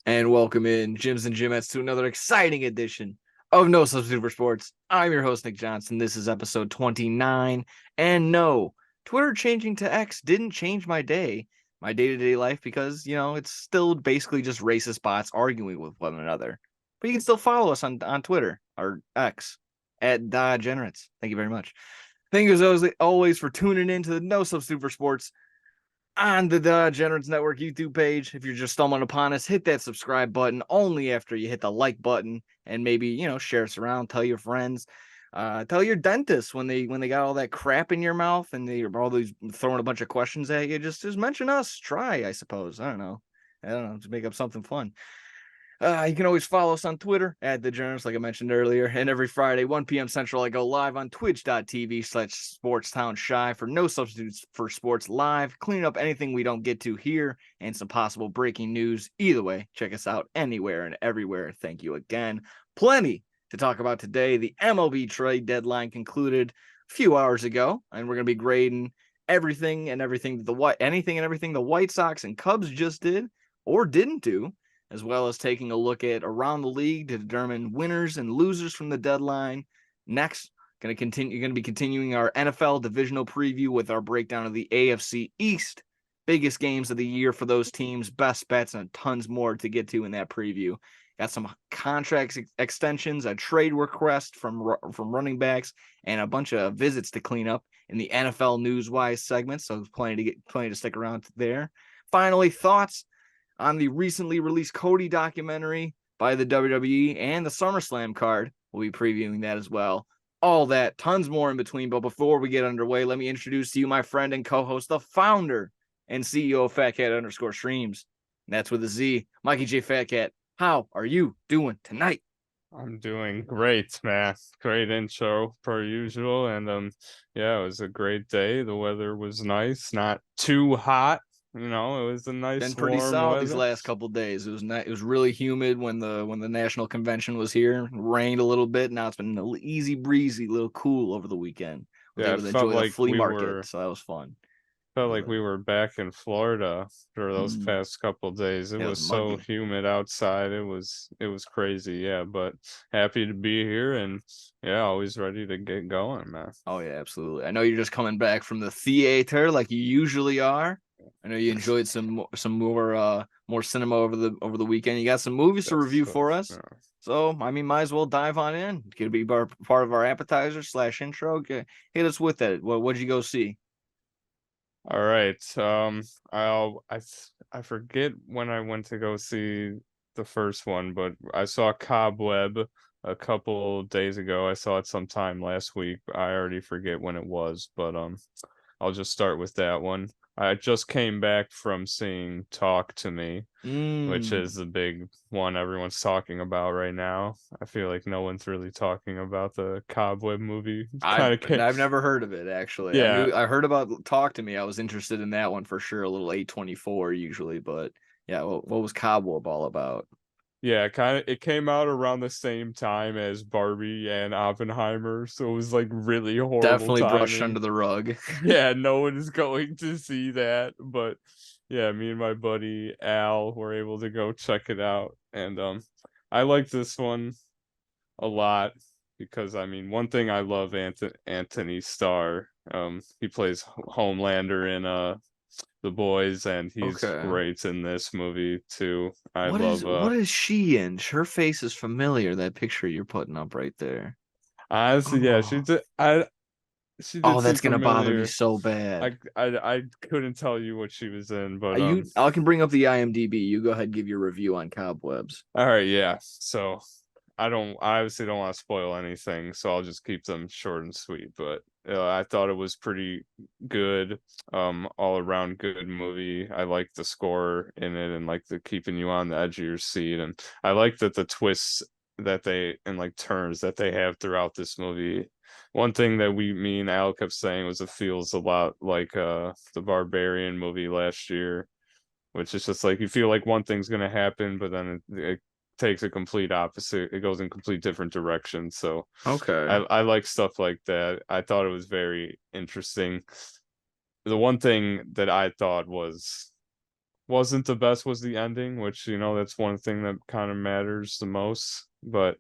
And welcome in, Gyms and Gymettes, to another exciting edition of No Substitute for Sports. I'm your host, Nick Johnson. This is episode 29. And no, Twitter changing to X didn't change my day-to-day life, because, it's still basically just racist bots arguing with one another. But you can still follow us on Twitter, or X, at Degenerates. Thank you very much. Thank you as always for tuning in to the No Substitute for Sports on the Degenerates Network YouTube page. If you're just stumbling upon us, hit that subscribe button only after you hit the like button, and maybe, share us around, tell your friends, tell your dentist when they got all that crap in your mouth and they're always throwing a bunch of questions at you. Just mention us. Try, I suppose. I don't know, to make up something fun. You can always follow us on Twitter at The Journals, like I mentioned earlier. And every Friday, 1 p.m. Central, I go live on twitch.tv/SportsTownShy for No Substitutes for Sports Live, cleaning up anything we don't get to here and some possible breaking news. Either way, check us out anywhere and everywhere. Thank you again. Plenty to talk about today. The MLB trade deadline concluded a few hours ago, and we're going to be grading anything and everything the White Sox and Cubs just did or didn't do, as well as taking a look at around the league to determine winners and losers from the deadline. Next, going to be continuing our NFL divisional preview with our breakdown of the AFC East, biggest games of the year for those teams, best bets, and tons more to get to in that preview. Got some contract extensions, a trade request from running backs, and a bunch of visits to clean up in the NFL Newswise segment. So plenty to stick around there. Finally, thoughts on the recently released Cody documentary by the WWE and the SummerSlam card. We'll be previewing that as well. All that, tons more in between. But before we get underway, let me introduce to you my friend and co-host, the founder and CEO of FatCat_Streams. And that's with a Z, Mikey J. Fatcat. How are you doing tonight? I'm doing great, man. Great intro per usual. And yeah, it was a great day. The weather was nice, not too hot. It was a nice Been pretty warm solid these weather. last couple of days. It was really humid when the national convention was here. It rained a little bit. Now it's been a easy breezy, little cool over the weekend. Was Yeah, able it to felt enjoy the like flea market, so that was fun. we were back in Florida for those past couple days. It It was was so muggy. humid outside. It was crazy. Yeah, but happy to be here and yeah, always ready to get going, man. Oh yeah, absolutely. I know you're just coming back from the theater like you usually are. I know you enjoyed some more cinema over the weekend. You got some movies to That's review for us. yeah. So, I mean, might as well dive on in. Could be part of our appetizer/intro. Hit us with that. What'd you go see? All right. I forget when I went to go see the first one, but I saw Cobweb a couple days ago. I saw it sometime last week. I already forget when it was, but I'll just start with that one. I just came back from seeing Talk to Me, which is the big one everyone's talking about right now. I feel like no one's really talking about the Cobweb movie. I've Kind of, I've never heard of it, actually. yeah. I heard about Talk to Me. I was interested in that one for sure. A little A24 usually, but yeah. What was Cobweb all about? Yeah, kind of. It came out around the same time as Barbie and Oppenheimer, so it was like really horrible Definitely brushed timing. under the rug. Yeah, no one is going to see that, but yeah, me and my buddy Al were able to go check it out, and I like this one a lot because I mean, one thing I love Anthony Starr. He plays Homelander in The Boys, and he's Okay. great in this movie too. I What love is she in? Her face is familiar. That picture you're putting up right there. honestly, yeah, Oh, she oh, did seem that's gonna bother me familiar. so bad. I couldn't tell you what she was in, but I can bring up the IMDb. You go ahead and give your review on Cobwebs. all right, yeah. So I obviously don't want to spoil anything, so I'll just keep them short and sweet. But I thought it was pretty good, all around good movie. I like the score in it and like the keeping you on the edge of your seat, and I like that the twists that they and like turns that they have throughout this movie. One thing that me and Al kept saying was it feels a lot like the Barbarian movie last year, which is just like you feel like one thing's gonna happen, but then it takes a complete opposite. It goes in complete different directions. So I Okay. I like stuff like that. I thought it was very interesting. The one thing that I thought was wasn't the best was the ending, which that's one thing that kind of matters the most. But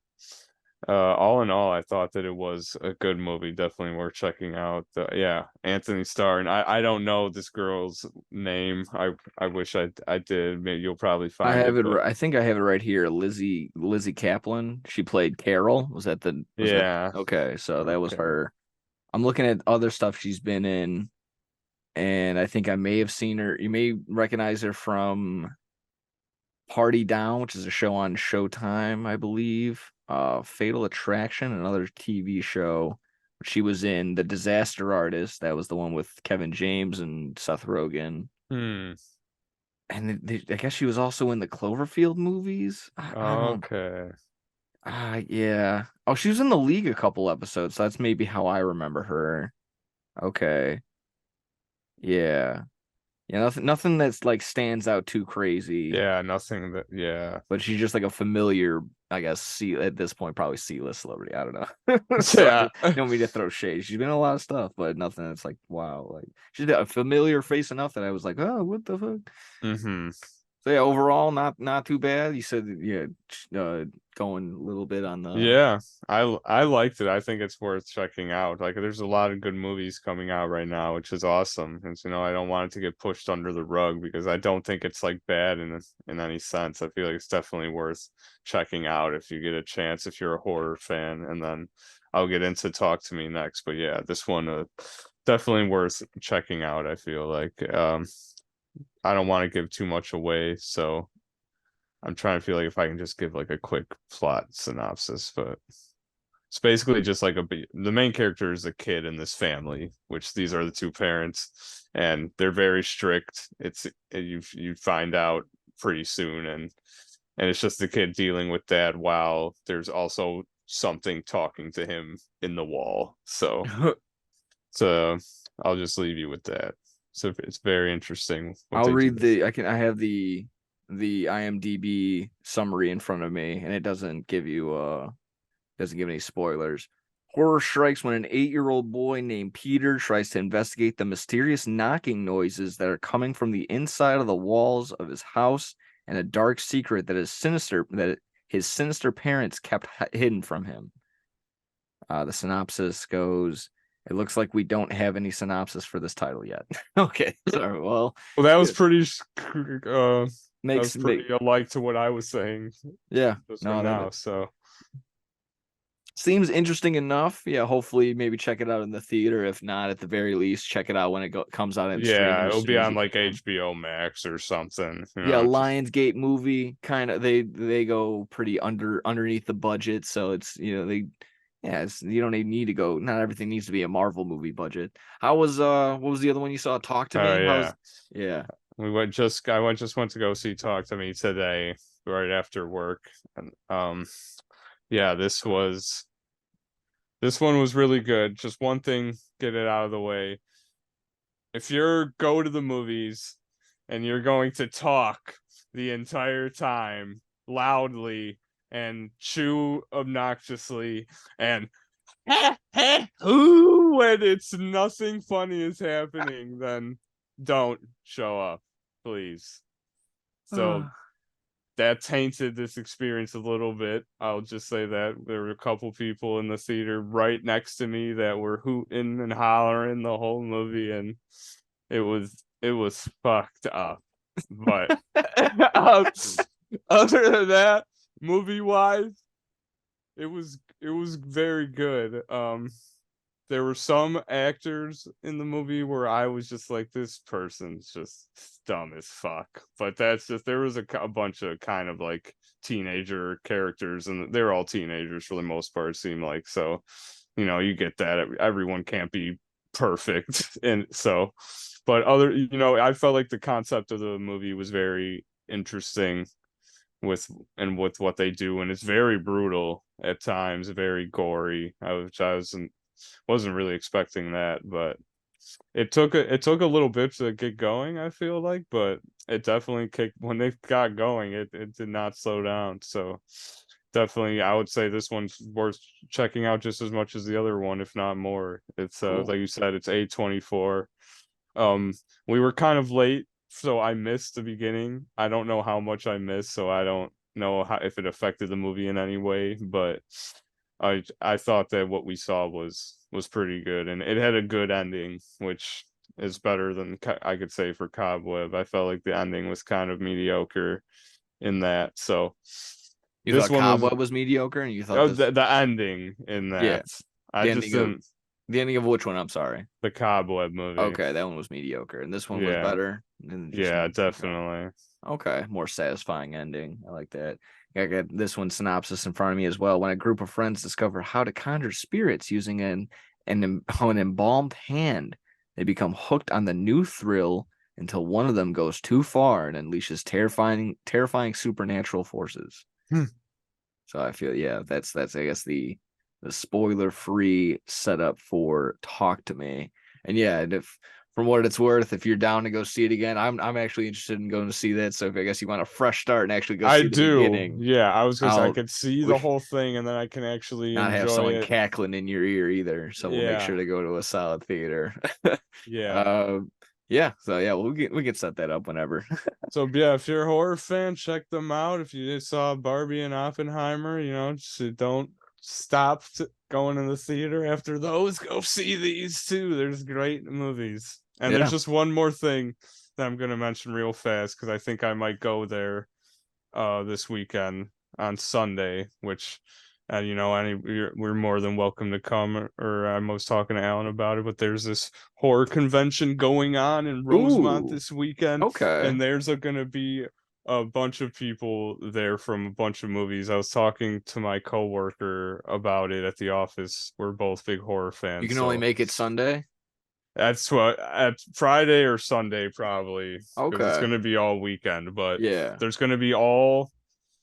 all in all, I thought that it was a good movie, definitely worth checking out. Yeah, Anthony Starr, and I don't know this girl's name. I wish I did. Maybe you'll probably I find have it, it. but I think I have it right here. Lizzie Kaplan. She played Carol. Was that yeah, okay? So that was okay. her. I'm looking at other stuff she's been in, and I think I may have seen her. You may recognize her from Party Down, which is a show on Showtime, I believe. Fatal Attraction, another TV show. She was in The Disaster Artist. That was the one with Kevin James and Seth Rogen. Hmm. And I guess she was also in the Cloverfield movies. I don't. Okay. Yeah. Oh, she was in the League a couple episodes. So that's maybe how I remember her. Okay. Yeah. Yeah. Nothing that's like stands out too crazy. Yeah, nothing that. Yeah. But she's just like a familiar, I guess, C at this point, probably C-list celebrity. I don't know. Yeah. Sorry, don't mean to throw shade. She's been in a lot of stuff, but nothing that's like, wow, like she's a familiar face enough that I was like, oh, what the fuck? Mm-hmm. So yeah, overall, not too bad. You said yeah, going a little bit on the Yeah, I liked it. I think it's worth checking out. Like, there's a lot of good movies coming out right now, which is awesome. And I don't want it to get pushed under the rug because I don't think it's like bad in any sense. I feel like it's definitely worth checking out if you get a chance, if you're a horror fan. And then I'll get into Talk to Me next. But yeah, this one definitely worth checking out. I feel like I don't want to give too much away, so I'm trying to feel like if I can just give like a quick plot synopsis, but it's basically just like the main character is a kid in this family, which these are the two parents, and they're very strict. You find out pretty soon, and it's just the kid dealing with that while there's also something talking to him in the wall. So I'll just leave you with that. So it's very interesting what I'll they do. read I have the IMDb summary in front of me, and it doesn't give any spoilers. Horror strikes when an 8-year-old boy named Peter tries to investigate the mysterious knocking noises that are coming from the inside of the walls of his house and a dark secret that his sinister parents kept hidden from him. The synopsis goes, it looks like we don't have any synopsis for this title yet. Okay, sorry. Well, Well, that was yeah, pretty that was makes pretty make alike to what I was saying yeah. just right No, that now. So seems interesting enough. Yeah, hopefully maybe check it out in the theater. If not, at the very least, check it out when comes out in streaming yeah, as it'll soon be as on you like can. HBO Max or something. Yeah, Just Lionsgate movie kind of they go pretty underneath the budget, so it's you don't even need to go. Not everything needs to be a Marvel movie budget. How was what was the other one you saw? Talk to oh Me. yeah, Yeah. just went to go see Talk to Me today right after work, and yeah, this one was really good. Just one thing, get it out of the way. If you're go to the movies and you're going to talk the entire time loudly and chew obnoxiously and ooh, when it's nothing funny is happening, then don't show up, please. So that tainted this experience a little bit. I'll just say that there were a couple people in the theater right next to me that were hooting and hollering the whole movie, and it was fucked up. But other than that, movie wise, it was very good. There were some actors in the movie where I was just like, this person's just dumb as fuck. But that's just there was a bunch of kind of like teenager characters, and they're all teenagers for the most part. It seemed like so, you get that everyone can't be perfect, and so, but I felt like the concept of the movie was very interesting with what they do, and it's very brutal at times, very gory, which I wasn't really expecting that, but it took a little bit to get going, I feel like, but it definitely kicked when they got going, it did not slow down. So definitely I would say this one's worth checking out just as much as the other one, if not more. It's Cool. like you said, it's A24. um we were kind of late so I missed the beginning. I don't know how much I missed, so I don't know if it affected the movie in any way. But I thought that what we saw was pretty good, and it had a good ending, which is better than I could say for Cobweb. I felt like the ending was kind of mediocre in that. So You this thought one was Cobweb was mediocre, and you thought this, the ending in yeah, that. I the just ending of didn't the ending of which one? I'm sorry. the Cobweb movie. Okay, that one was mediocre, and this one was Yeah, better. And just yeah, okay. definitely. Okay, more satisfying ending. I like that. I got this one synopsis in front of me as well. When a group of friends discover how to conjure spirits using an embalmed hand, they become hooked on the new thrill until one of them goes too far and unleashes terrifying supernatural forces. Hmm. So I feel, yeah, that's I guess the spoiler free setup for Talk to Me. And yeah, and if from what it's worth, if you're down to go see it again, I'm actually interested in going to see that. So if I guess you want a fresh start and actually go I see the do. beginning, Yeah, I was gonna say I I'll could see the we whole thing, and then I can actually not have enjoy someone it. cackling in your ear either. So we'll make Yeah, sure to go to a solid theater. yeah. uh, yeah. So yeah, we can set that up whenever. So yeah, if you're a horror fan, check them out. If you just saw Barbie and Oppenheimer, just don't stop going to the theater after those. Go see these too. There's great movies. And there's Yeah. just one more thing that I'm gonna mention real fast because I think I might go there this weekend on Sunday, which we're more than welcome to come. Or I was talking to Alan about it, but there's this horror convention going on in Rosemont Ooh. this weekend, Okay. and there's gonna be a bunch of people there from a bunch of movies. I was talking to my coworker about it at the office. We're both big horror You fans, can only so make it Sunday. that's what at Friday or Sunday probably because it's Okay. gonna be all weekend. But Yeah. there's gonna be all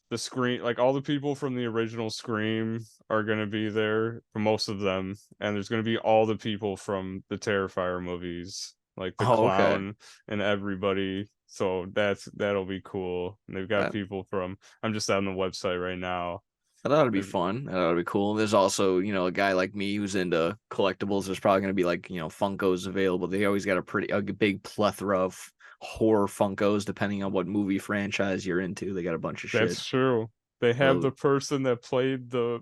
the Scream, like all the people from the original Scream are going to be there for most of them, and there's going to be all the people from the Terrifier movies, like the Oh, okay. clown and everybody. So that'll be cool. And they've got That people from. I'm just on the website right now. that ought to be They've- fun. That ought to be cool. There's also, a guy like me who's into collectibles. There's probably going to be like, Funkos available. They always got a big plethora of horror Funkos, depending on what movie franchise you're into. They got a bunch of shit. That's true. They have So, the person that played the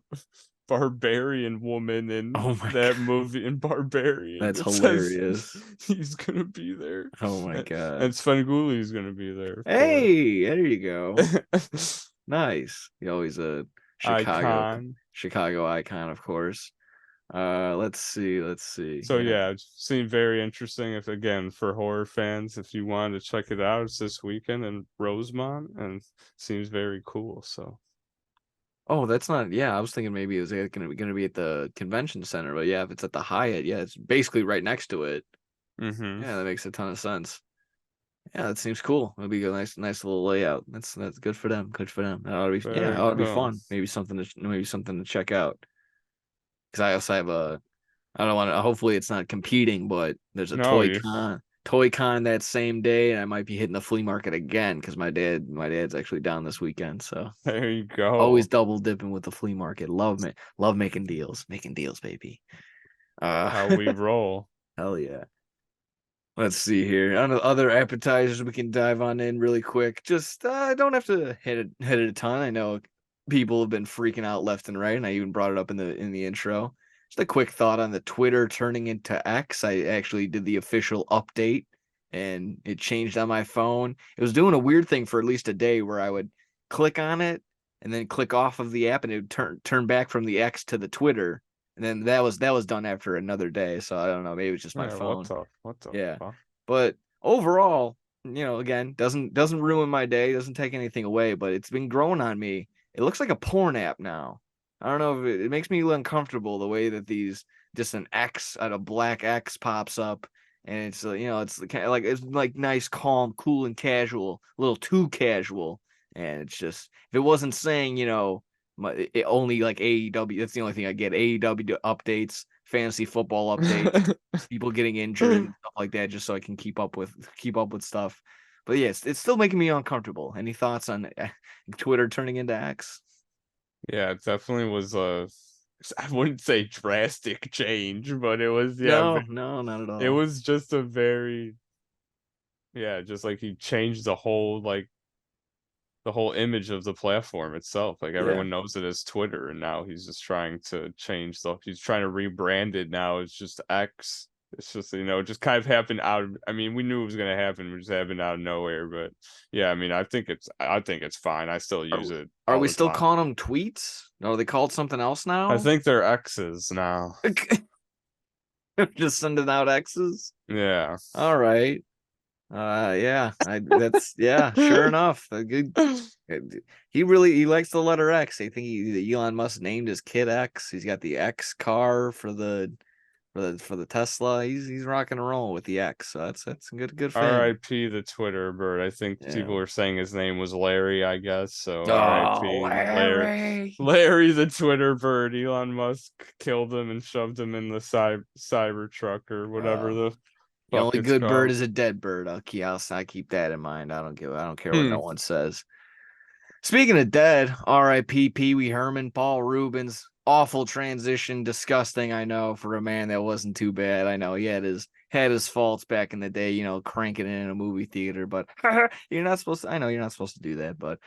barbarian woman in oh my that God, movie in Barbarian. that's It says hilarious. he's gonna be there, Oh my and, God. and Svengooli's gonna be there, of course. Hey, there you go. Nice. He always a Chicago Icon. Chicago icon, of course. Let's see. Let's see. So Yeah. yeah, it seemed very interesting. If again for horror fans, if you wanted to check it out, it's this weekend in Rosemont, and seems very cool. So Oh, that's not. Yeah, I was thinking maybe it was gonna be at the convention center, but yeah, if it's at the Hyatt, yeah, it's basically right next to it. mm-hmm. Yeah, that makes a ton of sense. Yeah, that seems cool. It'll be a nice little layout. That's good for them. Good for them. That ought to be, yeah, that Very ought to be cool. fun. Maybe something to check out. Because I also have I don't want to. Hopefully, it's not competing, but there's a No, you Toy Con that same day, and I might be hitting the flea market again because my dad's actually down this weekend. So there you always go. double dipping with the flea market. Love making deals, baby. How we roll. Hell yeah. Let's see here. On the other appetizers, we can dive on in really quick. Just I don't have to hit it a ton. I know people have been freaking out left and right, and I even brought it up in the intro. Just a quick thought on the Twitter turning into X. I actually did the official update, and it changed on my phone. It was doing a weird thing for at least a day where I would click on it and then click off of the app, and it would turn back from the X to the Twitter. And then that was done after another day. So I don't know. Maybe it was just my Yeah, what phone. the what the Yeah. fuck? But overall, again, doesn't ruin my day, doesn't take anything away, but it's been growing on me. It looks like a porn app now. I don't know if it makes me uncomfortable the way that these just an X out of black X pops up, and it's it's kind of like it's like nice, calm, cool, and casual, a little too casual, and it's just if it wasn't saying it only like AEW, that's the only thing I get, AEW updates, fantasy football updates, people getting injured and stuff like that, just so I can keep up with stuff. But yes, it's still making me uncomfortable. Any thoughts on Twitter turning into X? Yeah, it definitely was I wouldn't say drastic change, but it was No, no, not at it all. was just a very Yeah, just like he changed the whole image of the platform itself. Like Yeah. everyone knows it as Twitter, and now he's just trying to change stuff. He's trying to rebrand it now. It's just X. It's just it just kind of happened out of. I mean, we knew it was gonna happen. It just happened out of nowhere. But yeah, I mean, I think it's fine. I still Are, use it are all we the still time. calling them tweets? No, are they called something else I now? think they're X's now. Just sending out X's. Yeah. All right. Yeah, yeah, sure enough. A good. He likes the letter X. I think Elon Musk named his kid X. He's got the X car for the Tesla. He's rocking and rolling with the X. So that's a good family. R.I.P. the Twitter bird. I think Yeah. people were saying his name was Larry, I guess. So Oh, R.I.P. Larry. Larry. Larry the Twitter bird. Elon Musk killed him and shoved him in the cyber truck or whatever Uh, the the fuck only it's good bird called. is a dead bird. I keep that in mind. I don't care what Hmm. no one says. Speaking of dead, R.I.P. Pee Wee Herman, Paul Rubens. Awful transition, disgusting. I know for a man that wasn't too bad. I know he had his faults back in the day, cranking it in a movie theater. But you're not supposed to. I know you're not supposed to do that, but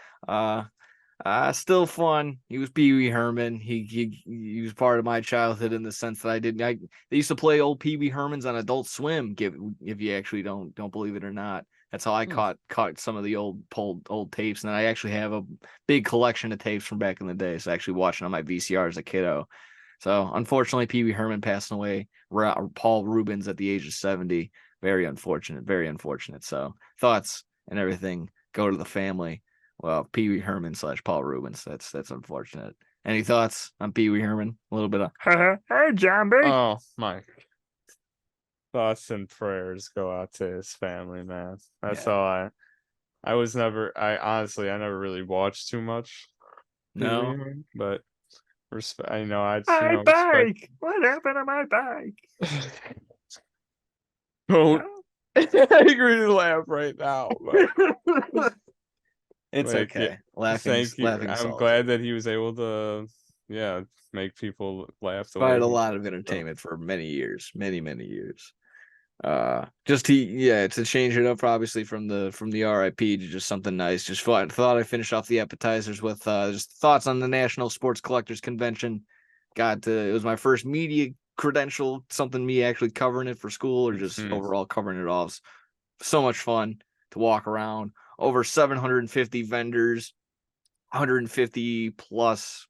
still fun. He was Pee Wee Herman. He was part of my childhood in the sense that they used to play old Pee Wee Hermans on Adult Swim. If you actually don't believe it or not, that's how I Hmm. caught some of the old tapes, and I actually have a big collection of tapes from back in the day. So actually watching on my VCR as a kiddo. So unfortunately, Pee Wee Herman passing away. Paul Rubens at the age of 70. Very unfortunate. Very unfortunate. So thoughts and everything go to the family. Well, Pee Wee Herman / Paul Rubens. That's unfortunate. Any thoughts on Pee Wee Herman? A little bit of hey, John B. Oh, my thoughts and prayers go out to his family, man. That's Yeah. all I was never. I honestly, I never really watched too much Pee Wee No. Herman, but respect. I know. I My respect. bike. What happened to my bike? Don't agree to laugh right now, but It's like, yeah, okay. Laughing, thank you. laughing I'm solves it. glad that he was able to, yeah, make people laugh the way Provided a he lot of did. So, entertainment for many years, many years. To change it up obviously from the RIP to just something nice. Just thought I'd finish off the appetizers with just thoughts on the National Sports Collectors Convention. It was my first media credential, something me actually covering it for school or just mhm. overall covering it all. So much fun to walk around. Over 750 vendors, 150 plus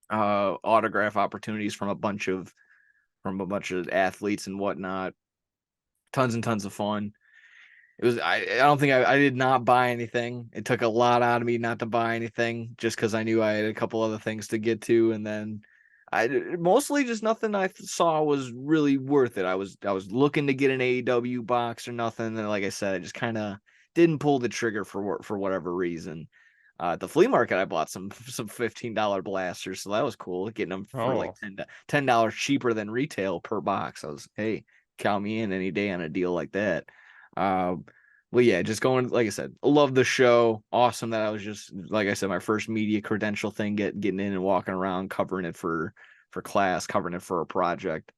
autograph opportunities from a bunch of athletes and whatnot. Tons and tons of fun. I don't think I did not buy anything. It took a lot out of me not to buy anything just because I knew I had a couple other things to get to, and then I mostly just nothing I saw was really worth it. I was looking to get an AEW box or nothing, and like I said, I just kind of didn't pull the trigger for whatever reason. At the flea market, I bought some $15 blasters, so that was cool. Getting them for like Oh, $10 cheaper than retail per box. Hey, count me in any day on a deal like that. Uh, well, yeah, just going, like I said, love the show. Awesome that I was just, like I said, my first media credential thing, getting in and walking around, covering it for class, covering it for a project.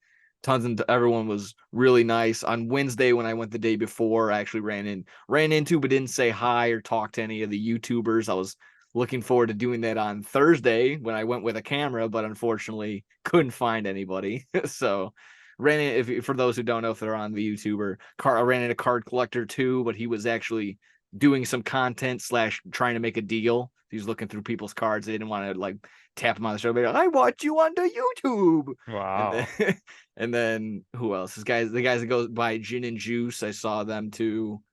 Everyone was really nice. On Wednesday, when I went the day before, I actually ran into, but didn't say hi or talk to any of the YouTubers. I was looking forward to doing that on Thursday when I went with a camera, but unfortunately couldn't find anybody. So ran in, if for those who don't know if they're on the YouTuber, I ran into Card Collector 2, but he was actually doing some content / trying to make a deal. He was looking through people's cards. They didn't want to like tap him on the show, but I watch you on the YouTube. And then wow. and then who else? The guys that goes by Gin and Juice. I saw them too.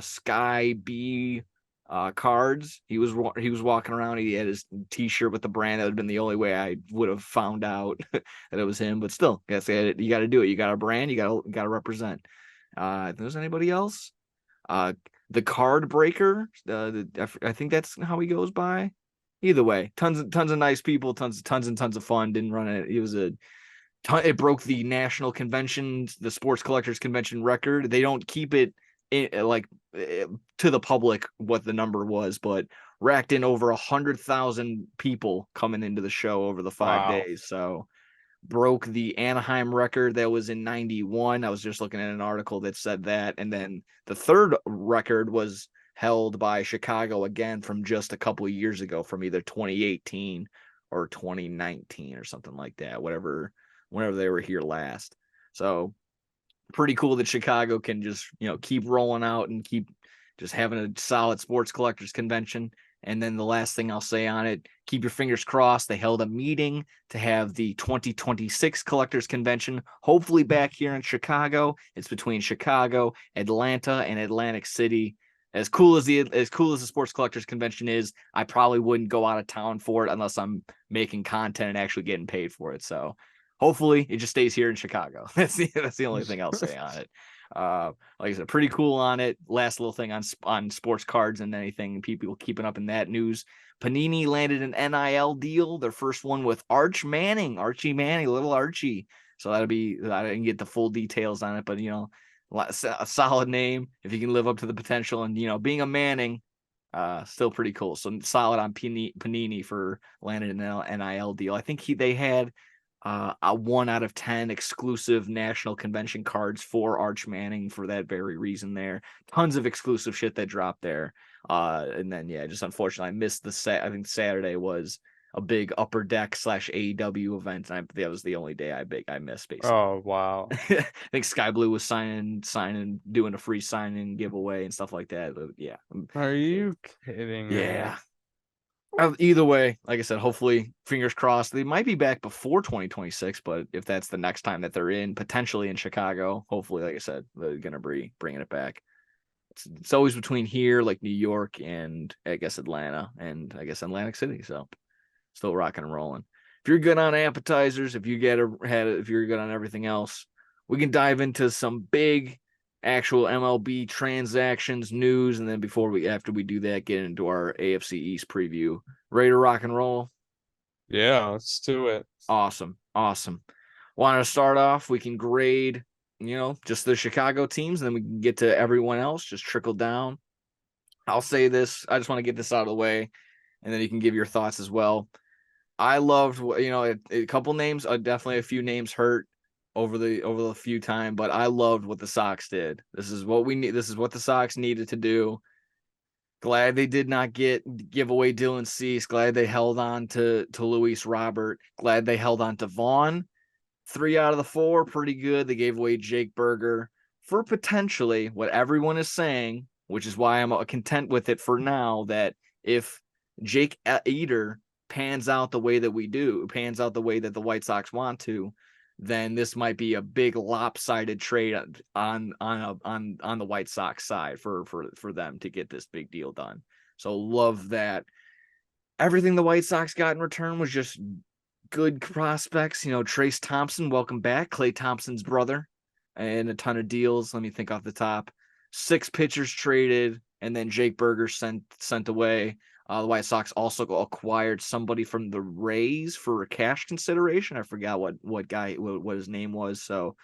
Sky B cards. He was walking around. He had his T-shirt with the brand. That would have been the only way I would have found out that it was him. But still, you got to do it. You got a brand. You got to represent. If there's anybody else, the Card Breaker. I think that's how he goes by. Either way, tons of nice people, tons and tons of fun. Didn't run it. It was a it broke the national convention, the sports collectors convention record. They don't keep it to the public what the number was, but racked in over 100,000 people coming into the show over the 5 Wow. days. So broke the Anaheim record that was in 91. I was just looking at an article that said that. And then the third record was held by Chicago again from just a couple of years ago, from either 2018 or 2019 or something like that, whenever they were here last. So pretty cool that Chicago can just, keep rolling out and keep just having a solid sports collectors convention. And then the last thing I'll say on it, keep your fingers crossed. They held a meeting to have the 2026 collectors convention, hopefully back here in Chicago. It's between Chicago, Atlanta, and Atlantic City. As cool as the sports collectors convention is, I probably wouldn't go out of town for it unless I'm making content and actually getting paid for it. So hopefully it just stays here in Chicago. That's the only thing I'll say on it. Like I said, pretty cool on it. Last little thing on sports cards and anything, people keeping up in that news. Panini landed an NIL deal, their first one with Archie Manning, little Archie. So I didn't get the full details on it, but a solid name if you can live up to the potential, and being a Manning, still pretty cool. So solid on Panini for landing an NIL deal. I think they had a 1 out of 10 exclusive national convention cards for Arch Manning for that very reason there. Tons of exclusive shit that dropped there. And then, just unfortunately, I missed I think Saturday was a big Upper Deck / AEW event. And that was the only day I missed, basically. Oh, wow. I think Sky Blue was signing, doing a free signing giveaway and stuff like that. But yeah. Are you kidding me? Yeah. Either way, like I said, hopefully, fingers crossed, they might be back before 2026, but if that's the next time that they're potentially in Chicago, hopefully, like I said, they're going to be bringing it back. It's always between here, like New York, and I guess Atlanta, and I guess Atlantic City, so still rocking and rolling. If you're good on appetizers, if you're good on everything else, we can dive into some big actual MLB transactions news, and then after we do that, get into our AFC East preview. Ready to rock and roll? Yeah, let's do it. Awesome. Want to start off? We can grade, just the Chicago teams, and then we can get to everyone else, just trickle down. I'll say this. I just want to get this out of the way, and then you can give your thoughts as well. I loved, a couple names, definitely a few names hurt over the few time, but I loved what the Sox did. This is what we need. This is what the Sox needed to do. Glad they did not give away Dylan Cease. Glad they held on to Luis Robert. Glad they held on to Vaughn. 3 out of the 4, pretty good. They gave away Jake Berger for potentially what everyone is saying, which is why I'm content with it for now, that if Jake Eder pans out the way that the White Sox want to, then this might be a big lopsided trade on the White Sox side for them to get this big deal done. So love that. Everything the White Sox got in return was just good prospects. Trace Thompson, welcome back. Klay Thompson's brother, and a ton of deals. Let me think off the top. 6 pitchers traded, and then Jake Berger sent away. The White Sox also acquired somebody from the Rays for a cash consideration. I forgot what his name was. So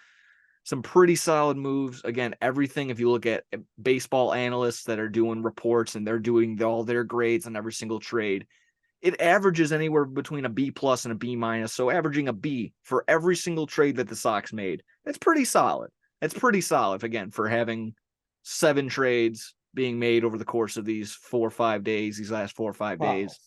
some pretty solid moves. Again, everything, if you look at baseball analysts that are doing reports and they're doing all their grades on every single trade, it averages anywhere between a B+ and a B-. So averaging a B for every single trade that the Sox made. That's pretty solid. Again, for having 7 trades being made over the course of these last 4 or 5 days.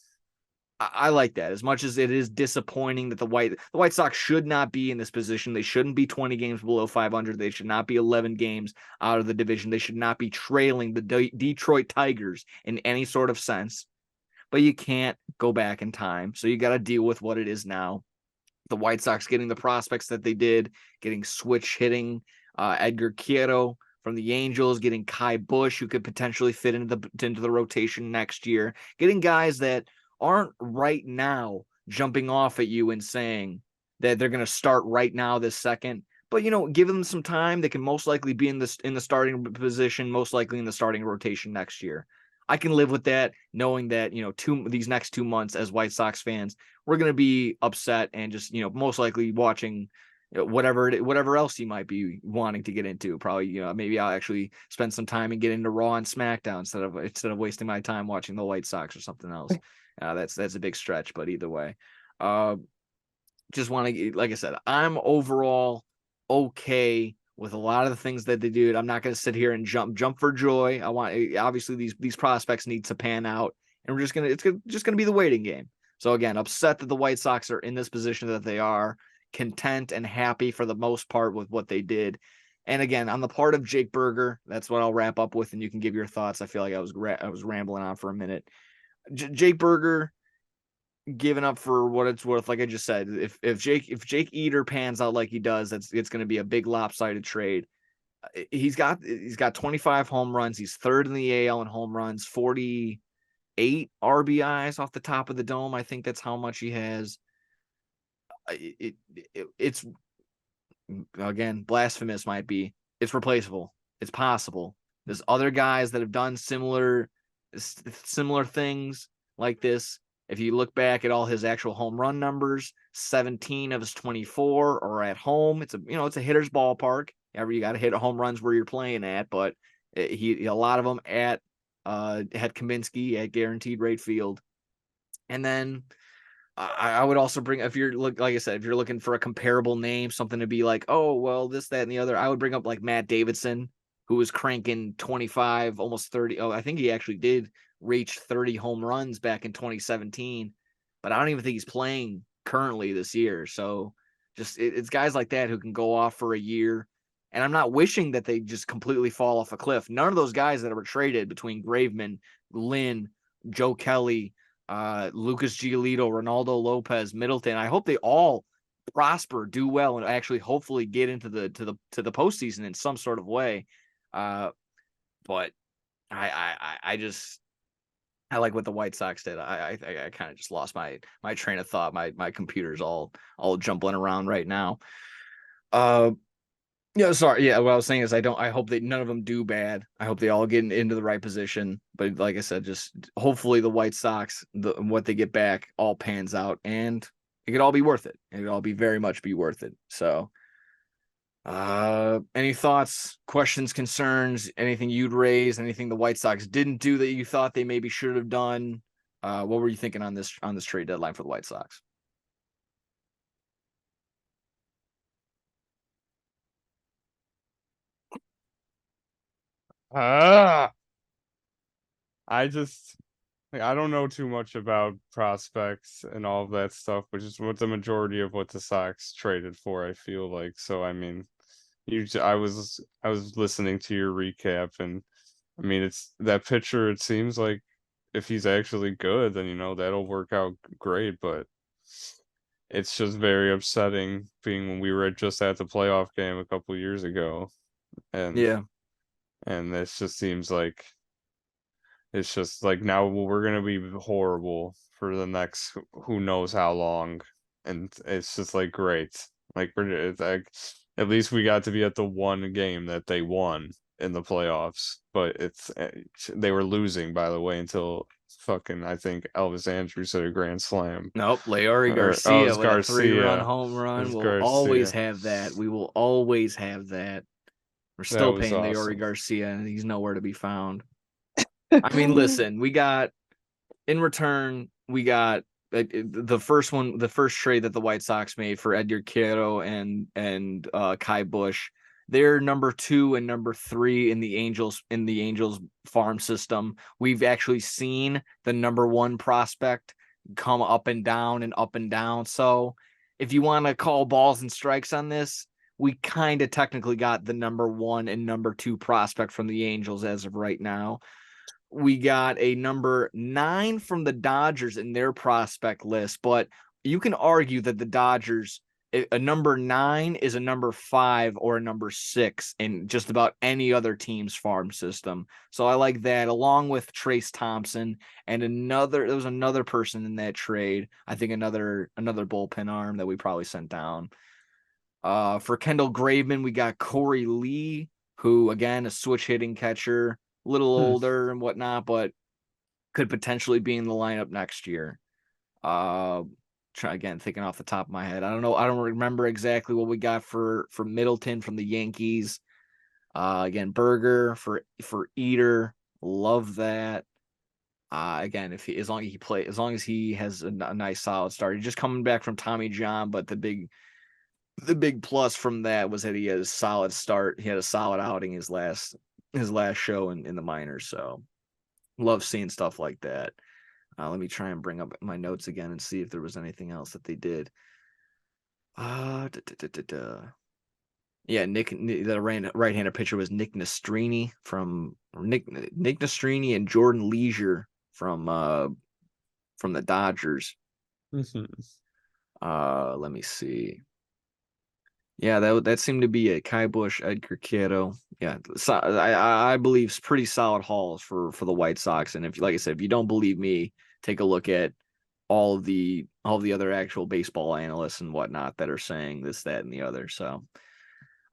I like that. As much as it is disappointing that the White Sox should not be in this position. They shouldn't be 20 games below 500. They should not be 11 games out of the division. They should not be trailing the Detroit Tigers in any sort of sense. But you can't go back in time. So you got to deal with what it is now. The White Sox getting the prospects that they did, getting switch hitting Edgar Quero from the Angels, getting Kai Bush, who could potentially fit into the rotation next year, getting guys that aren't right now jumping off at you and saying that they're going to start right now this second. But, give them some time. They can most likely be in the starting position, most likely in the starting rotation next year. I can live with that, knowing that, these next 2 months as White Sox fans, we're going to be upset and just, most likely watching whatever else you might be wanting to get into. Probably, maybe I'll actually spend some time and get into Raw and SmackDown instead of wasting my time watching the White Sox or something else. That's a big stretch, but either way. just want to, like I said, I'm overall okay with a lot of the things that they do. I'm not going to sit here and jump for joy. I want, obviously these prospects need to pan out, and it's just gonna be the waiting game. So again, upset that the White Sox are in this position that they are, content and happy for the most part with what they did. And again, on the part of Jake Berger, that's what I'll wrap up with, and you can give your thoughts. I feel like I was rambling on for a minute. Jake Berger giving up for what it's worth. Like I just said, if Jake Eater pans out like he does, it's going to be a big lopsided trade. He's got 25 home runs. He's third in the AL in home runs, 48 RBIs off the top of the dome. I think that's how much he has. It's again, blasphemous might be. It's replaceable. It's possible. There's other guys that have done similar things like this. If you look back at all his actual home run numbers, 17 of his 24 are at home. It's a hitter's ballpark. You got to hit home runs where you're playing at, but a lot of them at Kaminsky at Guaranteed Rate Field. And then I would also bring, if you're like I said, if you're looking for a comparable name, something to be like, oh well, this, that, and the other, I would bring up like Matt Davidson, who was cranking 25, almost 30. Oh, I think he actually did reach 30 home runs back in 2017, but I don't even think he's playing currently this year. So just it's guys like that who can go off for a year. And I'm not wishing that they just completely fall off a cliff. None of those guys that were traded between Graveman, Lynn, Joe Kelly, Lucas Giolito, Ronaldo Lopez, Middleton, I hope they all prosper, do well, and actually hopefully get into the postseason in some sort of way. But I like what the White Sox did. I kind of just lost my train of thought. My computer's all jumbling around right now. Yeah, sorry. Yeah, what I was saying is I hope that none of them do bad. I hope they all get into the right position. But like I said, just hopefully the White Sox, what they get back, all pans out, and it could all be worth it. It could all be very much be worth it. So, any thoughts, questions, concerns, anything you'd raise, anything the White Sox didn't do that you thought they maybe should have done? What were you thinking on this trade deadline for the White Sox? I just I don't know too much about prospects and all of that stuff, which is what the majority of what the Sox traded for, I feel like. So I mean, I was listening to your recap, and I mean, it's that pitcher. It seems like if he's actually good, then that'll work out great. But it's just very upsetting, being when we were just at the playoff game a couple years ago, and Yeah. this just seems like it's just like now we're gonna be horrible for the next who knows how long, and it's just like great, it's like at least we got to be at the one game that they won in the playoffs, but they were losing, by the way, until fucking I think Elvis Andrus hit a grand slam. Nope, Leori Or it Garcia was with a 3-run Garcia. home It run. was We'll always Garcia. have that. We will always have that. We're That still was paying Leori awesome. Garcia, and he's nowhere to be found. I mean, listen, we got in return, we got the first trade that the White Sox made for Edgar Quero and Kai Bush. They're number 2 and number 3 in the Angels farm system. We've actually seen the number 1 prospect come up and down and up and down. So if you want to call balls and strikes on this, we kind of technically got the number 1 and number 2 prospect from the Angels as of right now. We got a number 9 from the Dodgers in their prospect list, but you can argue that the Dodgers, a number 9 is a number 5 or a number 6 in just about any other team's farm system. So I like that, along with Trace Thompson and there was another person in that trade. I think another bullpen arm that we probably sent down. For Kendall Graveman, we got Corey Lee, who again, a switch hitting catcher, a little older and whatnot, but could potentially be in the lineup next year. Thinking off the top of my head, I don't know. I don't remember exactly what we got for Middleton from the Yankees. Again, Berger for Eater, love that. Again, as long as he has a nice solid start. He's just coming back from Tommy John, but the big plus from that was that he had a solid start. He had a solid outing his last show in the minors. So love seeing stuff like that. Let me try and bring up my notes again and see if there was anything else that they did. Yeah, the right-handed pitcher was Nick Nastrini and Jordan Leisure from the Dodgers. Let me see. Yeah, that seemed to be a Kai Bush, Edgar Quero. Yeah, so I believe pretty solid hauls for the White Sox. And if, like I said, if you don't believe me, take a look at all the other actual baseball analysts and whatnot that are saying this, that, and the other. So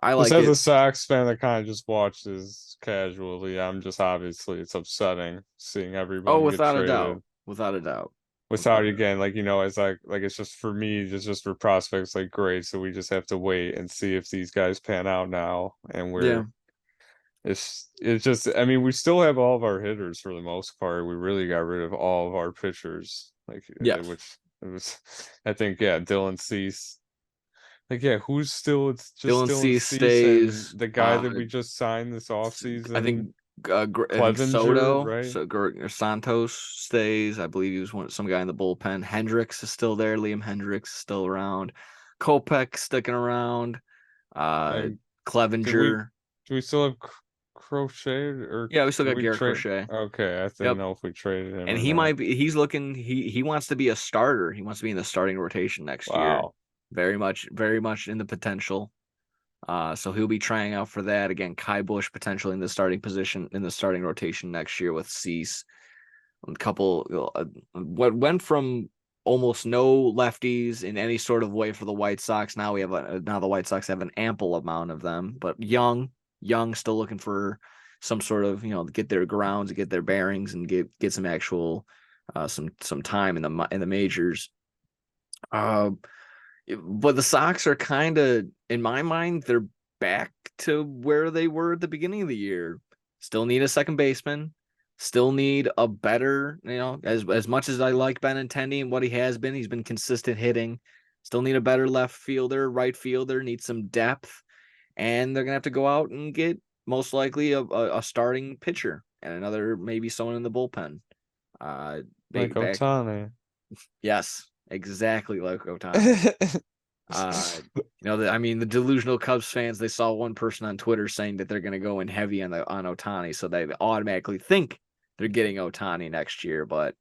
I Just like as it. a Sox fan that kind of just watches casually, I'm just obviously it's upsetting seeing Oh, everyone get without a doubt, traded. without a doubt, Without again, like it's like it's just for me, it's just for prospects, like great. So we just have to wait and see if these guys pan out now. And Yeah. it's just I mean, we still have all of our hitters for the most part. We really got rid of all of our pitchers, like Yes. which it was I think, yeah, Dylan Cease. Like, yeah, who's still it's just Dylan Dylan Cease Cease and stays. the guy that we just signed this I offseason, think Clevenger, Soto, right? Santos stays. I believe he was some guy in the bullpen. Hendricks is still there. Liam Hendricks is still around. Kopech sticking around. Uh, And do we Clevenger. do we still have Crochet or Yeah, we still did got we Garrett trade? Crochet. Okay, I didn't Yep. know if we traded him And or he not. might be. He's looking. He wants to be a starter. He wants to be in the starting rotation next year. Wow. Very much in the potential. So he'll be trying out for that again. Kai Bush potentially in the starting position in the starting rotation next year with Cease. A couple, what went from almost no lefties in any sort of way for the White Sox. Now now the White Sox have an ample amount of them, but young, still looking for some sort of get their grounds, get their bearings, and get some actual some time in the majors. Uh, but the Sox are kind of, in my mind, they're back to where they were at the beginning of the year. Still need a second baseman. Still need a better, as much as I like Benintendi and what he has been, he's been consistent hitting. Still need a better left fielder, right fielder, need some depth. And they're going to have to go out and get most likely a starting pitcher and maybe someone in the bullpen. Like Back. Ohtani. Yes, exactly like Ohtani. The delusional Cubs fans, they saw one person on Twitter saying that they're going to go in heavy on Ohtani, so they automatically think they're getting Ohtani next year. But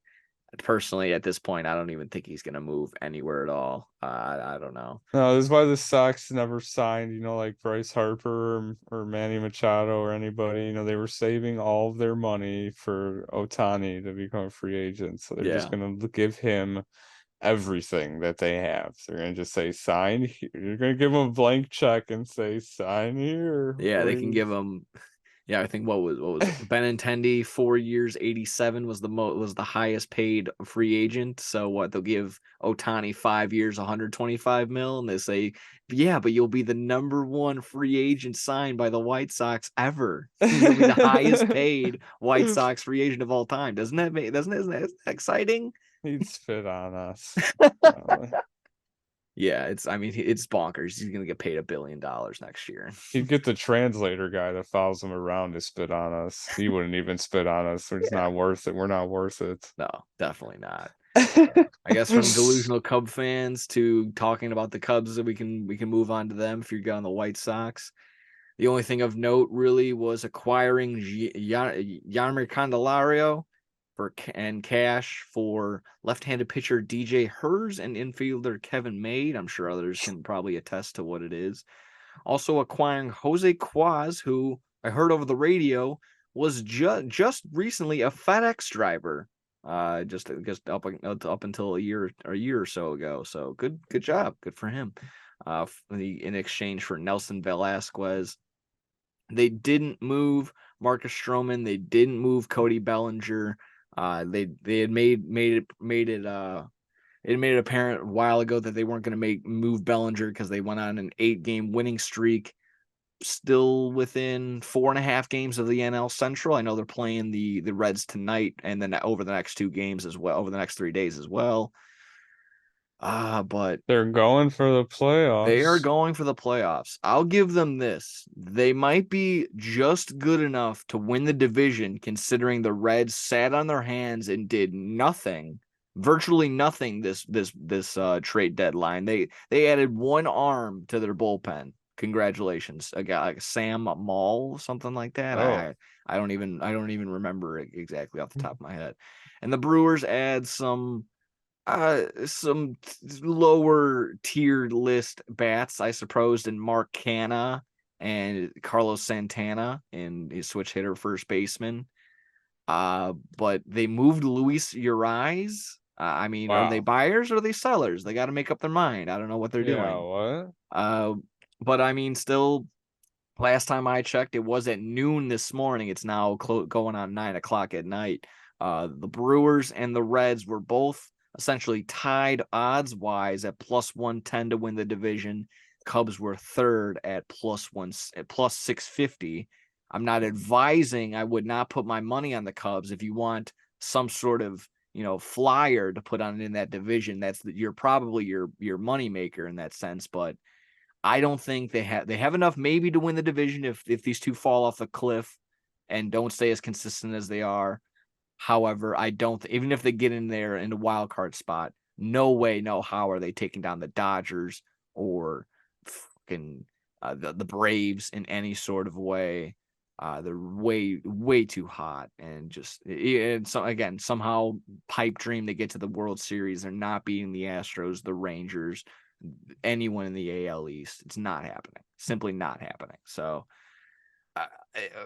personally, at this point, I don't even think he's going to move anywhere at all. I don't know. No, this is why the Sox never signed, like Bryce Harper or Manny Machado or anybody. They were saving all of their money for Ohtani to become a free agent. So they're just Yeah, going to give him everything that they have. They're going to just say, sign here. You're going to give them a blank check and say, sign here, yeah, they can please. give him. Yeah, I think what was it? Benintendi, 4 years, 87 was the highest paid free agent. So what, they'll give Ohtani 5 years, 125 mil, and they say, yeah, but you'll be the number one free agent signed by the White Sox ever. You'll be the highest paid White Sox free agent of all time. Isn't that exciting? He'd spit on us. Yeah, it's bonkers. He's gonna get paid $1 billion next year. He'd get the translator guy that follows him around to spit on us. He wouldn't even spit on us. It's not worth it. We're not worth it. No, definitely not. I guess from delusional Cub fans to talking about the Cubs, that we can move on to them if you're on the White Sox. The only thing of note really was acquiring Yammer Candelario and cash for left-handed pitcher DJ Hers and infielder Kevin Made. I'm sure others can probably attest to what it is. Also acquiring Jose Quaz, who I heard over the radio was just recently a FedEx driver. Just up until a year or so ago. So good job, good for him. In exchange for Nelson Velasquez, they didn't move Marcus Stroman. They didn't move Cody Bellinger. They had made it apparent a while ago that they weren't going to move Bellinger because they went on an 8-game winning streak. still within 4.5 games of the NL Central. I know they're playing the Reds tonight, and then over the next 2 games as well, over the next 3 days as well. But They're going for the they are playoffs. going for the playoffs. I'll give them this. They might be just good enough to win the division, considering the Reds sat on their hands and did nothing, virtually nothing this trade deadline. They added one arm to their bullpen. Congratulations. A guy like Sam Mall, something like that. Oh, I don't even remember it exactly off the top of my head. And the Brewers add some lower tiered list bats, I suppose, in Mark Canha and Carlos Santana and his switch hitter first baseman. But they moved Luis Urias. I mean, are they wow. buyers or are they sellers? They got to make up their mind. I don't know what they're Yeah, doing. what? But I mean, still, last time I checked, it was at noon this morning. It's now going on 9 o'clock at night. The Brewers and the Reds were both essentially tied odds wise at plus 110 to win the division. Cubs were third at plus 650. I'm not advising. I would not put my money on the Cubs. If you want some sort of flyer to put on in that division, you're probably your money maker in that sense. But I don't think they have enough maybe to win the division if these two fall off the cliff and don't stay as consistent as they are. However, I don't even if they get in there in a wild card spot, no way, no how are they taking down the Dodgers or fucking the Braves in any sort of way. They're way too hot and so again somehow pipe dream they get to the World Series. They're not beating the Astros, the Rangers, anyone in the AL East. It's not happening. Simply not happening. So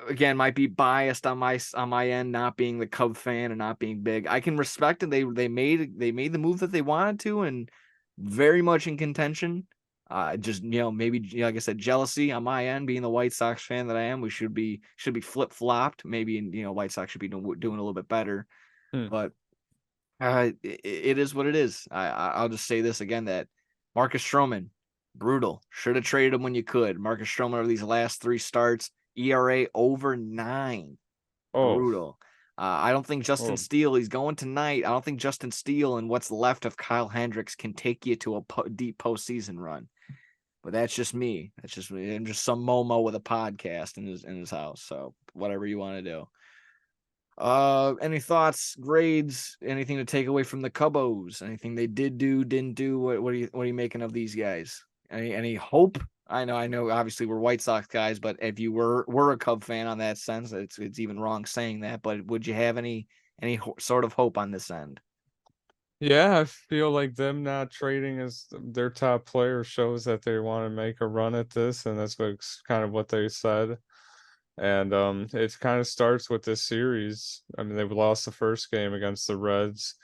again, might be biased on my end, not being the Cub fan and not being big. I can respect it. They made the move that they wanted to and very much in contention. Just maybe like I said, jealousy on my end, being the White Sox fan that I am. We should be flip flopped. Maybe White Sox should be doing a little bit better. Hmm. But it is what it is. I'll just say this again that Marcus Stroman, brutal. Should have traded him when you could. Marcus Stroman over these last 3 starts, ERA over 9. Oh, Brutal. I don't think Justin oh, Steele, he's going tonight. I don't think Justin Steele and what's left of Kyle Hendricks can take you to a deep postseason run. But that's just me. That's just me. I'm just some Momo with a podcast in his house. So whatever you want to do. Any thoughts, grades, anything to take away from the Cubos? Anything they did do, didn't do? What are you making of these guys? Any hope? I know. Obviously, we're White Sox guys, but if you were a Cub fan on that sense, it's even wrong saying that. But would you have any sort of hope on this end? yeah. I feel like them not trading as their top player shows that they want to make a run at this, and that's kind of what they said. And it kind of starts with this series. I mean, they've lost the first game against the Reds.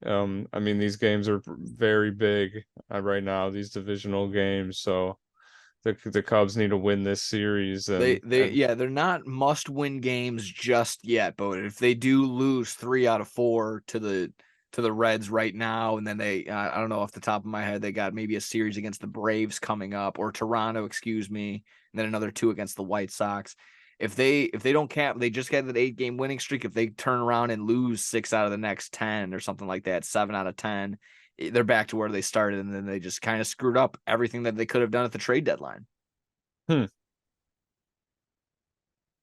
I mean, these games are very big right now, these divisional games. So the Cubs need to win this series, and They're not must win games just yet, but if they do lose 3 out of 4 to the Reds right now, and then I don't know off the top of my head, they got maybe a series against the Braves coming up or Toronto, excuse me, and then another 2 against the White Sox. If they don't cap, they just got that 8-game winning streak. If they turn around and lose 6 out of the next 10 or something like that, 7 out of 10, they're back to where they started, and then they just kind of screwed up everything that they could have done at the trade deadline. hmm,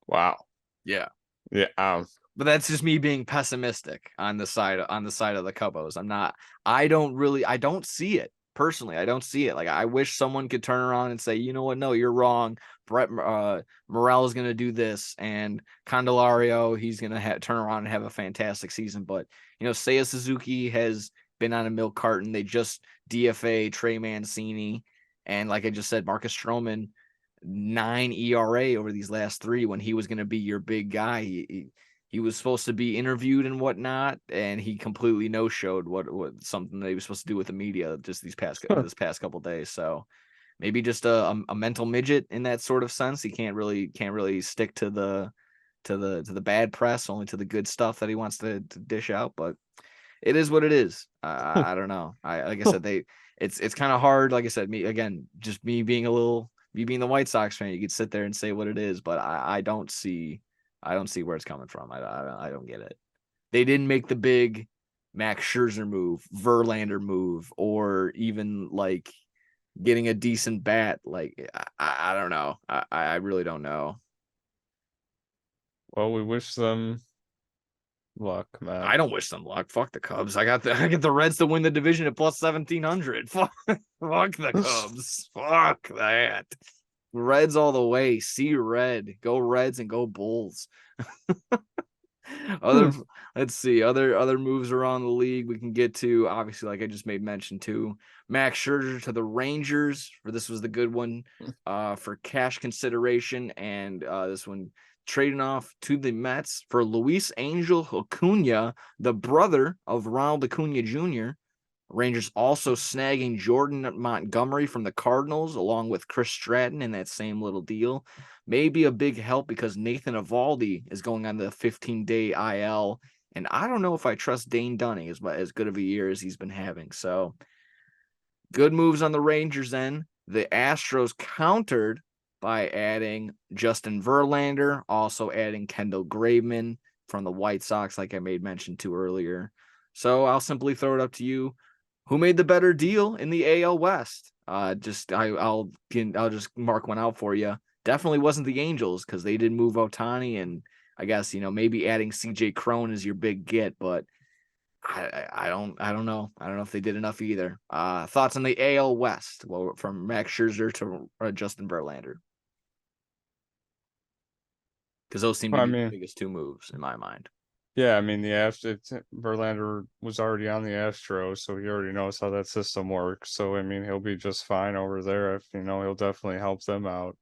wow, Yeah. yeah, But that's just me being pessimistic on the side of the Cubos. I don't see it personally. I don't see it. Like, I wish someone could turn around and say, you know what? No, you're wrong. Brett Morel is going to do this, and Candelario, he's going to turn around and have a fantastic season. But Seiya Suzuki has been on a milk carton. They just DFA Trey Mancini, and like I just said, Marcus Stroman, 9 ERA over these last 3 when he was going to be your big guy. He was supposed to be interviewed and whatnot, and he completely no-showed what something that he was supposed to do with the media just this past couple days. So maybe just a mental midget in that sort of sense. He can't really stick to the bad press, only to the good stuff that he wants to dish out. But it is what it is. I don't know. Like I said, it's kind of hard. Like I said, me being a little you being the White Sox fan, you could sit there and say what it is, but I don't see where it's coming from. I don't get it. They didn't make the big Max Scherzer move, Verlander move, or even like getting a decent bat. Like I don't know. I really don't know. Well, we wish them luck, man. I don't wish them luck. Fuck the Cubs. I get the Reds to win the division at plus 1700. Fuck the Cubs. Fuck that. Reds all the way. See red. Go Reds and go Bulls. Let's see. Other moves around the league we can get to. Obviously, like I just made mention to, Max Scherzer to the Rangers. This was the good one for cash consideration, and this one trading off to the Mets for Luis Angel Acuna, the brother of Ronald Acuna Jr. Rangers also snagging Jordan Montgomery from the Cardinals, along with Chris Stratton in that same little deal. Maybe a big help because Nathan Eovaldi is going on the 15-day IL, and I don't know if I trust Dane Dunning as good of a year as he's been having. So, good moves on the Rangers end. The Astros countered by adding Justin Verlander, also adding Kendall Graveman from the White Sox, like I made mention to earlier. So, I'll simply throw it up to you. Who made the better deal in the AL West? I'll just mark one out for you. Definitely wasn't the Angels because they didn't move Ohtani, and I guess maybe adding CJ Cron is your big get, but I don't know. I don't know if they did enough either. Thoughts on the AL West? Well, from Max Scherzer to Justin Verlander, because those seem to be the biggest two moves in my mind. Yeah, I mean Verlander was already on the Astros, so he already knows how that system works. So I mean, he'll be just fine over there. If he'll definitely help them out.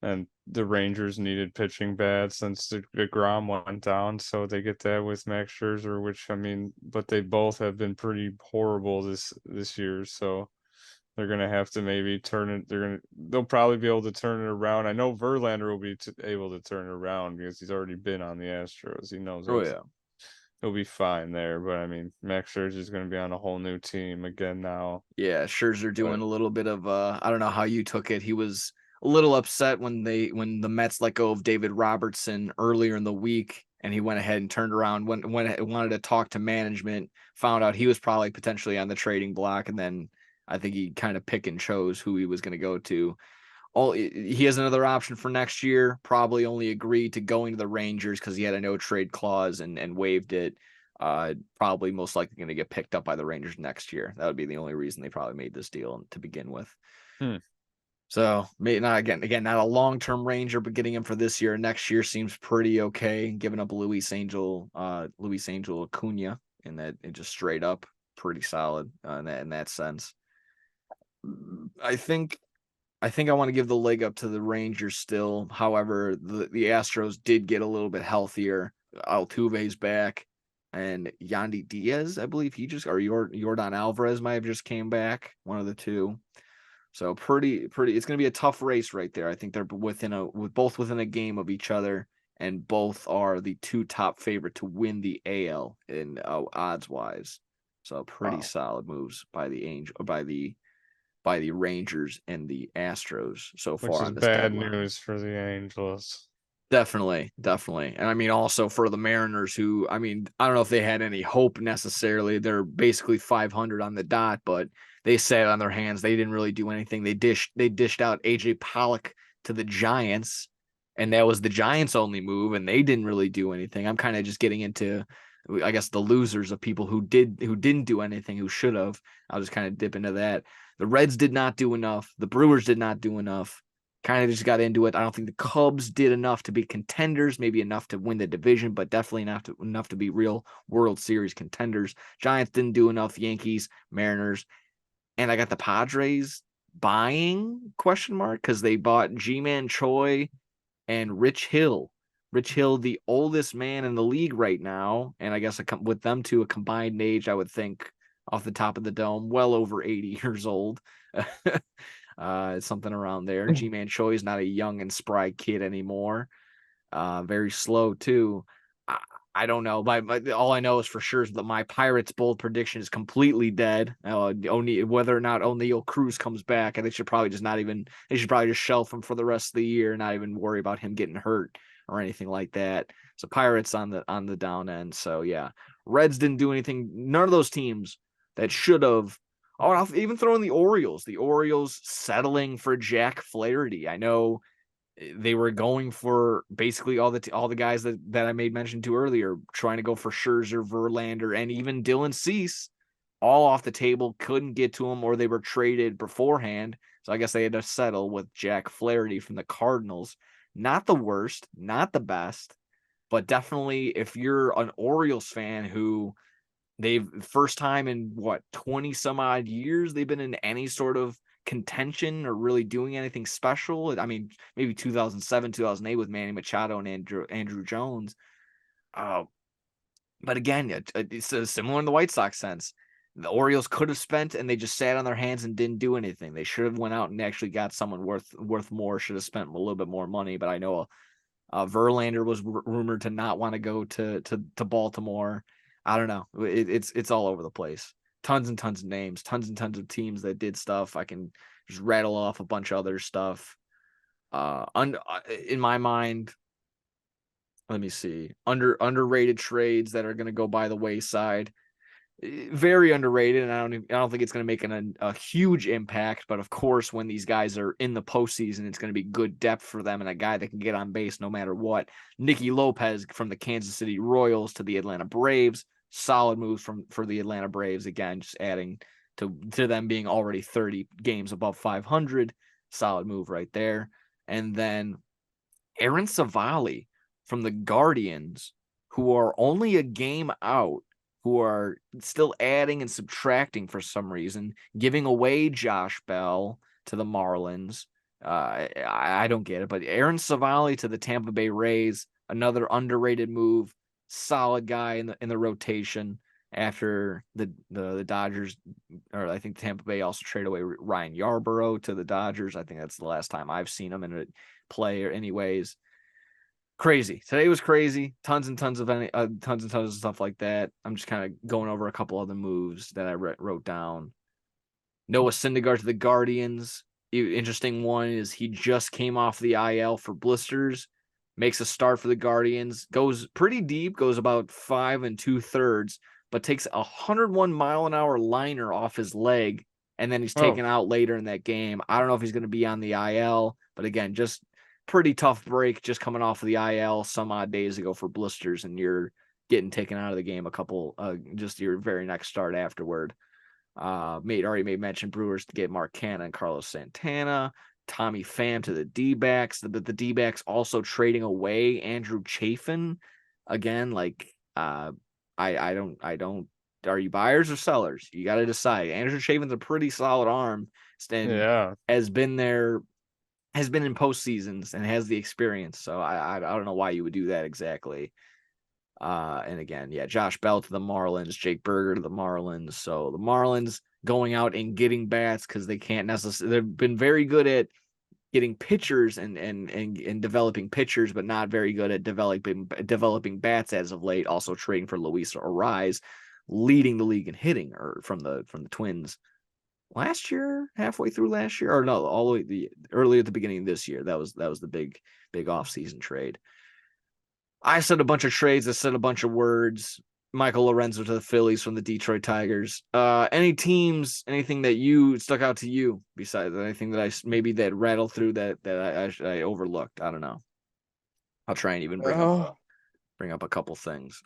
And the Rangers needed pitching bad since the DeGrom went down, so they get that with Max Scherzer, which I mean, but they both have been pretty horrible this year, so they're gonna have to maybe turn it. They'll probably be able to turn it around. I know Verlander will be able to turn it around because he's already been on the Astros. He knows. Oh yeah, he'll be fine there. But I mean, Max Scherzer is going to be on a whole new team again now. Yeah, Scherzer doing a little bit of I don't know how you took it. He was a little upset when the Mets let go of David Robertson earlier in the week, and he went ahead and turned around when wanted to talk to management, found out he was probably potentially on the trading block, and then I think he kind of pick and chose who he was going to go to. He has another option for next year, probably only agreed to going to the Rangers because he had a no trade clause and waived it. Probably most likely going to get picked up by the Rangers next year. That would be the only reason they probably made this deal to begin with. So maybe not again, not a long-term Ranger, but getting him for this year, next year seems pretty okay. Giving up Luis Angel Acuna, and that it just straight up pretty solid in that sense. I think I want to give the leg up to the Rangers still. However, the Astros did get a little bit healthier. Altuve's back, and Yandy Diaz, I believe Yordan Alvarez might have just came back. One of the two. So pretty. It's going to be a tough race right there. I think they're both within a game of each other, and both are the two top favorite to win the AL in odds wise. So pretty solid moves by the Rangers and the Astros so far. Which is on this bad deadline. News for the Angels. Definitely. And I mean, also for the Mariners, who, I mean, I don't know if they had any hope necessarily. They're basically 500 on the dot, but they sat on their hands. They didn't really do anything. They dished out AJ Pollock to the Giants, and that was the Giants' only move, and they didn't really do anything. I'm kind of just getting into, I guess, the losers of people who didn't do anything, who should have. I'll just kind of dip into that. The Reds did not do enough. The Brewers did not do enough. Kind of just got into it. I don't think the Cubs did enough to be contenders, maybe enough to win the division, but definitely enough to be real World Series contenders. Giants didn't do enough. Yankees, Mariners, and I got the Padres buying ? Because they bought G-Man Choi and Rich Hill. Rich Hill, the oldest man in the league right now, and I guess with them two, a combined age, I would think off the top of the dome, well over 80 years old. Something around there. G-Man Choi is not a young and spry kid anymore. Very slow too. I don't know. All I know is for sure is that my Pirates bold prediction is completely dead. Whether or not O'Neal Cruz comes back, and they should probably just shelf him for the rest of the year, not even worry about him getting hurt or anything like that. So Pirates on the down end. So yeah, Reds didn't do anything. None of those teams that should have. Oh, I'll even throw in the Orioles. The Orioles settling for Jack Flaherty. I know they were going for basically all the guys that I made mention to earlier, trying to go for Scherzer, Verlander, and even Dylan Cease, all off the table. Couldn't get to him, or they were traded beforehand. So I guess they had to settle with Jack Flaherty from the Cardinals. Not the worst, not the best, but definitely if you're an Orioles fan who they've first time in 20 some odd years they've been in any sort of contention or really doing anything special. I mean, maybe 2007, 2008 with Manny Machado and Andrew Jones. But again, it's similar in the White Sox sense. The Orioles could have spent, and they just sat on their hands and didn't do anything. They should have went out and actually got someone worth more. Should have spent a little bit more money. But I know Verlander was rumored to not want to go to Baltimore. I don't know. It's all over the place. Tons and tons of names, tons and tons of teams that did stuff. I can just rattle off a bunch of other stuff. In my mind, let me see. Underrated trades that are going to go by the wayside. Very underrated, and I don't think it's going to make a huge impact. But of course, when these guys are in the postseason, it's going to be good depth for them and a guy that can get on base no matter what. Nicky Lopez from the Kansas City Royals to the Atlanta Braves, solid moves for the Atlanta Braves. Again, just adding to them being already 30 games above 500, solid move right there. And then Aaron Savali from the Guardians, who are only a game out, who are still adding and subtracting for some reason, giving away Josh Bell to the Marlins. I don't get it, but Aaron Savali to the Tampa Bay Rays, another underrated move, solid guy in the rotation after the Dodgers, or I think Tampa Bay also traded away Ryan Yarbrough to the Dodgers. I think that's the last time I've seen him in a play, or anyways. Crazy. Today was crazy. Tons and tons of stuff like that. I'm just kind of going over a couple other moves that I wrote down. Noah Syndergaard to the Guardians. Interesting one is he just came off the IL for blisters, makes a start for the Guardians, goes pretty deep, goes about 5 2/3, but takes a 101-mile-an-hour liner off his leg, and then he's taken out later in that game. I don't know if he's going to be on the IL, but again, just pretty tough break, just coming off of the IL some odd days ago for blisters, and you're getting taken out of the game just your very next start afterward. Already made mention Brewers to get Mark Canha and Carlos Santana. Tommy Pham to the D-backs. The D-backs also trading away Andrew Chafin again. I don't. Are you buyers or sellers? You got to decide. Andrew Chafin's a pretty solid arm, and has been in postseasons and has the experience. So I don't know why you would do that exactly. And again, Josh Bell to the Marlins, Jake Berger to the Marlins. So the Marlins going out and getting bats because they can't necessarily. They've been very good at getting pitchers and developing pitchers, but not very good at developing bats as of late. Also trading for Luis Ariz, leading the league in hitting, or from the Twins last year, halfway through last year, or no, all the way early at the beginning of this year. That was the big offseason trade. I said a bunch of trades. I said a bunch of words. Michael Lorenzo to the Phillies from the Detroit Tigers. Anything that you stuck out to you besides anything that rattled through that I overlooked? I don't know. I'll try and even bring up a couple things.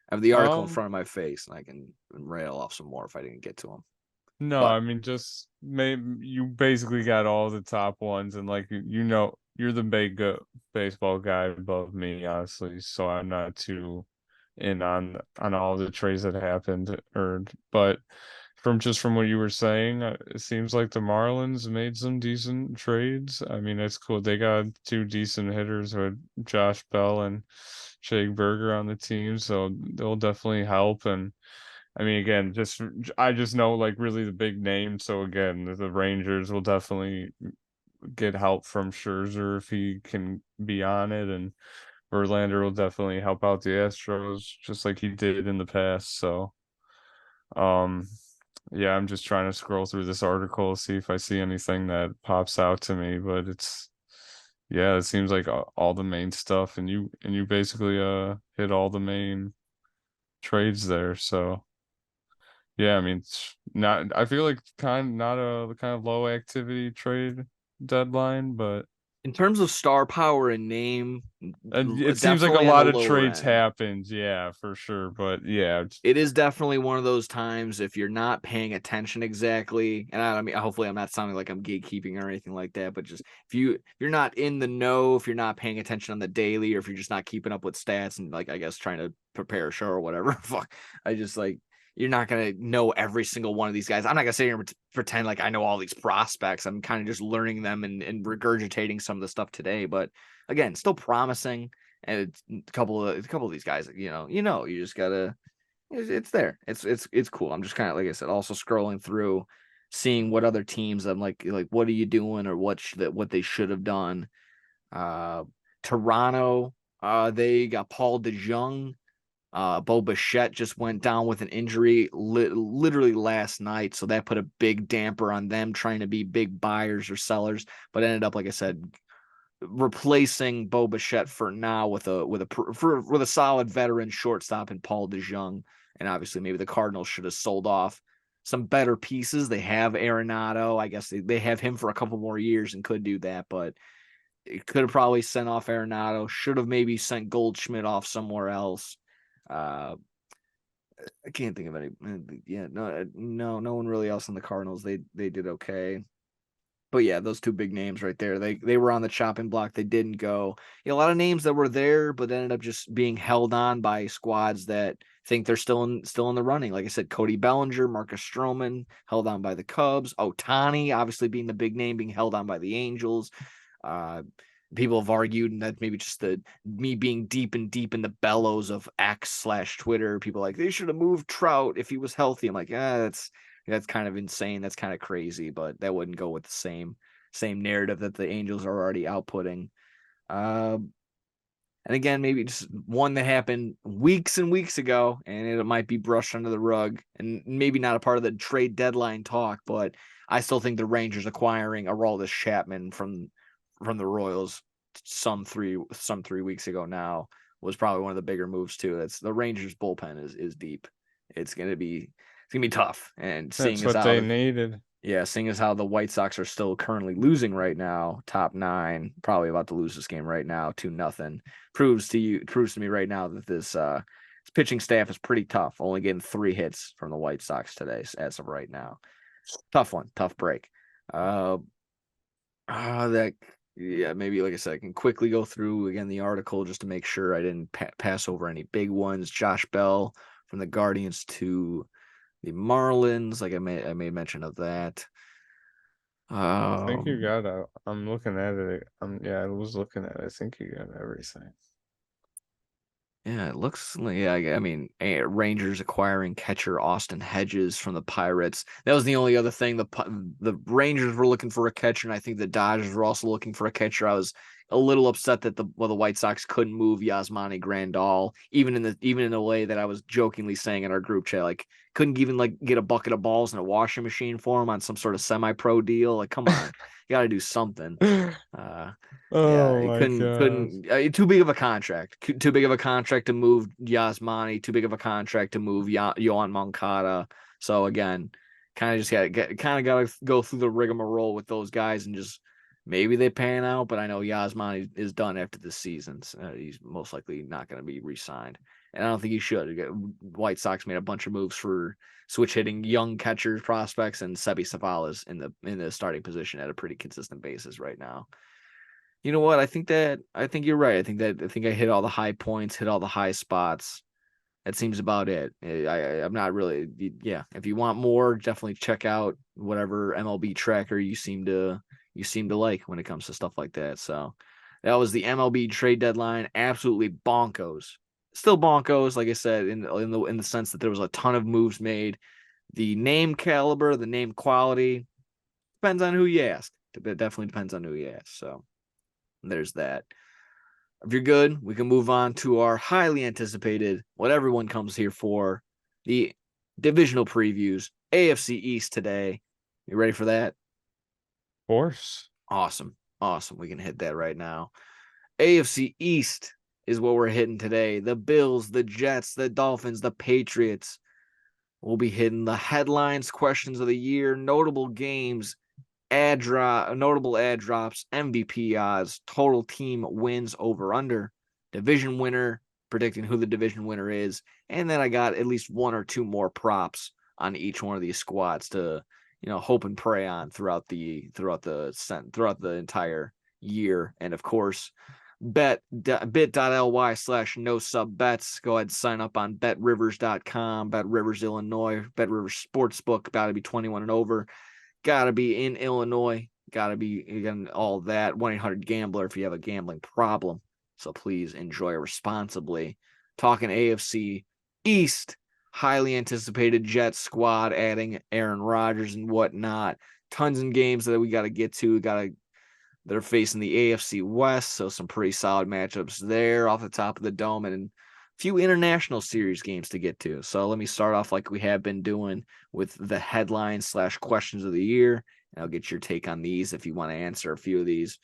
I have the article in front of my face, and I can rattle off some more if I didn't get to them. No, I mean, just maybe you basically got all the top ones, and you're the big baseball guy above me, honestly. So I'm not too in on all the trades that happened, but from what you were saying, it seems like the Marlins made some decent trades. I mean, it's cool. They got 2 decent hitters with Josh Bell and Jake Berger on the team, so they'll definitely help. And I mean, again, I just know really the big name. So again, the Rangers will definitely get help from Scherzer if he can be on it, and Verlander will definitely help out the Astros just like he did in the past. So, um, yeah, I'm just trying to scroll through this article, see if I see anything that pops out to me, but yeah, it seems like all the main stuff, and you basically hit all the main trades there. So yeah, I mean, it's not. I feel like not a kind of low activity trade deadline, but In terms of star power and name, it seems like a definitely on the lot of lower trades end. happened. Yeah, for sure. But yeah, It is definitely one of those times if you're not paying attention exactly, and I mean, hopefully I'm not sounding like I'm gatekeeping or anything like that, but just if you're not in the know, if you're not paying attention on the daily, or if you're just not keeping up with stats and like I guess trying to prepare a show or whatever, fuck, I just like you're not gonna know every single one of these guys. I'm not gonna sit here and pretend like I know all these prospects. I'm kind of just learning them and regurgitating some of the stuff today, but again, still promising. And it's a couple of these guys, you just gotta it's there. It's cool. I'm just kind of like I said, also scrolling through, seeing what other teams. I'm like what are you doing or what they should have done. Uh, Toronto, they got Paul DeJong. Bo Bichette just went down with an injury literally last night, so that put a big damper on them trying to be big buyers or sellers. But ended up, like I said, replacing Bo Bichette for now with a solid veteran shortstop in Paul DeJong. And obviously, maybe the Cardinals should have sold off some better pieces. They have Arenado. I guess they have him for a couple more years and could do that, but it could have probably sent off Arenado. Should have maybe sent Goldschmidt off somewhere else. Uh, I can't think of any. Yeah, no one really else in the Cardinals. They did okay. But yeah, those two big names right there. They were on the chopping block. They didn't go. A lot of names that were there, but ended up just being held on by squads that think they're still in the running. Like I said, Cody Bellinger, Marcus Stroman, held on by the Cubs. Otani, obviously being the big name, being held on by the Angels. Uh, People have argued, and that maybe just me being deep in the bellows of X/Twitter. People like they should have moved Trout if he was healthy. I'm like, that's kind of insane. That's kind of crazy, but that wouldn't go with the same narrative that the Angels are already outputting. And again, maybe just one that happened weeks and weeks ago, and it might be brushed under the rug, and maybe not a part of the trade deadline talk. But I still think the Rangers acquiring Aroldis Chapman from the Royals some 3 weeks ago now was probably one of the bigger moves too. That's the Rangers bullpen is deep. It's gonna be tough. And that's what they needed. seeing as how the White Sox are still currently losing right now, top nine, probably about to lose this game right now, 2-0, proves to me right now that this pitching staff is pretty tough. Only getting 3 hits from the White Sox today as of right now. Tough one, tough break. That yeah, maybe like I said, I can quickly go through again the article just to make sure I didn't pass over any big ones. Josh Bell from the Guardians to the Marlins, like I made mention of that. I think you Um, got I'm looking at it. Yeah, I was looking at it. I think you got everything. yeah, it looks like I mean, Rangers acquiring catcher Austin Hedges from the Pirates. That was the only other thing. The Rangers were looking for a catcher, and I think the Dodgers were also looking for a catcher. I was a little upset that the White Sox couldn't move Yasmani Grandal, even in the way that I was jokingly saying in our group chat, like couldn't even like get a bucket of balls and a washing machine for him on some sort of semi-pro deal. Like, come on, you got to do something. Uh, yeah, Oh it my couldn't gosh. too big of a contract. Too big of a contract to move Yasmani, too big of a contract to move Yohan Moncada. So again, kind of just got to go through the rigmarole with those guys and just maybe they pan out, but I know Yasmani is done after this season. So he's most likely not going to be re-signed. And I don't think he should. White Sox made a bunch of moves for switch hitting young catchers prospects, and Sebi Savalas in the starting position at a pretty consistent basis right now. You know what? I think you're right. I think I hit all the high points, hit all the high spots. That seems about it. I'm not really. Yeah, if you want more, definitely check out whatever MLB tracker you seem to like when it comes to stuff like that. So that was the MLB trade deadline. Absolutely bonkos. Still bonkos, like I said, in the sense that there was a ton of moves made. The name caliber, the name quality depends on who you ask. It definitely depends on who you ask. So there's that. If you're good, we can move on to our highly anticipated, what everyone comes here for, the divisional previews, AFC East today. You ready for that? Of course. Awesome. We can hit that right now. AFC East is what we're hitting today. The Bills, the Jets, the Dolphins, the Patriots. We'll be hitting the headlines, questions of the year, notable games, notable ad drops, MVP odds, total team wins over under, division winner, predicting who the division winner is, and then I got at least one or two more props on each one of these squads to, hope and pray on throughout the entire year. And of course, bit.ly/no sub bets. Go ahead and sign up on betrivers.com, Bet Rivers, Illinois, Bet Rivers Sportsbook. Got to be 21 and over. Got to be in Illinois. Got to be, again, all that. 1-800-GAMBLER if you have a gambling problem. So please enjoy responsibly. Talking AFC East, highly anticipated Jets squad, adding Aaron Rodgers and whatnot. Tons of games that we got to get to. They're facing the AFC West, so some pretty solid matchups there off the top of the dome, and a few international series games to get to. So let me start off like we have been doing with the headlines/questions of the year, and I'll get your take on these if you want to answer a few of these.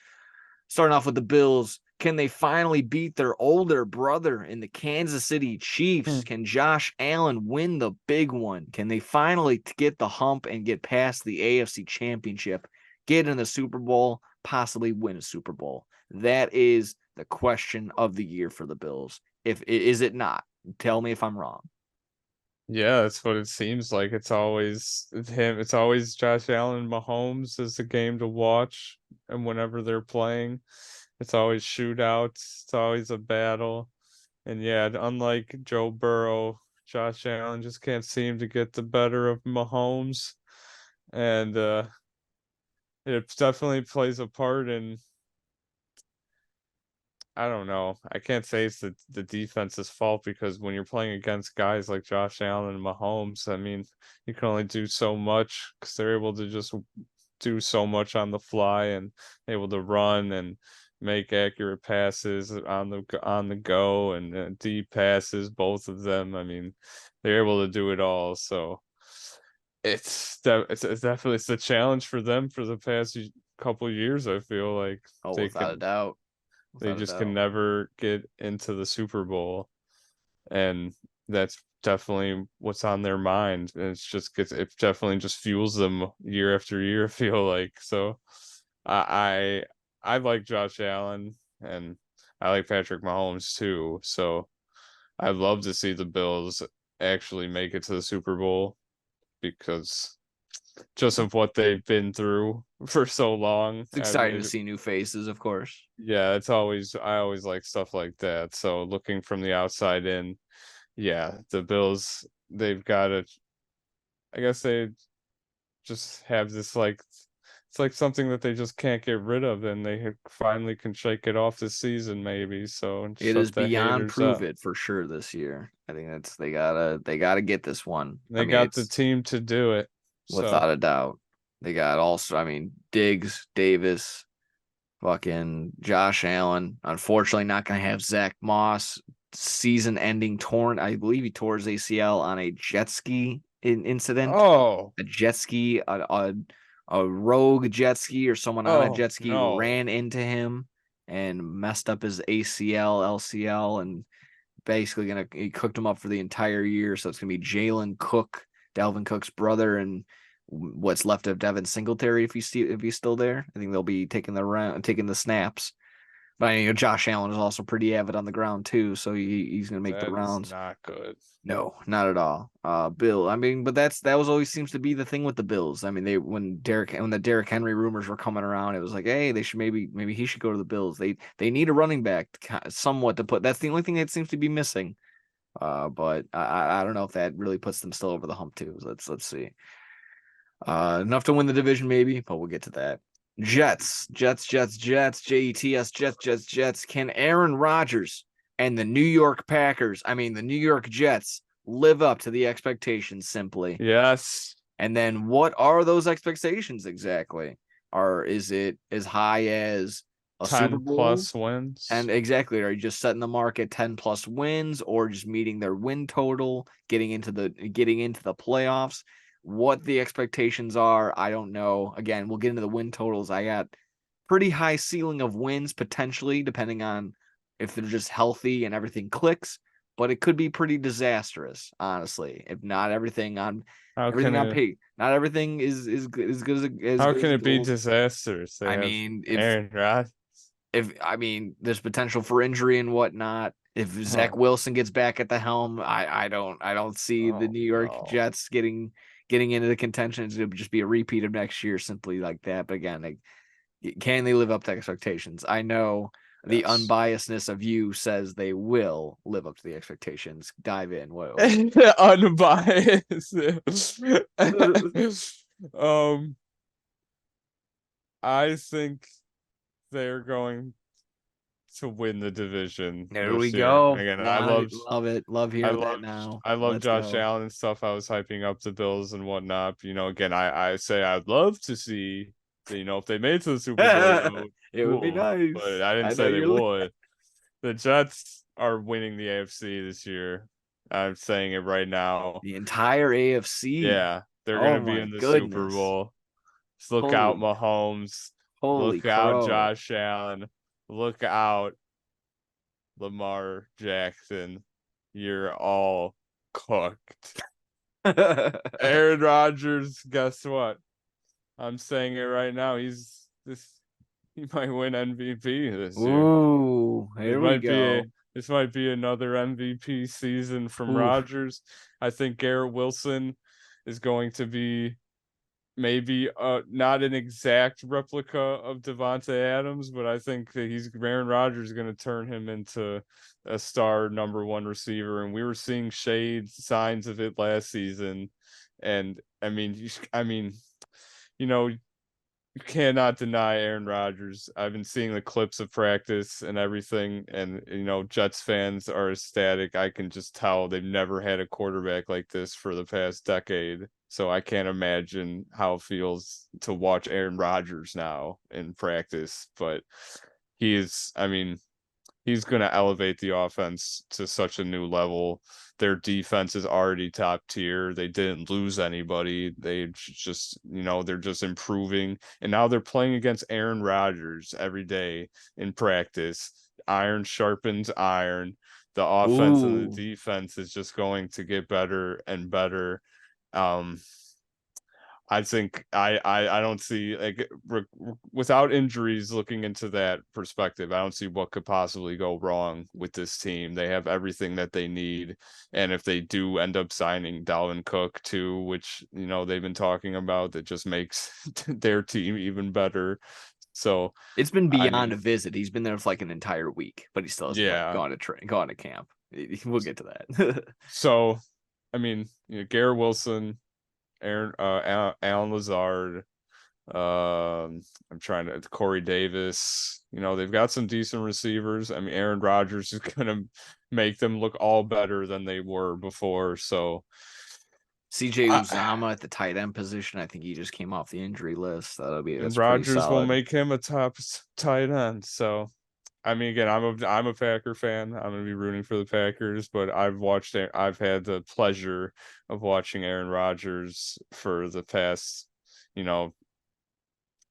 Starting off with the Bills, can they finally beat their older brother in the Kansas City Chiefs? Can Josh Allen win the big one? Can they finally get the hump and get past the AFC Championship, get in the Super Bowl, possibly win a Super Bowl? That is the question of the year for the Bills. Is it not? Tell me if I'm wrong. Yeah, that's what it seems like. It's always him. It's always Josh Allen and Mahomes is the game to watch, and whenever they're playing, it's always shootouts. It's always a battle. And yeah, unlike Joe Burrow, Josh Allen just can't seem to get the better of Mahomes. And it definitely plays a part in, I don't know. I can't say it's the defense's fault, because when you're playing against guys like Josh Allen and Mahomes, I mean, you can only do so much because they're able to just do so much on the fly and able to run and make accurate passes on the go, and deep passes, both of them. I mean, they're able to do it all. So it's definitely it's a challenge for them for the past couple years. I feel like Oh, they without a can doubt. they just can never get into the Super Bowl, and that's definitely what's on their mind. And it definitely just fuels them year after year, I feel like. So I like Josh Allen, and I like Patrick Mahomes too. So I'd love to see the Bills actually make it to the Super Bowl, because just of what they've been through for so long. It's exciting to see new faces, of course. Yeah, I always like stuff like that. So looking from the outside in, yeah, the Bills, they've got to, I guess they just have this, like, it's like something that they just can't get rid of, and they finally can shake it off this season, maybe. So It is shut the beyond haters prove up. it for sure this year. I think they gotta get this one. I They mean, got the it's team to do it. So without a doubt. They got also, I mean, Diggs, Davis, fucking Josh Allen. Unfortunately, not going to have Zach Moss. Season ending torn. I believe he tore his ACL on a jet ski incident. oh, A jet ski, a rogue jet ski, or someone on a oh jet ski no. ran into him and messed up his ACL, LCL, and basically he cooked him up for the entire year. So it's gonna be Jalen Cook, Dalvin Cook's brother, and what's left of Devin Singletary if he's still there. I think they'll be taking the snaps. But I mean, Josh Allen is also pretty avid on the ground too, so he's gonna make the That is rounds. not good. No, not at all. Bill. I mean, but that was always seems to be the thing with the Bills. I mean, when the Derrick Henry rumors were coming around, it was like, hey, they should maybe he should go to the Bills. They need a running back somewhat to put. That's the only thing that seems to be missing. But I don't know if that really puts them still over the hump too. Let's see. Enough to win the division maybe, but we'll get to that. Jets, Jets. Can Aaron Rodgers and the New York Packers, I mean the New York Jets, live up to the expectations simply? Yes. And then what are those expectations exactly? Is it as high as a 10 Super Bowl. plus wins. And exactly, are you just setting the mark at 10 plus wins, or just meeting their win total, getting into the playoffs? What the expectations are, I don't know. Again, we'll get into the win totals. I got pretty high ceiling of wins potentially, depending on if they're just healthy and everything clicks. But it could be pretty disastrous, honestly. If not everything on How everything can on it? paper, not everything is good as How good as can it it be goes. disastrous? They I have mean, Aaron Rodgers. there's potential for injury and whatnot. If Zach Oh, Wilson gets back at the helm, I don't see the oh New York no. Jets getting into the contention. It would just be a repeat of next year, simply like that. But again, can they live up to expectations? I know the Yes. unbiasedness of you says they will live up to the expectations. Dive in. What? Unbiased. um, I think they're going to win the division There we this year. go. Again, Want it? Love it. Love I hearing that love, now. I love Let's Josh go. Allen and stuff. I was hyping up the Bills and whatnot. You know, again, I say I'd love to see, if they made it to the Super Bowl, It would be cool. But nice. I didn't I know say they you're. would. The Jets are winning the AFC this year. I'm saying it right now. The entire AFC. Yeah, they're Oh gonna be my in the Super goodness. Bowl. Just look out, Holy Mahomes. holy Look out, crow. Josh Allen. Look out, Lamar Jackson. You're all cooked. Aaron Rodgers, guess what? I'm saying it right now. He might win MVP this year. Ooh, It here we might be go. this might be another MVP season from Oof. Rodgers. I think Garrett Wilson is going to be maybe not an exact replica of Devontae Adams, but I think that Aaron Rodgers is going to turn him into a star number one receiver, and we were seeing signs of it last season. And you know, you cannot deny Aaron Rodgers. I've been seeing the clips of practice and everything, and Jets fans are ecstatic. I can just tell they've never had a quarterback like this for the past decade. So I can't imagine how it feels to watch Aaron Rodgers now in practice. But he's going to elevate the offense to such a new level. Their defense is already top tier. They didn't lose anybody. They just, they're just improving. And now they're playing against Aaron Rodgers every day in practice. Iron sharpens iron. The offense and the Ooh. defense is just going to get better and better. Um, I think I don't see, like, without injuries, looking into that perspective, I don't see what could possibly go wrong with this team. They have everything that they need, and if they do end up signing Dalvin Cook too, which they've been talking about, that just makes their team even better. So It's been I beyond mean, a visit. He's been there for like an entire week, but he still hasn't yeah. gone to camp. We'll get to that. So Garrett Wilson, Alan Lazard. I'm trying to Corey Davis. They've got some decent receivers. I mean, Aaron Rodgers is gonna make them look all better than they were before. So CJ Uzama at the tight end position. I think he just came off the injury list. and That's pretty Rodgers will solid. make him a top tight end. So again, I'm a Packer fan. I'm gonna be rooting for the Packers, but I've had the pleasure of watching Aaron Rodgers for the past,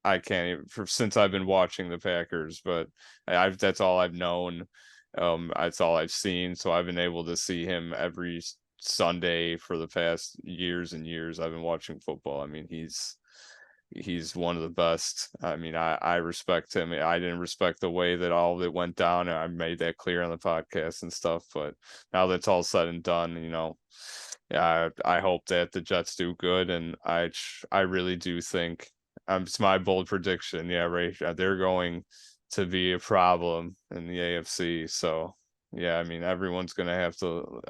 I can't even since I've been watching the Packers, but that's all I've known. That's all I've seen. So I've been able to see him every Sunday for the past years and years. I've been watching football. I mean, he's one of the best. I mean, I respect him. I didn't respect the way that all of it went down, and I made that clear on the podcast and stuff. But now that's all said and done, yeah, I hope that the Jets do good, and I really do think, it's my bold prediction. Yeah, right. They're going to be a problem in the AFC. So yeah, I mean, everyone's gonna have to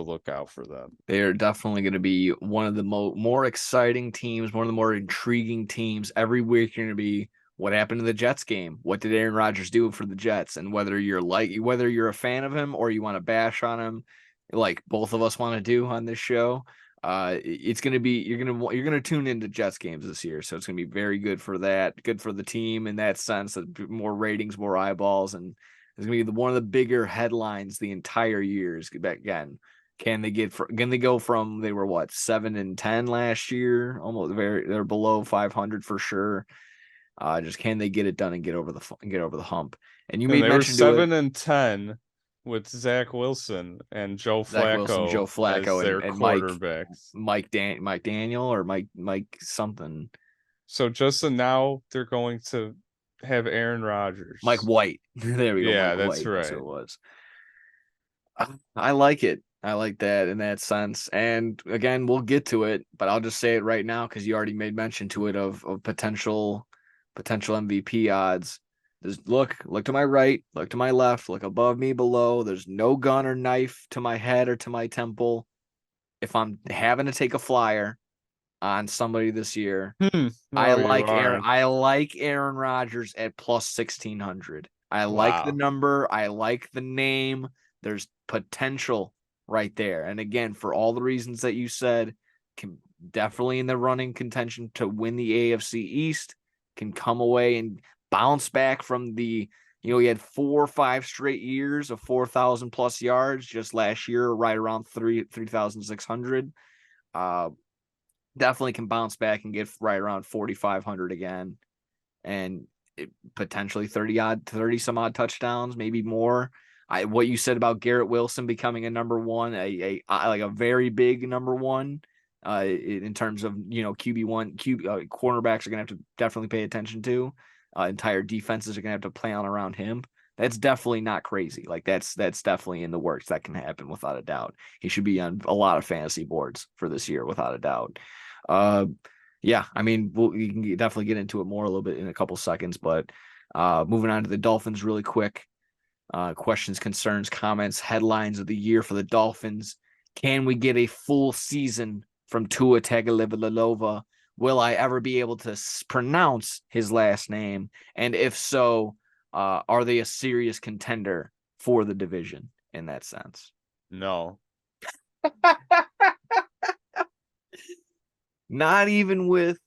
look out for them. They are definitely going to be one of the more exciting teams, one of the more intriguing teams. Every week, you're going to be, what happened to the Jets game? What did Aaron Rodgers do for the Jets? And whether you're a fan of him or you want to bash on him, like both of us want to do on this show, It's gonna be you're gonna tune into Jets games this year, so it's gonna be very good for that, good for the team in that sense. That more ratings, more eyeballs, and it's gonna be one of the bigger headlines the entire year. Is again, can they go from they were what 7-10 last year, almost they're below 500 for sure. Just can they get it done and get over the hump? And you And made they were mention to it, 7-10 with Zach Wilson and Joe Zach Wilson, Joe Flacco as Flacco, their and quarterbacks. Mike Daniel or Mike something. So just now they're going to have Aaron Mike Rodgers. White. There we go. Yeah, Mike that's White. That's who right. it was. I like it. I like that in that sense. And again, we'll get to it, but I'll just say it right now because you already made mention to it of potential MVP odds. There's look to my right, look to my left, look above me, below. There's no gun or knife to my head or to my temple. If I'm having to take a flyer on somebody this year, No, you aren't. I like Aaron Rodgers at plus 1,600. I like the Wow. number. I like the name. There's potential right there. And again, for all the reasons that you said, can definitely in the running contention to win the AFC East, can come away and bounce back from the, he had 4 or 5 straight years of 4,000 plus yards just last year, right around 3,600. Definitely can bounce back and get right around 4,500 again, and potentially 30 some odd touchdowns, maybe more. What you said about Garrett Wilson becoming a number one, like a very big number one, in terms of QB1, cornerbacks are gonna have to definitely pay attention to. Entire defenses are gonna have to plan around him. That's definitely not crazy. Like that's definitely in the works. That can happen without a doubt. He should be on a lot of fantasy boards for this year without a doubt. Uh, yeah, I mean, we can definitely get into it more a little bit in a couple seconds, but moving on to the Dolphins really quick. Questions, concerns, comments, headlines of the year for the Dolphins. Can we get a full season from Tua Tagovailoa? Will I ever be able to pronounce his last name? And if so, are they a serious contender for the division in that sense? No. Not even with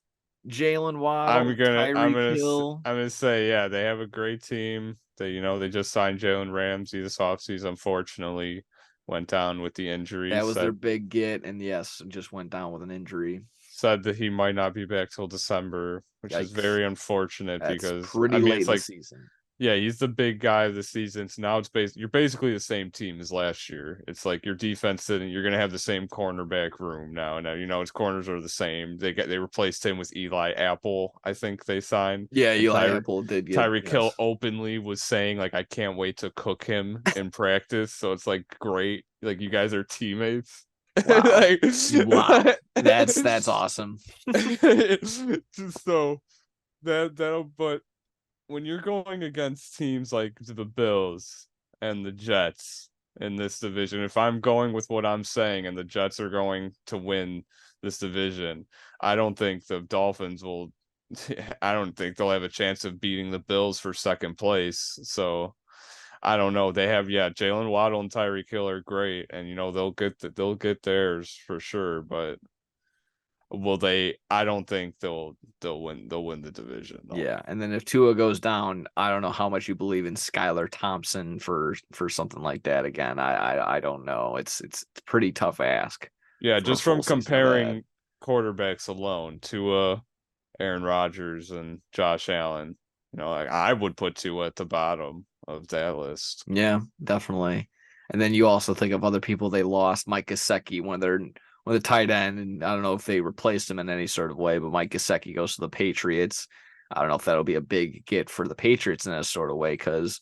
Jalen Waddle, Tyreek Hill. I'm gonna say, yeah, they have a great team. They just signed Jalen Ramsey this offseason. Unfortunately, went down with the injury. That was their big get, and yes, just went down with an injury. Said that he might not be back till December, which is very unfortunate. That's because pretty late it's like season. Yeah, he's the big guy of the season. So now you're basically the same team as last year. It's like your defense you're gonna have the same cornerback room now. Now his corners are the same. They replaced him with Eli Apple. I think they signed. Yeah, Eli Apple did get Tyreek Hill openly was saying like I can't wait to cook him in practice. So it's like great. Like you guys are teammates. Wow. Wow. That's awesome. So but when you're going against teams like the Bills and the Jets in this division, if I'm going with what I'm saying and the Jets are going to win this division, I don't think the Dolphins will. I don't think they'll have a chance of beating the Bills for second place. So I don't know. They have Jalen Waddle and Tyreek Hill are great, and they'll get theirs for sure. But will they? I don't think they'll win. They'll win the division. Though. Yeah, and then if Tua goes down, I don't know how much you believe in Skylar Thompson for something like that again. I don't know. It's pretty tough ask. Yeah, just from comparing quarterbacks alone, Tua, Aaron Rodgers, and Josh Allen. I would put Tua at the bottom of that list. Yeah, definitely. And then you also think of other people they lost. Mike Gesicki, one of the tight end, and I don't know if they replaced him in any sort of way, but Mike Gesicki goes to the Patriots. I don't know if that'll be a big get for the Patriots in a sort of way, because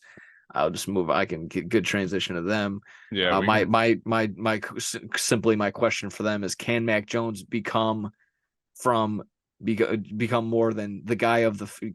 I'll just move. I can get good transition to them. Yeah. Simply my question for them is: can Mac Jones become more than the guy of the?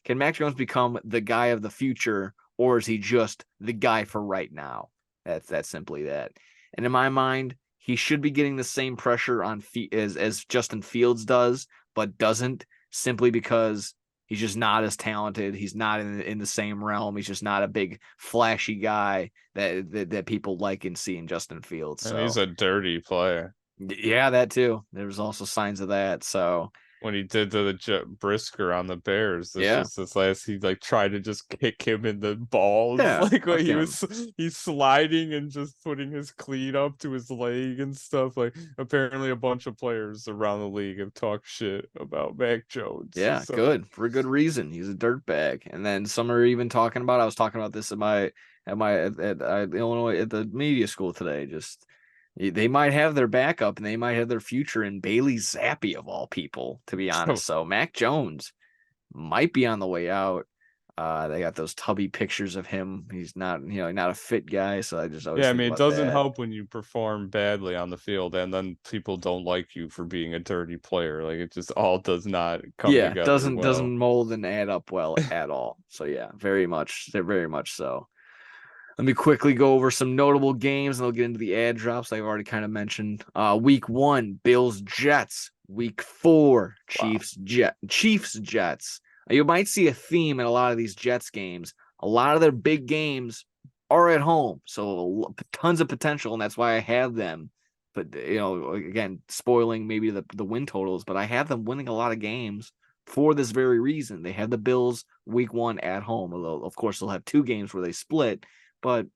Can Mac Jones become the guy of the future, or is he just the guy for right now? That's simply that. And in my mind, he should be getting the same pressure on as Justin Fields does, but doesn't, simply because he's just not as talented. He's not in the same realm. He's just not a big flashy guy that people like and see in Justin Fields. So he's a dirty player. Yeah, that too. There was also signs of that. So When he did to the Brisker on the Bears, this yeah, just this last he like tried to just kick him in the balls, yeah, like when fuck him. he's sliding and just putting his cleat up to his leg and stuff. Like apparently a bunch of players around the league have talked shit about Mac Jones. Yeah, So good for good reason. He's a dirtbag. And then some are even talking about. I was talking about this at Illinois at the media school today. Just they might have their backup and they might have their future in Bailey Zappi of all people. To be honest, so Mac Jones might be on the way out. They got those tubby pictures of him. He's not, not a fit guy. So I just always yeah, I think mean, it about doesn't that. help when you perform badly on the field and then people don't like you for being a dirty player. Like it just all does not come Yeah, together doesn't well. doesn't mold and add up well at all. So yeah, very much. They're very much so. Let me quickly go over some notable games and I'll get into the ad drops I've already kind of mentioned. Week 1, Bills Jets. Week 4, Wow. Chiefs Jets. You might see a theme in a lot of these Jets games. A lot of their big games are at home, so tons of potential, and that's why I have them. But again, spoiling maybe the win totals, but I have them winning a lot of games for this very reason. They have the Bills week 1 at home, although of course they'll have 2 games where they split, but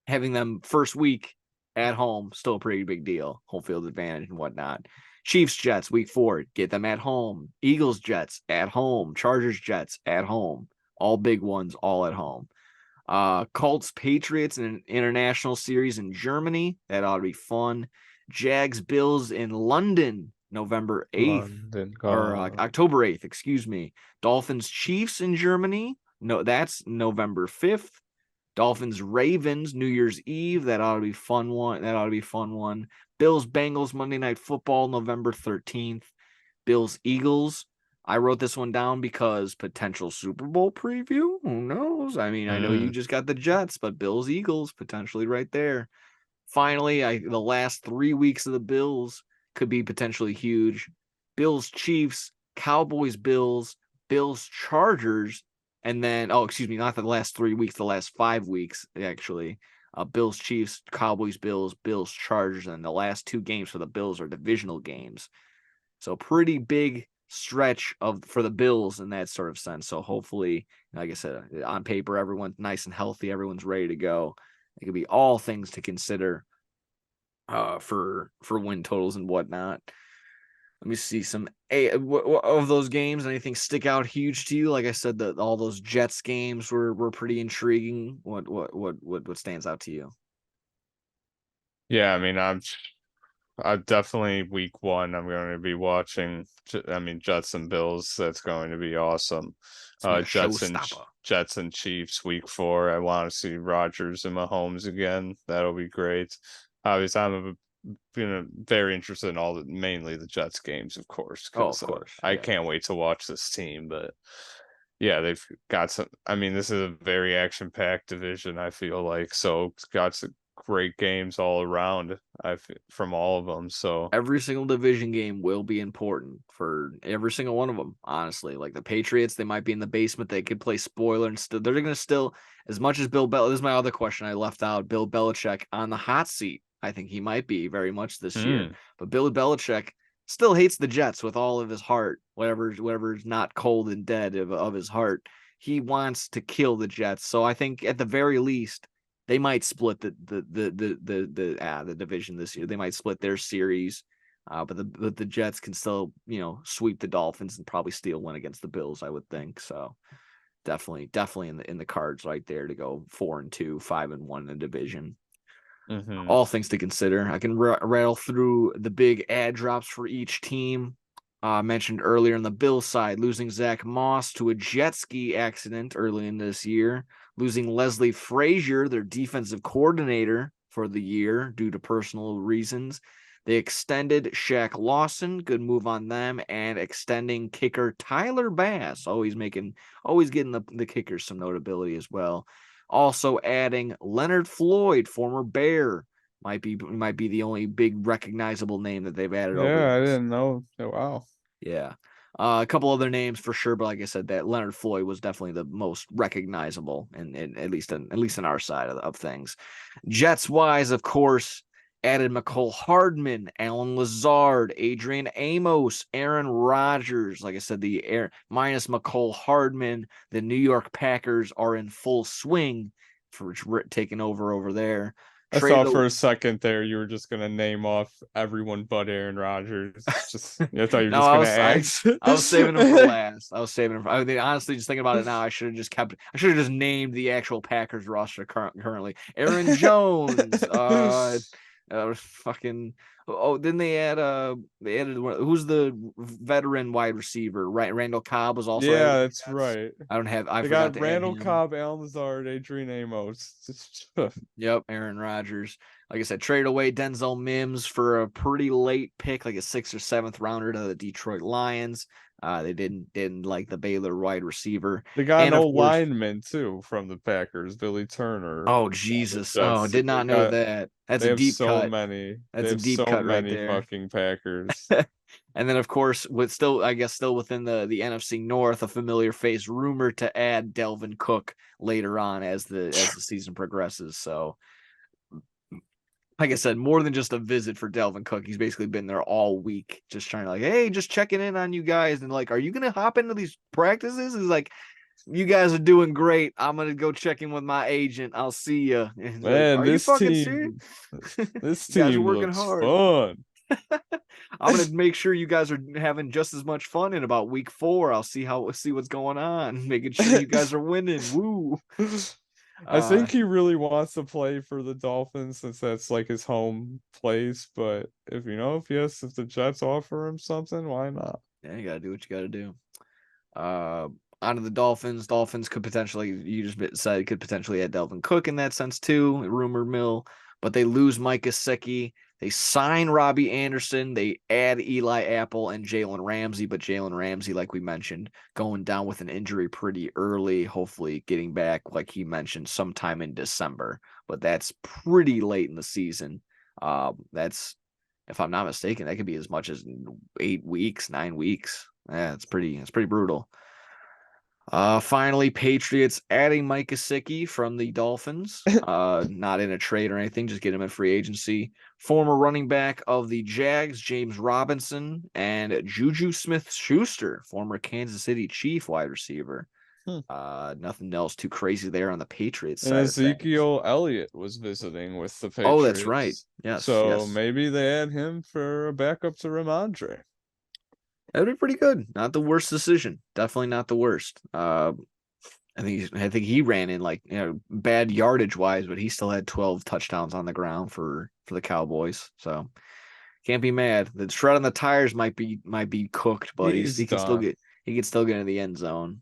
having them first week at home, still a pretty big deal. Home field advantage and whatnot. Chiefs Jets week 4, get them at home. Eagles Jets at home. Chargers Jets at home. All big ones, all at home. Colts Patriots in an international series in Germany. That ought to be fun. Jags Bills in London, November 8th London or call. October 8th, excuse me. Dolphins Chiefs in Germany. No, that's November 5th. Dolphins Ravens New Year's Eve. That ought to be fun one. That ought to be fun one. Bills Bengals Monday Night Football November 13th. Bills Eagles. I wrote this one down because potential Super Bowl preview. Who knows? I mean, I know you Mm. just got the Jets, but Bills Eagles potentially right there. Finally, the last 3 weeks of the Bills could be potentially huge. Bills Chiefs, Cowboys Bills, Bills Chargers, and then excuse me, not the last 3 weeks, the last 5 weeks actually. Bills Chiefs, Cowboys Bills, Bills Chargers, and the last 2 games for the Bills are divisional games. So pretty big stretch for the Bills in that sort of sense. So hopefully, like I said, on paper, everyone's nice and healthy, everyone's ready to go. It could be all things to consider for win totals and whatnot. Let me see some of those games. Anything stick out huge to you? Like I said, all those Jets games were pretty intriguing. What stands out to you? Yeah, I mean, I definitely week 1. I'm going to be watching. I mean, Jets and Bills. That's going to be awesome. It's gonna be a showstopper. Jets and Chiefs week 4. I want to see Rodgers and Mahomes again. That'll be great. Obviously, very interested in mainly the Jets games, of course, Oh, of because course, I yeah. can't wait to watch this team. But yeah, they've got some. I mean, this is a very action-packed division. I feel like so it's got some great games all around. From all of them. So Every single division game will be important for every single one of them. Honestly, like the Patriots, they might be in the basement. They could play spoiler and still they're going to still as much as Bill Belichick. This is my other question I left out. Bill Belichick on the hot seat. I think he might be very much this year. But Bill Belichick still hates the Jets with all of his heart. Whatever's not cold and dead of his heart, he wants to kill the Jets. So I think at the very least they might split the division this year. They might split their series, but the Jets can still sweep the Dolphins and probably steal one against the Bills. I would think so. Definitely in the cards right there to go 4-2, 5-1 in the division. mm-hmm. All things to consider. I can rattle through the big ad drops for each team. Mentioned earlier on the Bills side, losing Zach Moss to a jet ski accident early in this year, losing Leslie Frazier, their defensive coordinator for the year due to personal reasons. They extended Shaq Lawson, good move on them, and extending kicker Tyler Bass, always getting the kickers some notability as well. Also adding Leonard Floyd, former Bear, might be the only big recognizable name that they've added over Yeah, I this. didn't know. Oh, wow. Yeah. A couple other names for sure, but like I said, that Leonard Floyd was definitely the most recognizable, and at least in our side of things. Jets wise, of course, Added McCole Hardman, Alan Lazard, Adrian Amos, Aaron Rodgers. Like I said, minus McCole Hardman, the New York Packers are in full swing for taking over there. I thought for a second there you were just gonna name off everyone but Aaron Rodgers. Just I thought you were No, just gonna ask. I was saving him for last. I mean, honestly, just thinking about it now, I should have just named the actual Packers roster currently. Aaron Jones, fucking. Oh, then they added who's the veteran wide receiver? Right, Randall Cobb was also. Yeah, that's right. I they forgot got to Randall add him. Cobb, Alan Lazard, Adrian Amos. Yep, Aaron Rodgers. Like I said, traded away Denzel Mims for a pretty late pick, like a 6th or 7th rounder to the Detroit Lions. They didn't like the Baylor wide receiver. They got an old lineman too from the Packers, Billy Turner. Oh Jesus! Oh, did not know that. That's a deep cut. That's a deep cut right there. Fucking Packers. And then, of course, still within the NFC North, a familiar face rumored to add Delvin Cook later on as the season progresses. So, like I said, more than just a visit for Delvin Cook. He's basically been there all week, just trying to hey, just checking in on you guys. And are you going to hop into these practices? He's like, you guys are doing great. I'm going to go check in with my agent. I'll see you. Man, are you fucking serious? This team are working hard. Fun. I'm going to make sure you guys are having just as much fun in about week 4. I'll see what's going on, making sure you guys are winning. Woo. I think he really wants to play for the Dolphins since that's like his home place. But if the Jets offer him something, why not? Yeah, you gotta do what you gotta do. On to the Dolphins. Dolphins could potentially, could potentially add Delvin Cook in that sense too. Rumor mill, but they lose Mike Gesicki. They sign Robbie Anderson. They add Eli Apple and Jalen Ramsey, but Jalen Ramsey, like we mentioned, going down with an injury pretty early, hopefully getting back, like he mentioned, sometime in December. But that's pretty late in the season. That's, if I'm not mistaken, that could be as much as 8 weeks, 9 weeks. Yeah, it's pretty brutal. Finally, Patriots adding Mike Gesicki from the Dolphins. Not in a trade or anything, just get him in free agency. Former running back of the Jags, James Robinson, and Juju Smith-Schuster, former Kansas City Chief wide receiver. Nothing else too crazy there on the Patriots side. And Ezekiel Elliott was visiting with the Patriots. Oh, that's right. Yes. So maybe they add him for a backup to Ramondre. That'd be pretty good. Not the worst decision. Definitely not the worst. I think he ran in bad yardage wise, but he still had 12 touchdowns on the ground for the Cowboys. So can't be mad. The tread on the tires might be cooked, but he can still get into the end zone.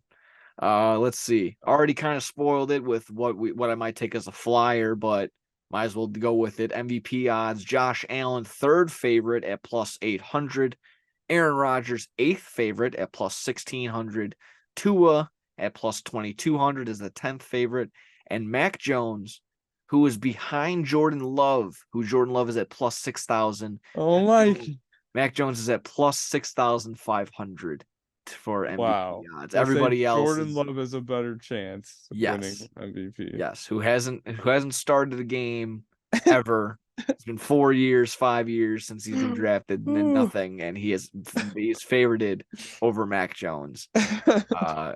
Let's see. Already kind of spoiled it with what I might take as a flyer, but might as well go with it. MVP odds: Josh Allen, 3rd favorite at plus 800. Aaron Rodgers, 8th favorite at plus 1,600. Tua at plus 2,200 is the 10th favorite. And Mac Jones, who is behind Jordan Love, is at plus 6,000. Oh, my. Mac Jones is at plus 6,500 for MVP odds. Everybody else, Jordan Love has a better chance of winning MVP. Yes, who hasn't started a game ever. It's been 4 years, 5 years since he's been drafted, and nothing, and he's favorited over Mac Jones.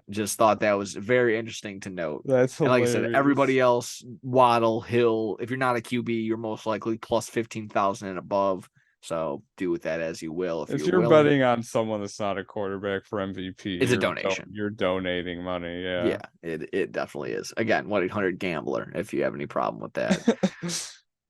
Just thought that was very interesting to note. That's hilarious. Like I said, everybody else, Waddle, Hill, if you're not a QB, you're most likely plus 15,000 and above. So do with that as you will. If you're betting on someone that's not a quarterback for MVP, it's a donation. You're donating money. Yeah, it definitely is. Again, 1-800-GAMBLER if you have any problem with that.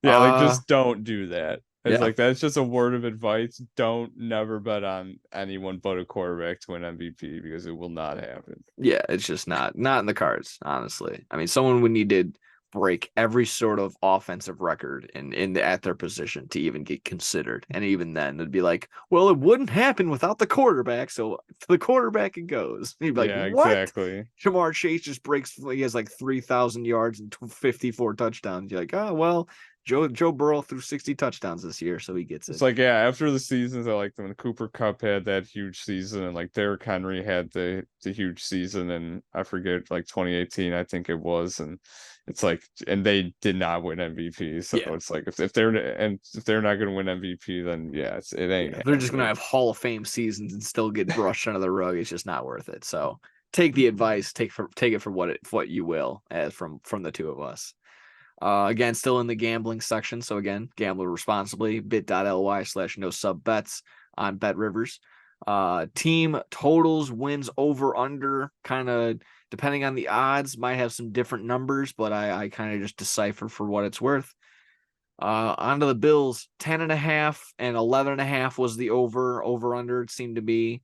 Yeah, just don't do that. It's that's just a word of advice. Don't never bet on anyone but a quarterback to win MVP because it will not happen. Yeah, it's just not in the cards, honestly. I mean, someone would need to break every sort of offensive record at their position to even get considered. And even then, they'd be like, well, it wouldn't happen without the quarterback. So for the quarterback, it goes. And you'd be like, what? Exactly. Jamar Chase just breaks. He has 3,000 yards and 54 touchdowns. You're like, oh, well, Joe Burrow threw 60 touchdowns this year, so he gets It's it. like, yeah, after the seasons, I like when Cooper Kupp had that huge season, and like Derrick Henry had the huge season, and I forget, like 2018, I think it was, and it's like, and they did not win MVP, so Yeah. it's like if they're not going to win MVP, then yeah, it ain't Yeah, they're just gonna happening. have Hall of Fame seasons and still get brushed under the rug. It's just not worth it. So take the advice, take it for what you will, as from the two of us. Again, still in the gambling section. So again, gamble responsibly. bit.ly/no sub bets on Bet Rivers. Team totals, wins over under, kind of depending on the odds, might have some different numbers, but I kind of just decipher for what it's worth. Onto the Bills, 10.5 and 11.5 was the over under. It seemed to be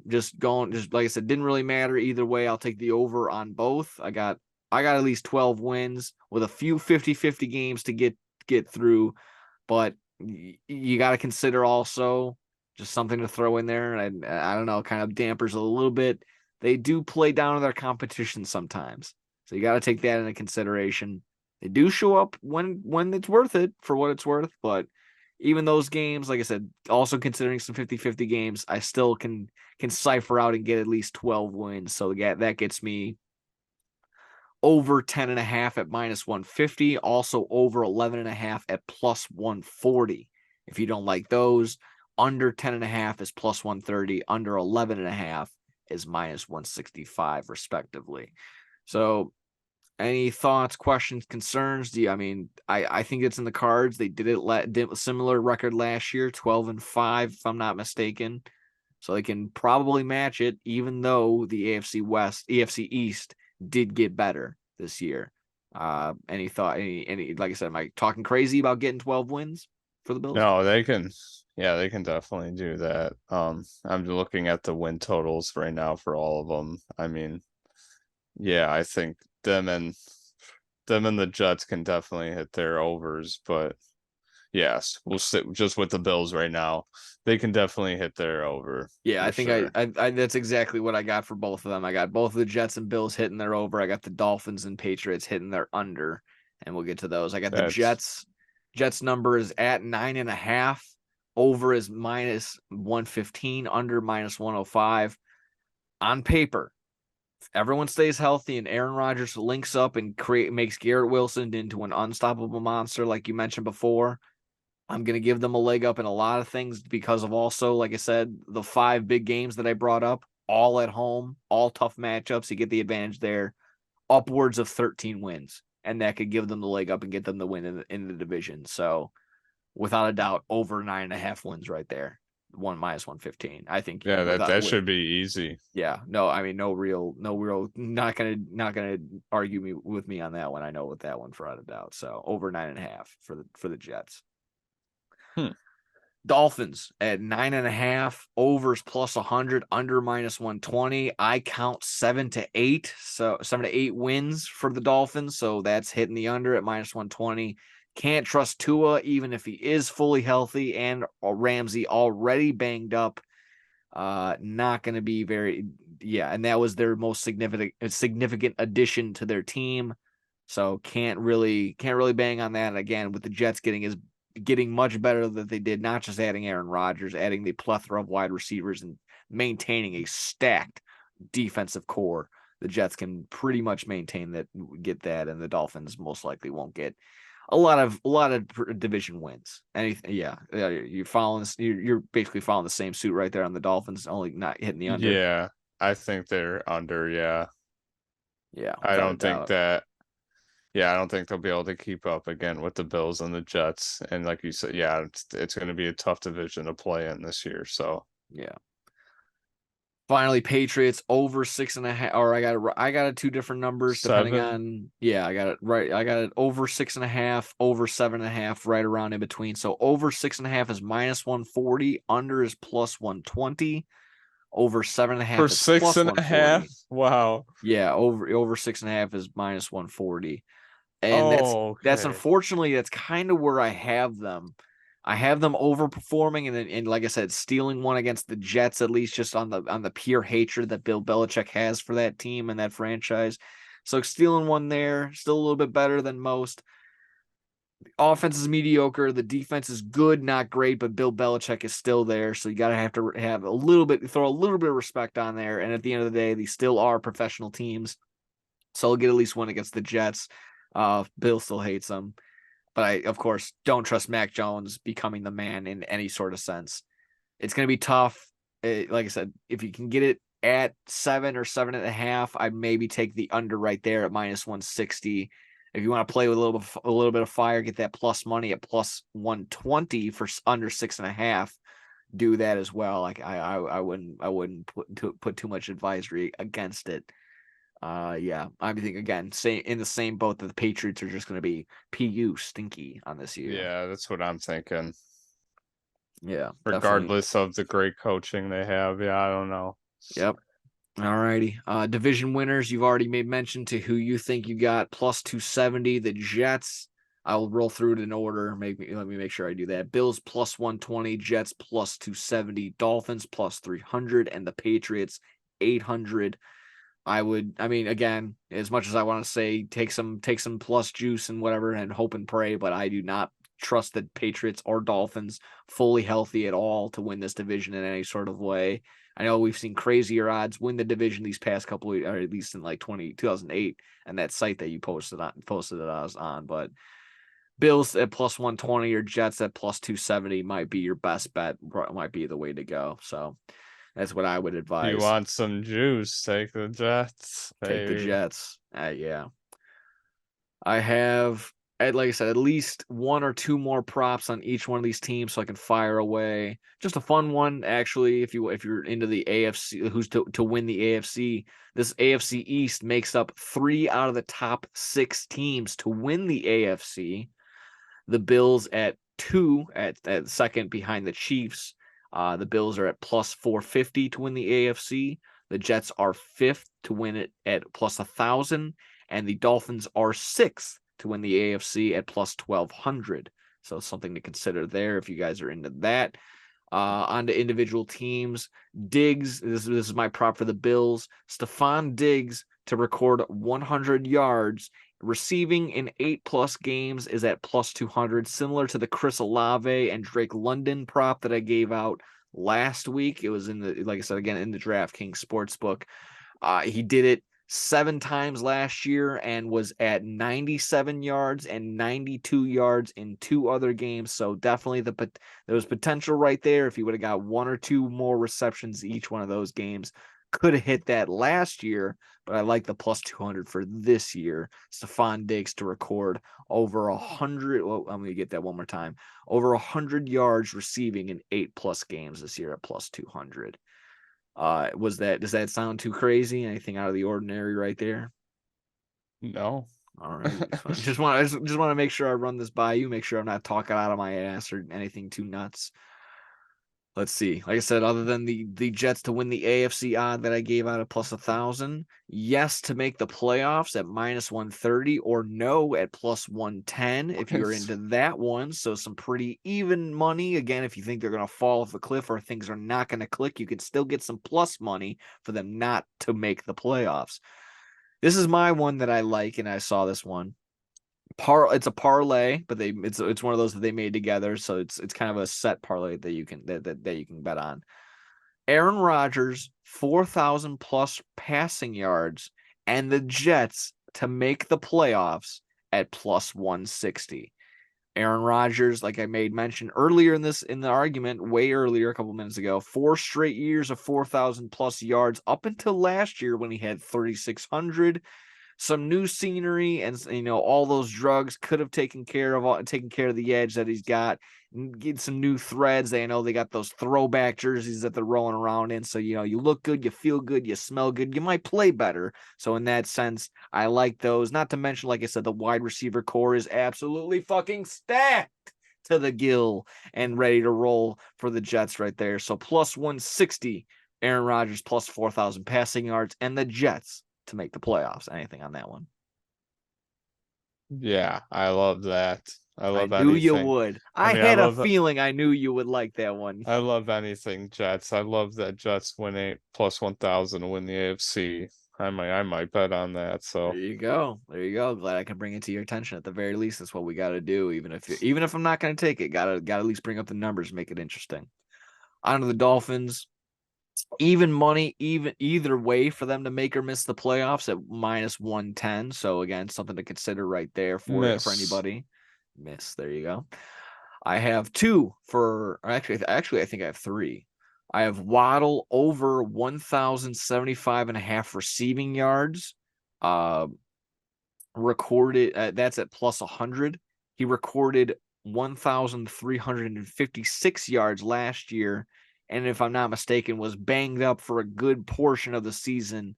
just like I said, didn't really matter either way. I'll take the over on both. I got at least 12 wins with a few 50-50 games to get through, but you got to consider also just something to throw in there. And I don't know, kind of dampers a little bit. They do play down to their competition sometimes, so you got to take that into consideration. They do show up when it's worth it for what it's worth, but even those games, like I said, also considering some 50-50 games, I still can cipher out and get at least 12 wins. So that gets me over 10.5 at -150, also over 11.5 at +140. If you don't like those, under 10.5 is +130, under 11.5 is -165, respectively. So any thoughts, questions, concerns? I think it's in the cards. They did a similar record last year, 12-5, if I'm not mistaken. So they can probably match it, even though the AFC East did get better this year. Any thought? Any? Like I said, am I talking crazy about getting 12 wins for the Bills? No, they can. Yeah, they can definitely do that. I'm looking at the win totals right now for all of them. I mean, yeah, I think them and the Jets can definitely hit their overs, but yes, we'll sit just with the Bills right now. They can definitely hit their over Yeah, I for think sure. I that's exactly what I got for both of them. I got both of the Jets and Bills hitting their over. I got the Dolphins and Patriots hitting their under, and we'll get to those. I got the That's Jets number is at 9.5. Over is -115, under -105. On paper, if everyone stays healthy and Aaron Rodgers links up and makes Garrett Wilson into an unstoppable monster, like you mentioned before, I'm going to give them a leg up in a lot of things because of also, like I said, the 5 big games that I brought up, all at home, all tough matchups. You get the advantage there, upwards of 13 wins, and that could give them the leg up and get them the win in the division. So, without a doubt, over 9.5 wins right there. -115. I think yeah, that should be easy. yeah, no, I mean, no real, not gonna argue with me on that one. I know with that one without a doubt. So over 9.5 for the Jets. Hmm. Dolphins at 9.5, overs +100, under -120. I count 7-8, so 7-8 wins for the Dolphins. So that's hitting the under at -120. Can't trust Tua even if he is fully healthy, and Ramsey already banged up. Not going to be and that was their most significant addition to their team. So can't really bang on that. And again, with the Jets getting much better than they did, not just adding Aaron Rodgers, adding the plethora of wide receivers and maintaining a stacked defensive core. The Jets can pretty much maintain that, get that, and the Dolphins most likely won't get a lot of division wins. Anything, yeah. You're basically following the same suit right there on the Dolphins, only not hitting the under. Yeah, I think they're under, yeah. Yeah, I without a don't think doubt. that Yeah, I don't think they'll be able to keep up again with the Bills and the Jets. And like you said, yeah, it's going to be a tough division to play in this year. So Yeah. Finally, Patriots over 6.5. Or I got it 2 different numbers depending 7. on. Yeah, I got it right. I got it over 6.5, over 7.5, right around in between. So over 6.5 is -140, under is +120, over 7.5 For is six and a half? +140. Wow. Yeah, over 6.5 is -140. And Oh, that's okay. unfortunately that's kind of where I have them. I have them overperforming and like I said, stealing one against the Jets, at least just on the pure hatred that Bill Belichick has for that team and that franchise. So stealing one there, still a little bit better than most. Offense is mediocre. The defense is good, not great, but Bill Belichick is still there. So you got to have a little bit, throw a little bit of respect on there. And at the end of the day, these still are professional teams. So I'll get at least one against the Jets. Bill still hates them. But I, of course, don't trust Mac Jones becoming the man in any sort of sense. It's going to be tough. Like I said, if you can get it at 7 or 7.5, I'd maybe take the under right there at -160. If you want to play with a little bit of fire, get that plus money at +120 for under 6.5. Do that as well. Like I wouldn't put too much advisory against it. Yeah, I think again, in the same boat that the Patriots are just going to be PU stinky on this year. Yeah, that's what I'm thinking. Yeah, regardless of the great coaching they have. Yeah, I don't know. Yep. All righty. Division winners, you've already made mention to who you think you got. +270, the Jets. I will roll through it in order. Let me make sure I do that. Bills +120, Jets +270, Dolphins +300, and the Patriots 800. Again, as much as I want to say take some plus juice and whatever and hope and pray, but I do not trust the Patriots or Dolphins fully healthy at all to win this division in any sort of way. I know we've seen crazier odds win the division these past couple of, or at least in like 2008 and that site that you posted that I was on, but Bills at +120 or Jets at +270 might be your best bet, might be the way to go. So that's what I would advise. You want some juice? Take the Jets. Take the Jets. Yeah. I have, like I said, at least one or two more props on each one of these teams so I can fire away. Just a fun one, actually, if you're into the AFC, who's to win the AFC. This AFC East makes up 3 out of the top 6 teams to win the AFC. The Bills at 2 at second behind the Chiefs. The Bills are at +450 to win the AFC. The Jets are 5th to win it at +1,000, and the Dolphins are 6th to win the AFC at +1,200. So something to consider there if you guys are into that. On to individual teams. Diggs, this is my prop for the Bills. Stephon Diggs to record 100 yards. Receiving in 8+ games is at +200, similar to the Chris Olave and Drake London prop that I gave out last week. It was like I said, again, in the DraftKings Sportsbook. He did it 7 times last year and was at 97 yards and 92 yards in 2 other games. So definitely there was potential right there. If he would have got 1 or 2 more receptions each one of those games, could have hit that last year, but I like the +200 for this year. Stephon Diggs to record over 100. Well, I'm going to get that one more time. Over 100 yards receiving in 8+ games this year at +200. Does that sound too crazy? Anything out of the ordinary right there? No. All right. just want to make sure I run this by you, make sure I'm not talking out of my ass or anything too nuts. Let's see. Like I said, other than the Jets to win the AFC odd that I gave out at +1,000, yes to make the playoffs at -130, or no at +110 if you're into that one. So some pretty even money. Again, if you think they're going to fall off a cliff or things are not going to click, you can still get some plus money for them not to make the playoffs. This is my one that I like, and I saw this one. It's a parlay, but it's one of those that they made together, so it's kind of a set parlay that you can that you can bet on. Aaron Rodgers 4,000+ passing yards and the Jets to make the playoffs at +160. Aaron Rodgers, like I made mention earlier in the argument, way earlier, a couple minutes ago, 4 straight years of 4,000+ yards up until last year when he had 3,600. Some new scenery and all those drugs could have taken care of the edge that he's got. Get some new threads. They know they got those throwback jerseys that they're rolling around in. So you look good, you feel good, you smell good, you might play better. So in that sense, I like those. Not to mention, like I said, the wide receiver core is absolutely fucking stacked to the gill and ready to roll for the Jets right there. So +160, Aaron Rodgers +4,000 passing yards, and the Jets to make the playoffs. Anything on that one? Yeah, I love that. I knew anything. You would. I had a feeling I knew you would like that one. I love anything Jets. I love that Jets win +1,000 to win the AFC. I might bet on that. There So you go. There you go. Glad I can bring it to your attention. At the very least, that's what we got to do. Even if I'm not going to take it, gotta at least bring up the numbers, make it interesting. On to the Dolphins. Even money, even either way for them to make or miss the playoffs at -110. So again, something to consider right there for miss. anybody. Miss. There you go. I have two for actually I think I have three. I have Waddle over 1,075 and a half receiving yards. Uh recorded that's at plus 100. He recorded 1,356 yards last year, and if I'm not mistaken, was banged up for a good portion of the season,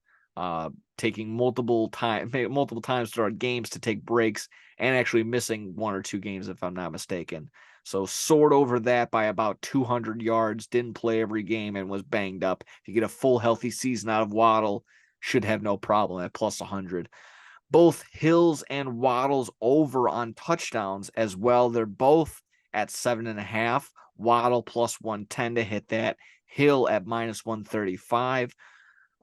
taking multiple times throughout games to take breaks and actually missing one or two games, if I'm not mistaken. So soared over that by about 200 yards, didn't play every game and was banged up. If you get a full healthy season out of Waddle, should have no problem at plus 100. Both Hills and Waddle's over on touchdowns as well. They're both at 7.5. Waddle plus 110 to hit that. Hill at -135.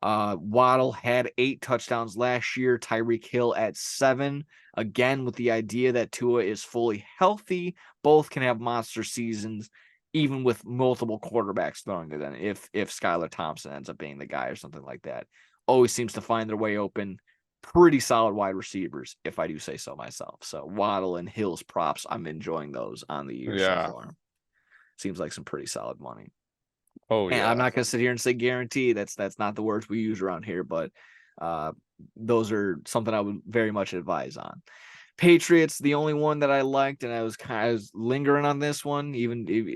Waddle had 8 touchdowns last year. Tyreek Hill at 7. Again, with the idea that Tua is fully healthy, both can have monster seasons, even with multiple quarterbacks throwing to them. If Skylar Thompson ends up being the guy or something like that, always seems to find their way open. Pretty solid wide receivers, if I do say so myself. So Waddle and Hills props, I'm enjoying those on the year so Yeah. far. Seems like some pretty solid money. Oh And I'm yeah. not going to sit here and say guarantee. That's not the words we use around here, but those are something I would very much advise on. Patriots, the only one that I liked, and I was lingering on this one, even if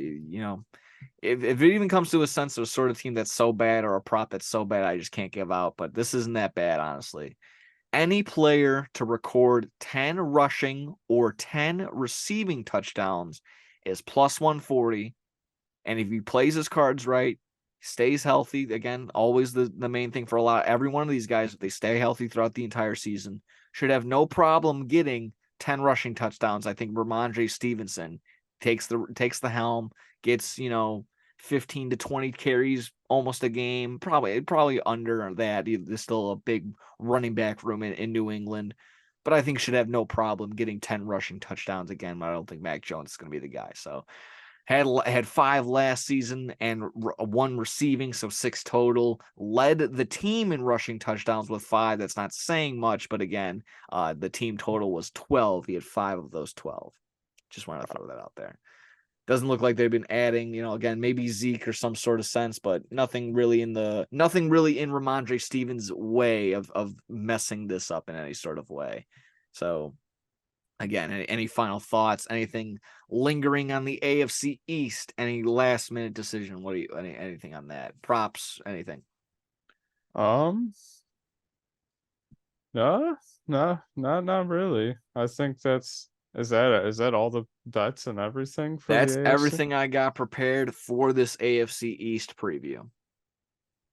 it even comes to a sense of a sort of team that's so bad or a prop that's so bad, I just can't give out. But this isn't that bad, honestly. Any player to record 10 rushing or 10 receiving touchdowns is plus 140. And if he plays his cards right, stays healthy, again, always the main thing for every one of these guys, if they stay healthy throughout the entire season, should have no problem getting 10 rushing touchdowns. I think Ramondre Stevenson takes the helm, gets, 15 to 20 carries almost a game, probably under that. There's still a big running back room in New England, but I think should have no problem getting 10 rushing touchdowns again. I don't think Mac Jones is going to be the guy. So had 5 last season and 1 receiving, so 6 total. Led the team in rushing touchdowns with 5. That's not saying much, but again, the team total was 12. He had 5 of those 12. Just want to throw that out there. Doesn't look like they've been adding, again, maybe Zeke or some sort of sense, but nothing really in Ramondre Stevens' way of messing this up in any sort of way. So again, any final thoughts? Anything lingering on the AFC East? Any last minute decision? What do you anything on that? Props? Anything? No, no, not really. I think is that all the bets and everything for the That's AFC? everything I got prepared for this AFC East preview.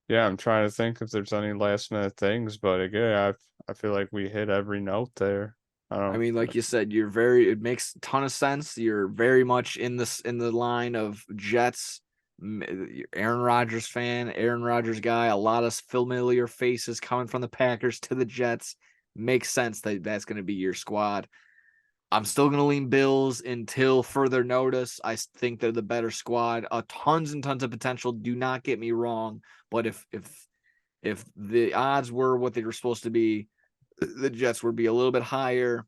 Yeah, I'm trying to think if there's any last minute things, but again, I feel like we hit every note there. I mean, like you said, it makes a ton of sense. You're very much in the line of Jets, Aaron Rodgers fan, Aaron Rodgers guy, a lot of familiar faces coming from the Packers to the Jets. Makes sense that that's going to be your squad. I'm still going to lean Bills until further notice. I think they're the better squad. Tons and tons of potential. Do not get me wrong, but if the odds were what they were supposed to be, the Jets would be a little bit higher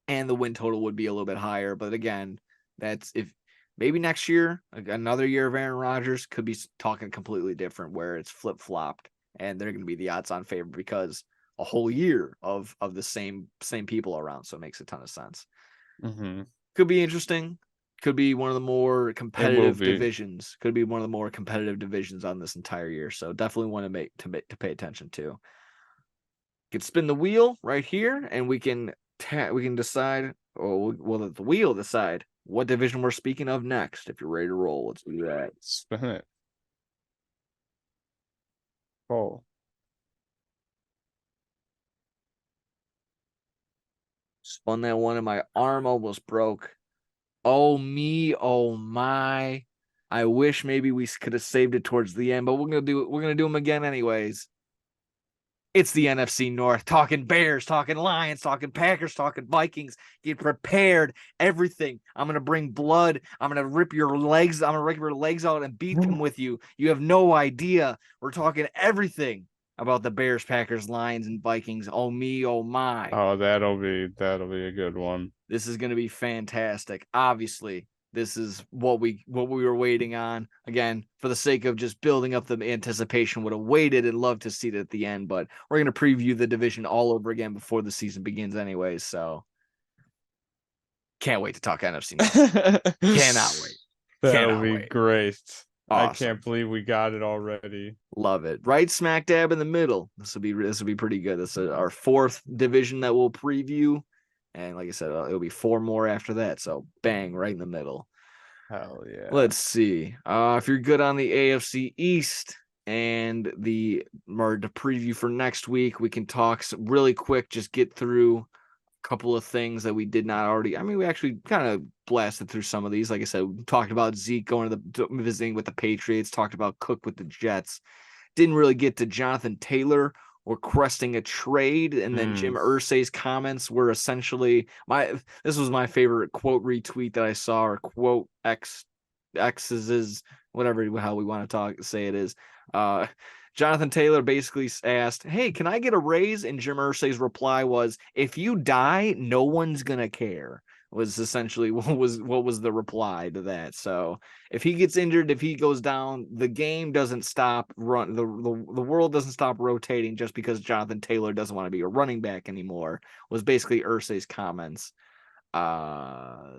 and the win total would be a little bit higher. But again, that's if maybe next year, another year of Aaron Rodgers could be talking completely different where it's flip flopped and they're going to be the odds on favor because a whole year of the same people around. So it makes a ton of sense. Mm-hmm. Could be interesting. Could be one of the more It will competitive be. divisions. Could be one of the more competitive divisions on this entire year. So definitely want to pay attention to. Could spin the wheel right here, and we can decide, or will the wheel decide what division we're speaking of next. If you're ready to roll, let's do that. Spin it. Oh. Spun that one, and my arm almost broke. Oh me, oh my! I wish maybe we could have saved it towards the end, but we're gonna do them again anyways. It's the NFC North, talking Bears, talking Lions, talking Packers, talking Vikings. Get prepared. Everything. I'm going to bring blood. I'm going to rip your legs. I'm going to rip your legs out and beat them with you. You have no idea. We're talking everything about the Bears, Packers, Lions, and Vikings. Oh, me, oh, my. Oh, that'll be a good one. This is going to be fantastic. Obviously, this is what we were waiting on. Again, for the sake of just building up the anticipation, would have waited and loved to see it at the end, but we're going to preview the division all over again before the season begins anyways, so can't wait to talk NFC North. Cannot wait. That'll be great. Awesome. I can't believe we got it already. Love it. Right smack dab in the middle. This will be pretty good. This is our fourth division that we'll preview. And like I said, it'll be 4 more after that. So bang, right in the middle. Hell yeah. Let's see. If you're good on the AFC East and the preview for next week, we can talk really quick, just get through a couple of things that we did not already. I mean, we actually kind of blasted through some of these. Like I said, we talked about Zeke going to visiting with the Patriots, talked about Cook with the Jets. Didn't really get to Jonathan Taylor or cresting a trade, and then Jim Irsay's comments were essentially this was my favorite quote retweet that I saw, or quote X's, whatever how we want to say it is. Jonathan Taylor basically asked, "Hey, can I get a raise?" And Jim Irsay's reply was, "If you die, no one's gonna care." Was essentially what was the reply to that. So if he gets injured, if he goes down, the game doesn't stop. The world doesn't stop rotating just because Jonathan Taylor doesn't want to be a running back anymore. Was basically Irsay's comments. Not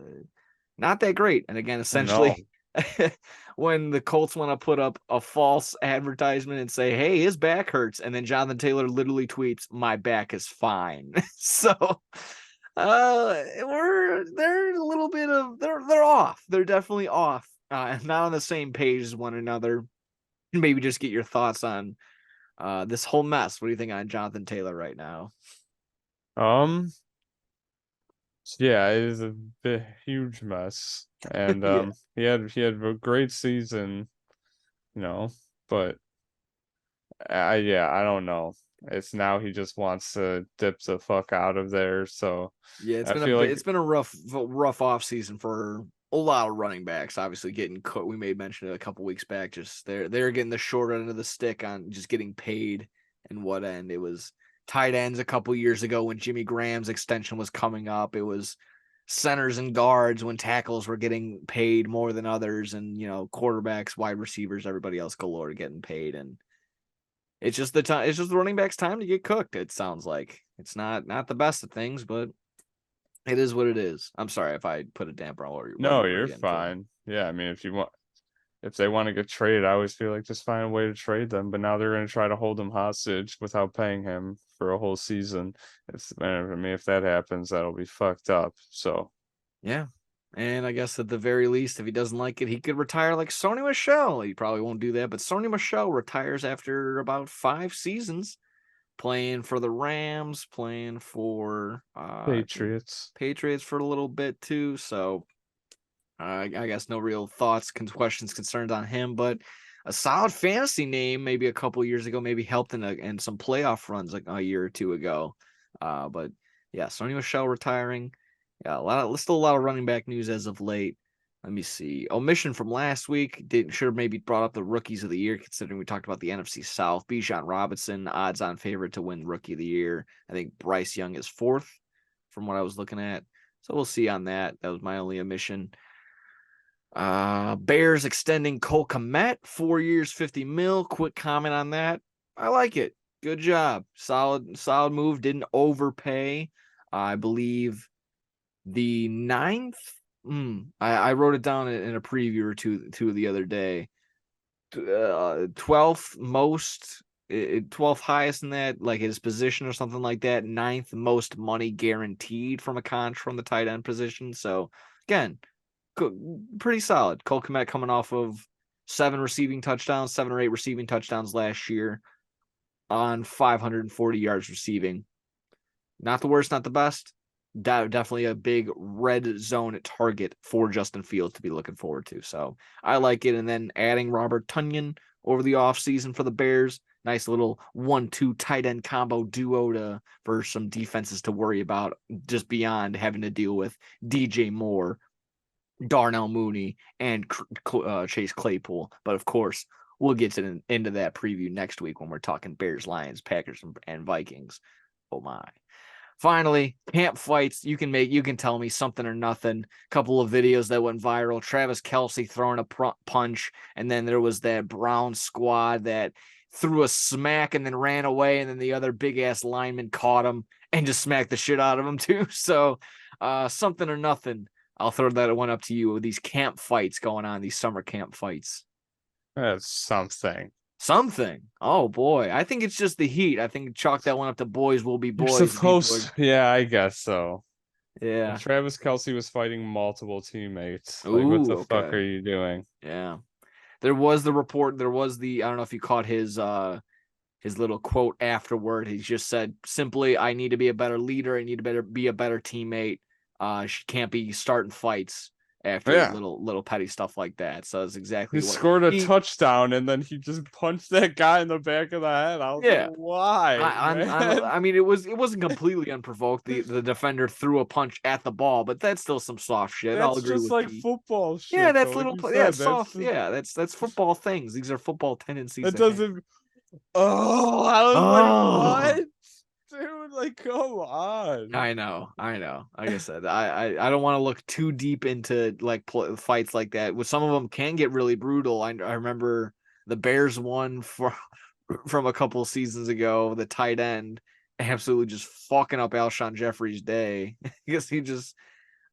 that great. And again, essentially, when the Colts want to put up a false advertisement and say, "Hey, his back hurts," and then Jonathan Taylor literally tweets, "My back is fine." So. They're a little bit of they're off. They're definitely off. Not on the same page as one another. Maybe just get your thoughts on this whole mess. What do you think on Jonathan Taylor right now? Yeah, it is a huge mess, and Yeah. he had a great season, but I don't know. It's now he just wants to dip the fuck out of there. So Yeah, it's been a rough off season for a lot of running backs. Obviously, getting cooked. We made mention it a couple weeks back. Just they're getting the short end of the stick on just getting paid. And what end it was tight ends a couple years ago when Jimmy Graham's extension was coming up. It was centers and guards when tackles were getting paid more than others, and quarterbacks, wide receivers, everybody else galore getting paid. And it's just the time. It's just the running back's time to get cooked. It sounds like it's not the best of things, but it is what it is. I'm sorry if I put a damper on what you. No, you're fine. Yeah, I mean, if they want to get traded, I always feel like just find a way to trade them. But now they're going to try to hold him hostage without paying him for a whole season. If that happens, that'll be fucked up. So, yeah. And I guess at the very least, if he doesn't like it, he could retire like Sony Michel. He probably won't do that, but Sony Michel retires after about 5 seasons playing for the Rams, playing for Patriots for a little bit too. So I guess no real thoughts, questions, concerns on him, but a solid fantasy name maybe a couple years ago, maybe helped in some playoff runs like a year or two ago. But yeah, Sony Michel retiring. Yeah, still a lot of running back news as of late. Let me see. Omission from last week. Should have maybe brought up the rookies of the year, considering we talked about the NFC South. Bijan Robinson, odds-on favorite to win Rookie of the Year. I think Bryce Young is 4th from what I was looking at. So we'll see on that. That was my only omission. Bears extending Cole Kmet 4 years, $50 million. Quick comment on that. I like it. Good job. Solid move. Didn't overpay. I believe the 9th. I wrote it down in a preview or two the other day. 12th most, 12th highest in that, like his position or something like that. 9th most money guaranteed from the tight end position. So again, pretty solid. Cole Kmet coming off of 7 or 8 receiving touchdowns last year on 540 yards receiving. Not the worst, not the best. Definitely a big red zone target for Justin Fields to be looking forward to. So I like it. And then adding Robert Tonyan over the offseason for the Bears. nice little 1-2 tight end combo duo for some defenses to worry about, just beyond having to deal with DJ Moore, Darnell Mooney, and Chase Claypool. But of course, we'll get into that preview next week when we're talking Bears, Lions, Packers, and Vikings. Oh my. Finally, camp fights. You can tell me something or nothing. Couple of videos that went viral. Travis Kelce throwing a punch, and then there was that Brown squad that threw a smack and then ran away, and then the other big ass lineman caught him and just smacked the shit out of him too. So, something or nothing. I'll throw that one up to you with these camp fights going on, these summer camp fights. That's something. Something. Oh boy. I think it's just the heat. I think chalk that one up to boys will be boys. You're supposed, yeah, I guess so. Yeah. And Travis Kelce was fighting multiple teammates. Ooh, like, what the fuck are you doing? Yeah. There was the report. There was I don't know if you caught his little quote afterward. He just said simply, I need to be a better leader. I need to be a better teammate. She can't be starting fights after little petty stuff like that. So it's exactly he scored a touchdown and then he just punched that guy in the back of the head. I was like, why? I mean, it wasn't completely unprovoked. The defender threw a punch at the ball, but that's still some soft shit. I'll agree with like Pete. football shit. Yeah, that's soft. That's football things. These are football tendencies. It doesn't. Oh, I was like, what? Dude, like, come on. I know. Like I said, I don't want to look too deep into like fights like that. With some of them can get really brutal. I remember the Bears one from a couple of seasons ago. The tight end absolutely just fucking up Alshon Jeffrey's day because he just.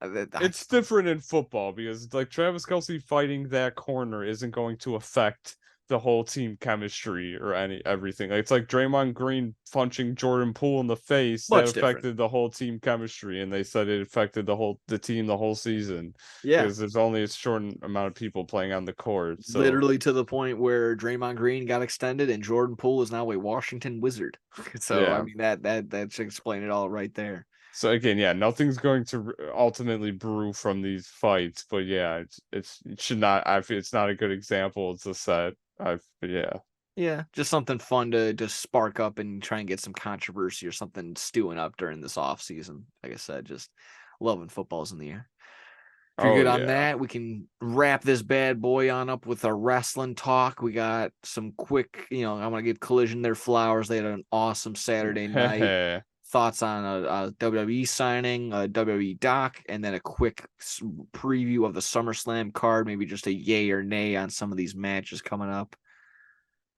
It's different in football because like Travis Kelce fighting that corner isn't going to affect the whole team chemistry or everything. Like, it's like Draymond Green punching Jordan Poole in the face. That affected the whole team chemistry, and they said it affected the team the whole season. Yeah, because there's only a short amount of people playing on the court. So. Literally to the point where Draymond Green got extended and Jordan Poole is now a Washington Wizard. So yeah. I mean that should explain it all right there. So again, yeah, nothing's going to ultimately brew from these fights, but yeah, it should not. It's not a good example to set. Yeah, just something fun to spark up and try and get some controversy or something stewing up during this off season. Like I said, just loving football's in the air. If you're good on that, we can wrap this bad boy on up with our wrestling talk. We got some quick, I want to give Collision their flowers. They had an awesome Saturday night. Thoughts on a WWE signing, a WWE doc, and then a quick preview of the SummerSlam card, maybe just a yay or nay on some of these matches coming up.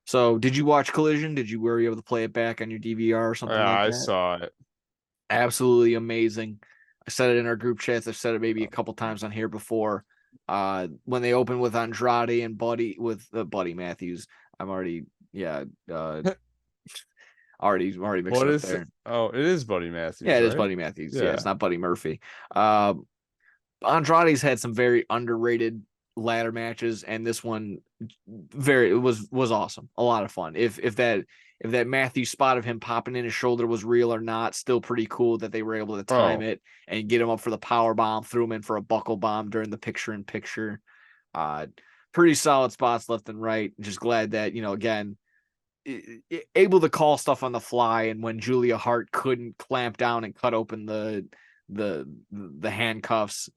So, did you watch Collision? Were you able to play it back on your DVR or something like that? I saw it. Absolutely amazing. I said it in our group chats. I've said it maybe a couple times on here before. When they opened with Andrade and Buddy Matthews, I'm already already mixed up there. Oh, it is Buddy Matthews. Yeah, it is Buddy Matthews. Yeah, it's not Buddy Murphy. Andrade's had some very underrated ladder matches, and this one was awesome. A lot of fun. If that Matthews spot of him popping in his shoulder was real or not, still pretty cool that they were able to time it and get him up for the power bomb, threw him in for a buckle bomb during the picture-in-picture. Pretty solid spots left and right. Just glad that, again, able to call stuff on the fly, and when Julia Hart couldn't clamp down and cut open the handcuffs,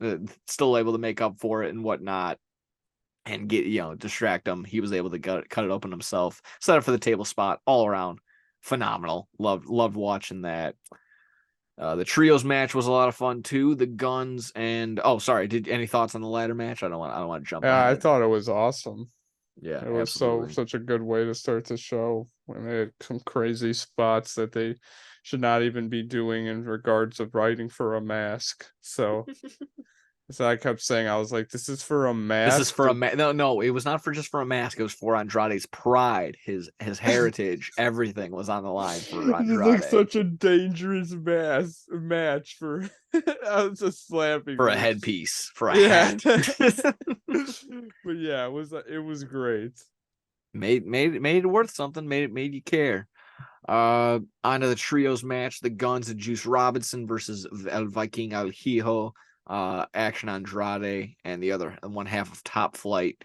still able to make up for it and whatnot and get distract him. He was able to cut it open himself, set up for the table spot. All around phenomenal. Loved watching that. The trios match was a lot of fun too. The Guns and any thoughts on the ladder match? I don't want to jump. Yeah, I thought it was awesome. Yeah, it was such a good way to start the show when they had some crazy spots that they should not even be doing in regards of writing for a mask. So I kept saying, I was like, this is for a mask. This is for a mask. No, it was not just for a mask. It was for Andrade's pride, his heritage. Everything was on the line for Andrade. It's like such a dangerous match for I was just slapping for a headpiece for a hat. But yeah, it was great. Made it worth something. Made you care. Onto the trios match: the Guns and Juice Robinson versus El Viking El Hijo. Action Andrade and the other one half of Top Flight.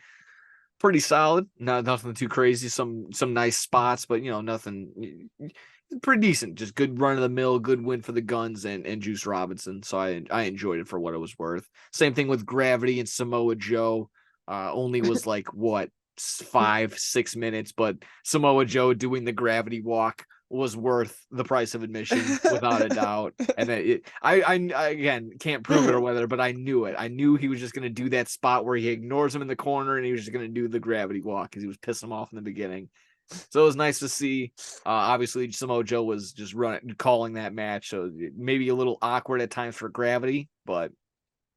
pretty solid. Nothing too crazy. Some nice spots, but nothing pretty decent. Just good run of the mill, good win for the Guns and Juice Robinson. So I enjoyed it for what it was worth. Same thing with Gravity and Samoa Joe. Only was like what 5-6 minutes, but Samoa Joe doing the gravity walk was worth the price of admission without a doubt. And I again can't prove it or whether, but I knew it. I knew he was just going to do that spot where he ignores him in the corner and he was just going to do the gravity walk because he was pissing him off in the beginning. So it was nice to see. Obviously, Samoa Joe was just calling that match, so maybe a little awkward at times for Gravity, but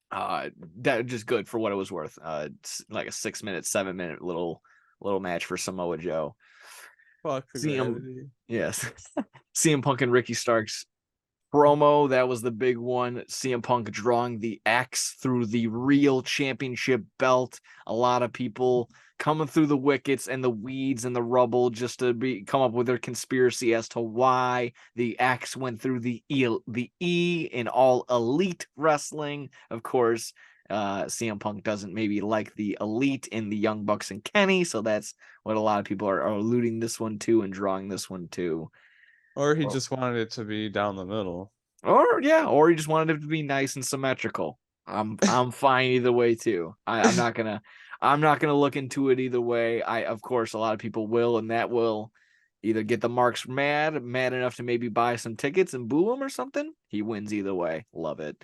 that just good for what it was worth. It's like a 6-minute, 7-minute little match for Samoa Joe. Fuck CM, yes, CM Punk and Ricky Starks promo, that was the big one. CM Punk drawing the X through the real championship belt. A lot of people coming through the wickets and the weeds and the rubble just to come up with their conspiracy as to why the X went through the E in All Elite Wrestling. Of course, CM Punk doesn't maybe like the Elite in the Young Bucks and Kenny, so that's what a lot of people are alluding this one to and drawing this one to. Or he just wanted it to be down the middle. Or he just wanted it to be nice and symmetrical. I'm fine either way too. I'm not gonna look into it either way. Of course a lot of people will, and that will either get the Marks mad enough to maybe buy some tickets and boo him or something. He wins either way. Love it.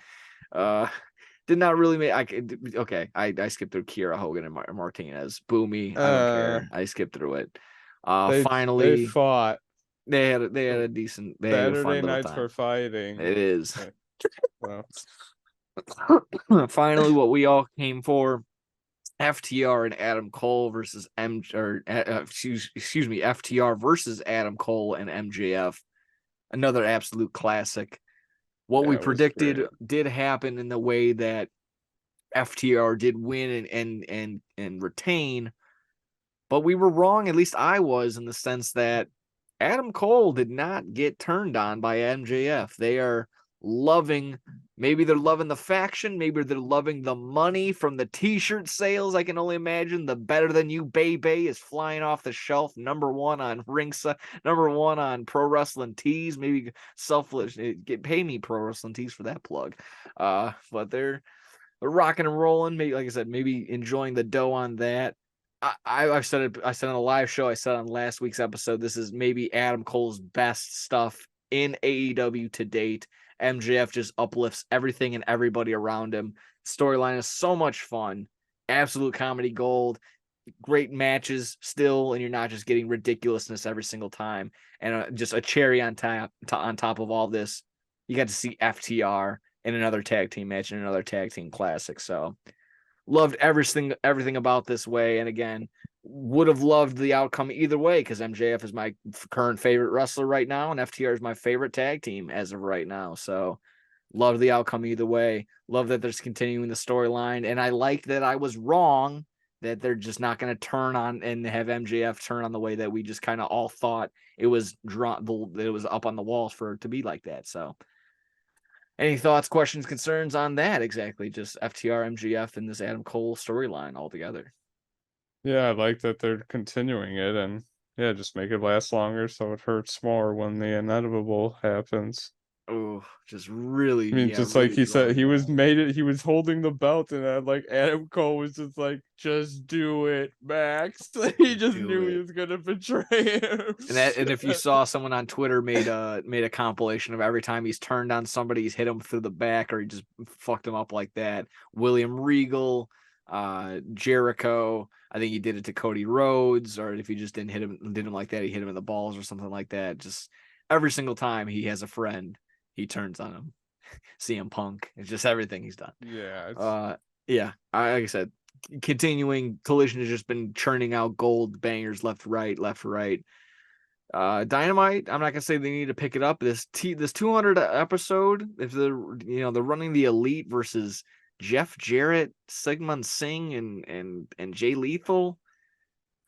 Did not really make. I skipped through Kiera Hogan and Martinez. Boo me. I don't care. I skipped through it. Finally they fought. They had a decent. They had a Saturday fun nights time. for fighting. It is. Well. Finally, what we all came for: FTR and Adam Cole versus excuse me, FTR versus Adam Cole and MJF. Another absolute classic. What we predicted did happen in the way that FTR did win and retain, but we were wrong. At least I was, in the sense that Adam Cole did not get turned on by MJF. They are loving, maybe they're loving the faction, maybe they're loving the money from the t-shirt sales. I can only imagine the Better Than You Baby is flying off the shelf, #1 on ringside, #1 on Pro Wrestling Tees. Maybe selfless, pay me Pro Wrestling Tees for that plug. But they're rocking and rolling. Maybe, like I said, maybe enjoying the dough on that. I've said it. I said on a live show. I said on last week's episode. This is maybe Adam Cole's best stuff in AEW to date. MJF just uplifts everything and everybody around him. Storyline is so much fun. Absolute comedy gold. Great matches still, and you're not just getting ridiculousness every single time. And just a cherry on top of all this, you got to see FTR in another tag team match and another tag team classic. So loved everything about this way. And again, would have loved the outcome either way, because MJF is my current favorite wrestler right now, and FTR is my favorite tag team as of right now. So love the outcome either way. Love that there's continuing the storyline, and I like that I was wrong, that they're just not going to turn on and have MJF turn on the way that we just kind of all thought it was drawn. It was up on the walls for it to be like that. So any thoughts, questions, concerns on that? Exactly. Just FTR, MJF, and this Adam Cole storyline altogether. Yeah, I like that they're continuing it, and yeah, just make it last longer so it hurts more when the inevitable happens. Oh, just really. I mean, just like he said, he was holding the belt, and like Adam Cole was just like, just do it, Max. He just knew he was gonna betray him. And if you saw, someone on Twitter made a compilation of every time he's turned on somebody, he's hit him through the back or he just fucked him up like that. William Regal, Jericho. I think he did it to Cody Rhodes, or if he just did him like that, he hit him in the balls or something like that. Just every single time he has a friend, he turns on him. CM Punk. It's just everything he's done. Yeah. Yeah. Like I said, continuing, Collision has just been churning out gold bangers left, right. Dynamite, I'm not gonna say they need to pick it up. This 200 episode, if they're running the Elite versus Jeff Jarrett, Sigmund Singh, and Jay Lethal,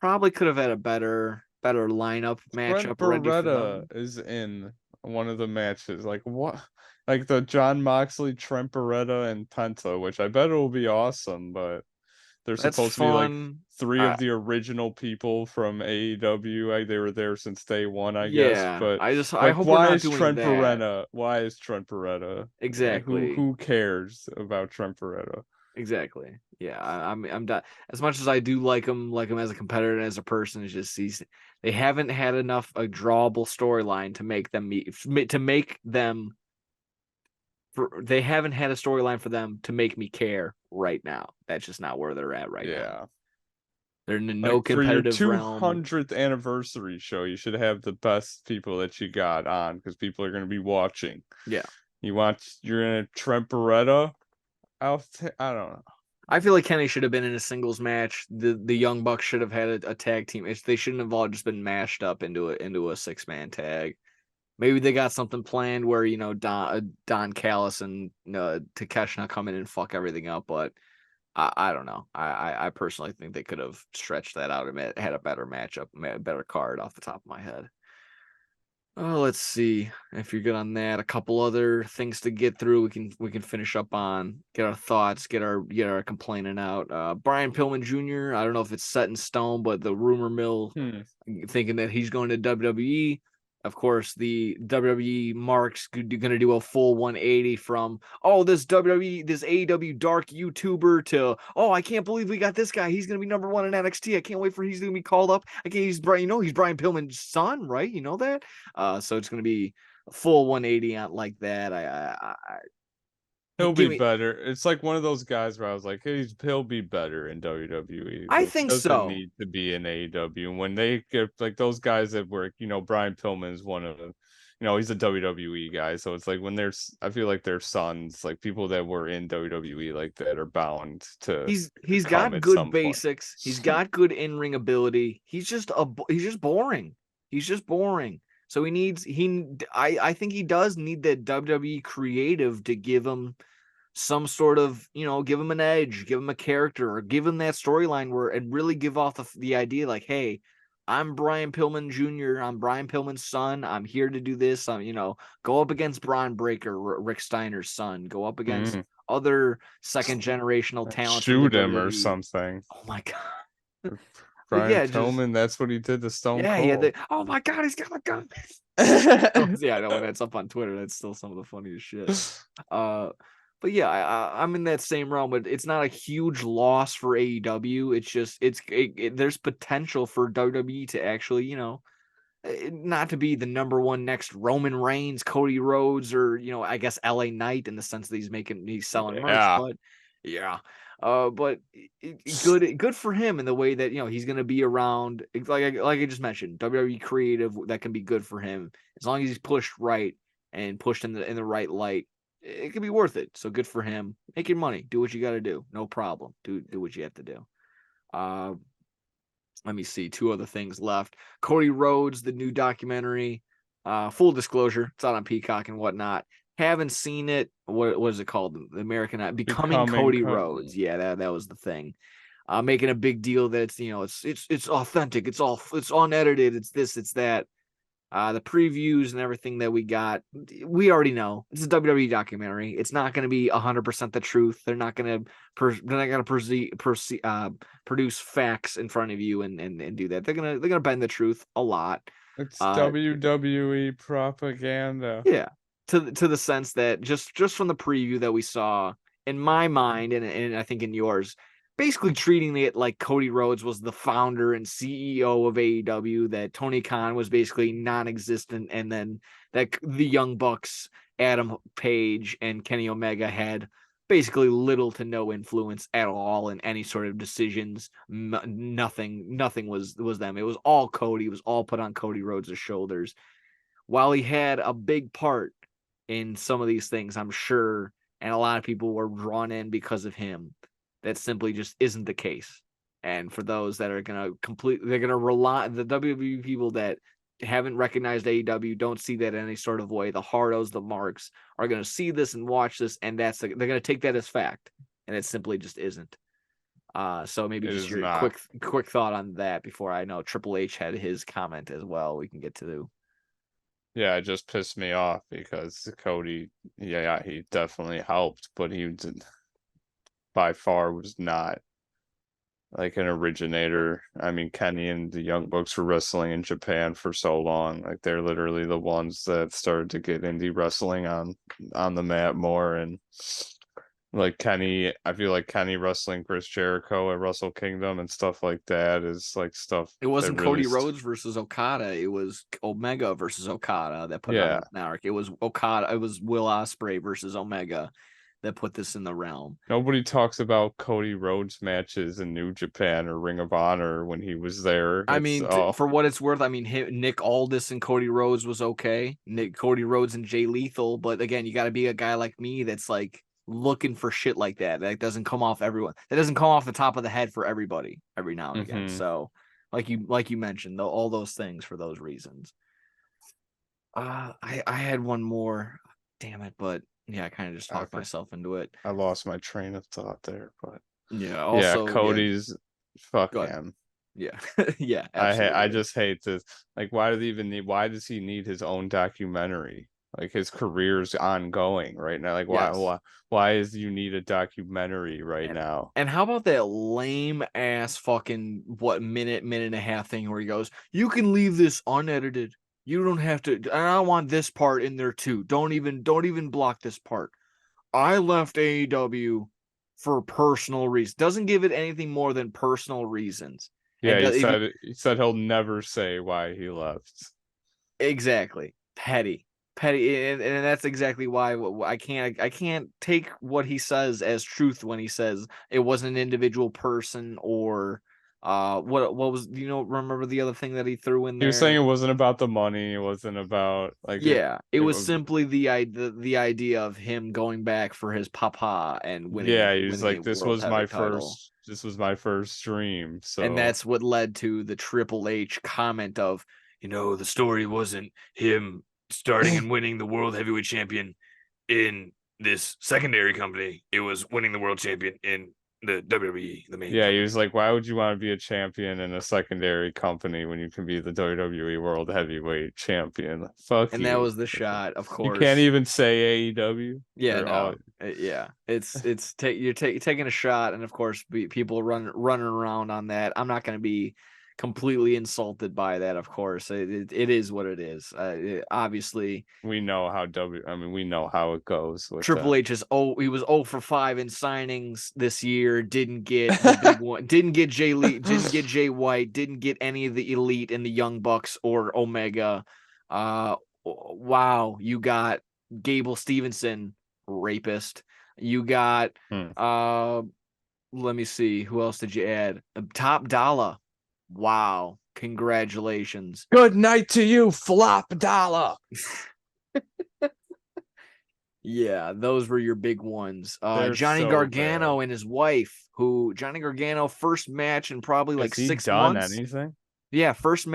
probably could have had a better lineup matchup ready for them. Is in one of the matches. Like what? Like the John Moxley, Trent Beretta, and Penta, which I bet it will be awesome, but They're That's supposed to be like fun. three of the original people from AEW. They were there since day one, I guess. Yeah, But I like, hope we're why not is doing Trent that. Beretta? Why is Trent Beretta? Like, Exactly. who cares about Trent Beretta? Exactly. Yeah, I'm done. As much as I do like him as a competitor and as a person, it's just they haven't had enough a drawable storyline to make them they haven't had a storyline for them to make me care right now. That's just not where they're at right now. Yeah. They're in no Like, for your competitive realm. 200th anniversary show, you should have the best people that you got on, because people are going to be watching. Yeah. You're in a Trent Beretta outfit. I don't know. I feel like Kenny should have been in a singles match. The Young Bucks should have had a tag team. They shouldn't have all just been mashed up into a 6-man tag. Maybe they got something planned where Don Callis and Takeshita come in and fuck everything up, but I don't know. I personally think they could have stretched that out and had a better matchup, a better card off the top of my head. Oh, let's see if you're good on that. A couple other things to get through. We can finish up on, get our thoughts, get our complaining out. Brian Pillman Jr. I don't know if it's set in stone, but the rumor mill thinking that he's going to WWE. Of course, the WWE marks going to do a full 180 from this AEW dark YouTuber to I can't believe we got this guy. He's going to be number one in NXT. I can't wait for he's going to be called up. He's Brian Pillman's son, right? You know that. So it's going to be a full 180 on like that. He'll Give be me. better. It's like one of those guys where I was like, he'll be better in WWE. I Like, he think doesn't so. need to be in AEW. And when they get like those guys that work, Brian Pillman's one of them. He's a WWE guy. So it's like I feel like their sons, like people that were in WWE like that, are bound to He's come got at good some point. basics. He's got good in-ring ability. He's just boring. He's just boring. So I think he does need that WWE creative to give him some sort of, give him an edge, give him a character, or give him that storyline where and really give off the idea like, hey, I'm Brian Pillman Jr. I'm Brian Pillman's son. I'm here to do this. Go up against Braun Breaker, Rick Steiner's son. Go up against other second generational talents from the Shoot him or WWE. something. Oh my god. But Brian yeah, just Pillman, that's what he did to Stone yeah, Cold. oh my god, he's got a gun. Yeah, I know when that's up on Twitter, that's still some of the funniest shit. But yeah, I'm in that same realm, but it's not a huge loss for AEW. It's just there's potential for WWE to actually, not to be the number one next Roman Reigns, Cody Rhodes, or I guess LA Knight in the sense that he's selling merch, but yeah. But good for him in the way that he's going to be around, like I just mentioned, WWE creative that can be good for him as long as he's pushed right and pushed in the right light. It could be worth it. So good for him. Make your money. Do what you got to do. No problem. Do what you have to do. Let me see. 2 other things left. Cody Rhodes, the new documentary. Full disclosure, it's out on Peacock and whatnot. Haven't seen it. What is it called? The American Becoming Cody Rhodes. Yeah, that was the thing. Making a big deal that it's authentic. It's unedited. It's this. It's that. The previews and everything that we got, we already know it's a WWE documentary. It's not going to be 100% the truth. They're not going to produce facts in front of you and do that. They're gonna bend the truth a lot. It's WWE propaganda. Yeah, to the sense that just from the preview that we saw, in my mind and I think in yours, basically treating it like Cody Rhodes was the founder and CEO of AEW, that Tony Khan was basically non-existent, and then that the Young Bucks, Adam Page and Kenny Omega had basically little to no influence at all in any sort of decisions. Nothing was them. It was all Cody. It was all put on Cody Rhodes' shoulders. While he had a big part in some of these things, I'm sure, and a lot of people were drawn in because of him, that simply just isn't the case. And for those that are going to they're going to rely, the WWE people that haven't recognized AEW, don't see that in any sort of way. The hardos, the marks are going to see this and watch this, and they're going to take that as fact. And it simply just isn't. So maybe just your quick thought on that before I know Triple H had his comment as well. We can get to. Yeah, it just pissed me off because Cody, he definitely helped, but he by far was not like an originator. I mean, Kenny and the Young Bucks were wrestling in Japan for so long. Like they're literally the ones that started to get indie wrestling on the map more. And like Kenny, I feel like Kenny wrestling Chris Jericho at Wrestle Kingdom and stuff like that is like stuff It that wasn't really Cody Rhodes versus Okada. It was Omega versus Okada that put it on yeah. the network. It was Okada. It was Will Ospreay versus Omega that put this in the realm. Nobody talks about Cody Rhodes matches in New Japan or Ring of Honor when he was there. I It's mean, for what it's worth, I mean, Nick Aldis and Cody Rhodes was okay. Cody Rhodes and Jay Lethal, but again, you got to be a guy like me that's like looking for shit like that. That doesn't come off everyone. That doesn't come off the top of the head for everybody every now and again. So, like you mentioned, though, all those things for those reasons. I had one more. Damn it, but yeah, I kind of just talked myself into it. I lost my train of thought there, but yeah, also Cody's fuck Go him. Yeah, yeah, absolutely. I just hate this. Like, why does he even need? Why does he need his own documentary? Like his career's ongoing right now. Like why is you need a documentary right now? And how about that lame ass fucking minute and a half thing where he goes, "You can leave this unedited. You don't have to. And I want this part in there too. Don't even block this part. I left AEW for personal reasons. Doesn't give it anything more than personal reasons. Yeah, he said he'll never say why he left. Exactly. Petty, and that's exactly why I can't take what he says as truth when he says it wasn't an individual person or what was remember the other thing that he threw in He there? was saying it wasn't about the money. It wasn't about like it was simply the idea of him going back for his papa and winning. Yeah, he was like, this was my first dream. So and that's what led to the Triple H comment of, the story wasn't him starting and winning the world heavyweight champion in this secondary company. It was winning the world champion in the WWE, the main. Yeah, he was like, why would you want to be a champion in a secondary company when you can be the WWE World Heavyweight Champion? Fuck and you. that was the shot, of course. You can't even say AEW. Yeah, no. Yeah, it's you're taking a shot, and of course, people running around on that. I'm not going to be completely insulted by that. Of course, it is what it is. Obviously, we know how we know how it goes. Triple H is he was 0 for 5 in signings this year. Didn't get the big one. Didn't get Jay Lee. Didn't get Jay White. Didn't get any of the Elite in the Young Bucks or Omega. Wow, you got Gable Stevenson, rapist. You got let me see, who else did you add? Top Dollar. Wow, congratulations. Good night to you, Flop Dollar. Yeah, those were your big ones. Johnny Gargano and his wife, who Johnny Gargano first match in probably like 6 months. Anything? Yeah, first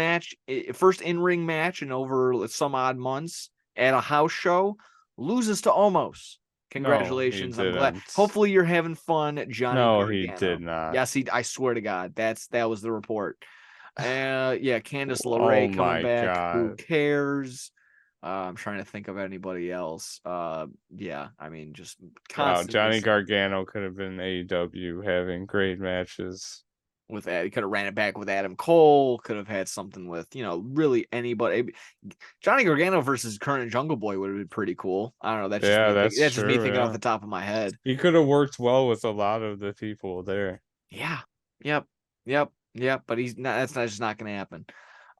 in-ring match in over some odd months at a house show, loses to Omos. Congratulations. No, I'm glad. Hopefully you're having fun, Johnny Gargano. He did not. Yes, I swear to God, that was the report. Yeah, Candice LeRae coming back. God. Who cares? I'm trying to think of anybody else. Yeah, I mean, just constantly. Wow, Johnny Gargano could have been AEW having great matches. With that, he could have ran it back with Adam Cole. Could have had something with really anybody. Johnny Gargano versus current Jungle Boy would have been pretty cool. I don't know. That's just me thinking off the top of my head. He could have worked well with a lot of the people there. Yeah. Yep. But he's not. That's just not going to happen.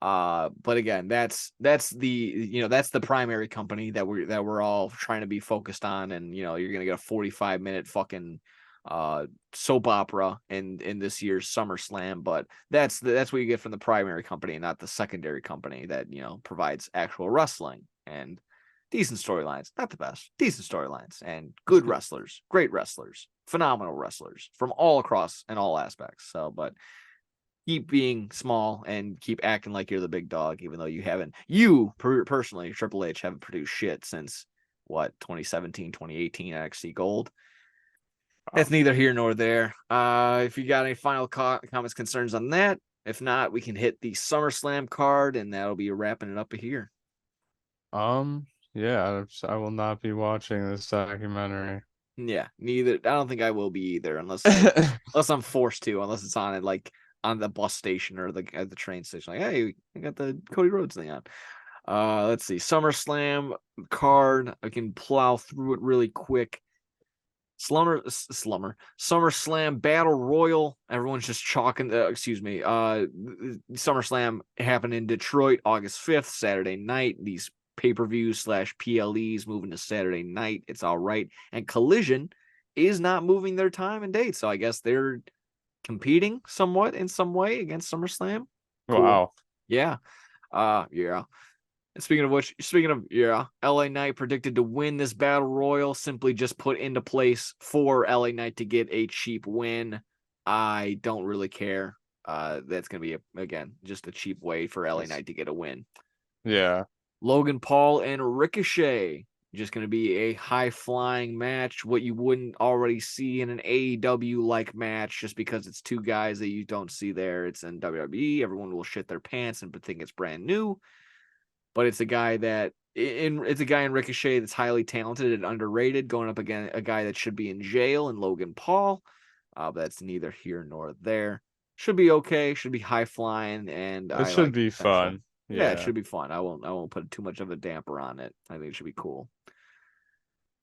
But again, that's the that's the primary company that we're all trying to be focused on, and you're gonna get a 45-minute fucking soap opera in this year's SummerSlam, but that's what you get from the primary company, not the secondary company that provides actual wrestling and decent storylines. Not the best, decent storylines and good wrestlers, great wrestlers, phenomenal wrestlers from all across and all aspects. So, but keep being small and keep acting like you're the big dog, even though you personally, Triple H, haven't produced shit since 2017, 2018 NXT Gold. That's neither here nor there. If you got any final comments, concerns on that, if not, we can hit the SummerSlam card, and that'll be wrapping it up here. Yeah, I will not be watching this documentary. Yeah, neither. I don't think I will be either, unless I'm forced to, unless it's on it like on the bus station or at the train station. Like, hey, I got the Cody Rhodes thing on. Let's see. SummerSlam card. I can plow through it really quick. SummerSlam Battle Royal. Everyone's just chalking. SummerSlam happened in Detroit, August 5th, Saturday night. These pay-per-views / PLEs moving to Saturday night. It's all right. And Collision is not moving their time and date, so I guess they're competing somewhat in some way against SummerSlam. Cool. Wow. Yeah. Yeah. And speaking of LA Knight predicted to win this battle royal, simply just put into place for LA Knight to get a cheap win. I don't really care. That's gonna be again just a cheap way for LA Knight to get a win. Yeah. Logan Paul and Ricochet, just gonna be a high flying match, what you wouldn't already see in an AEW like match, just because it's two guys that you don't see there. It's in WWE. Everyone will shit their pants and think it's brand new. But it's a guy in Ricochet that's highly talented and underrated, going up against a guy that should be in jail in Logan Paul. But that's neither here nor there. Should be okay. Should be high flying, and It should be fun. Yeah, it Yeah. should be fun. I won't put too much of a damper on it. I think it should be cool.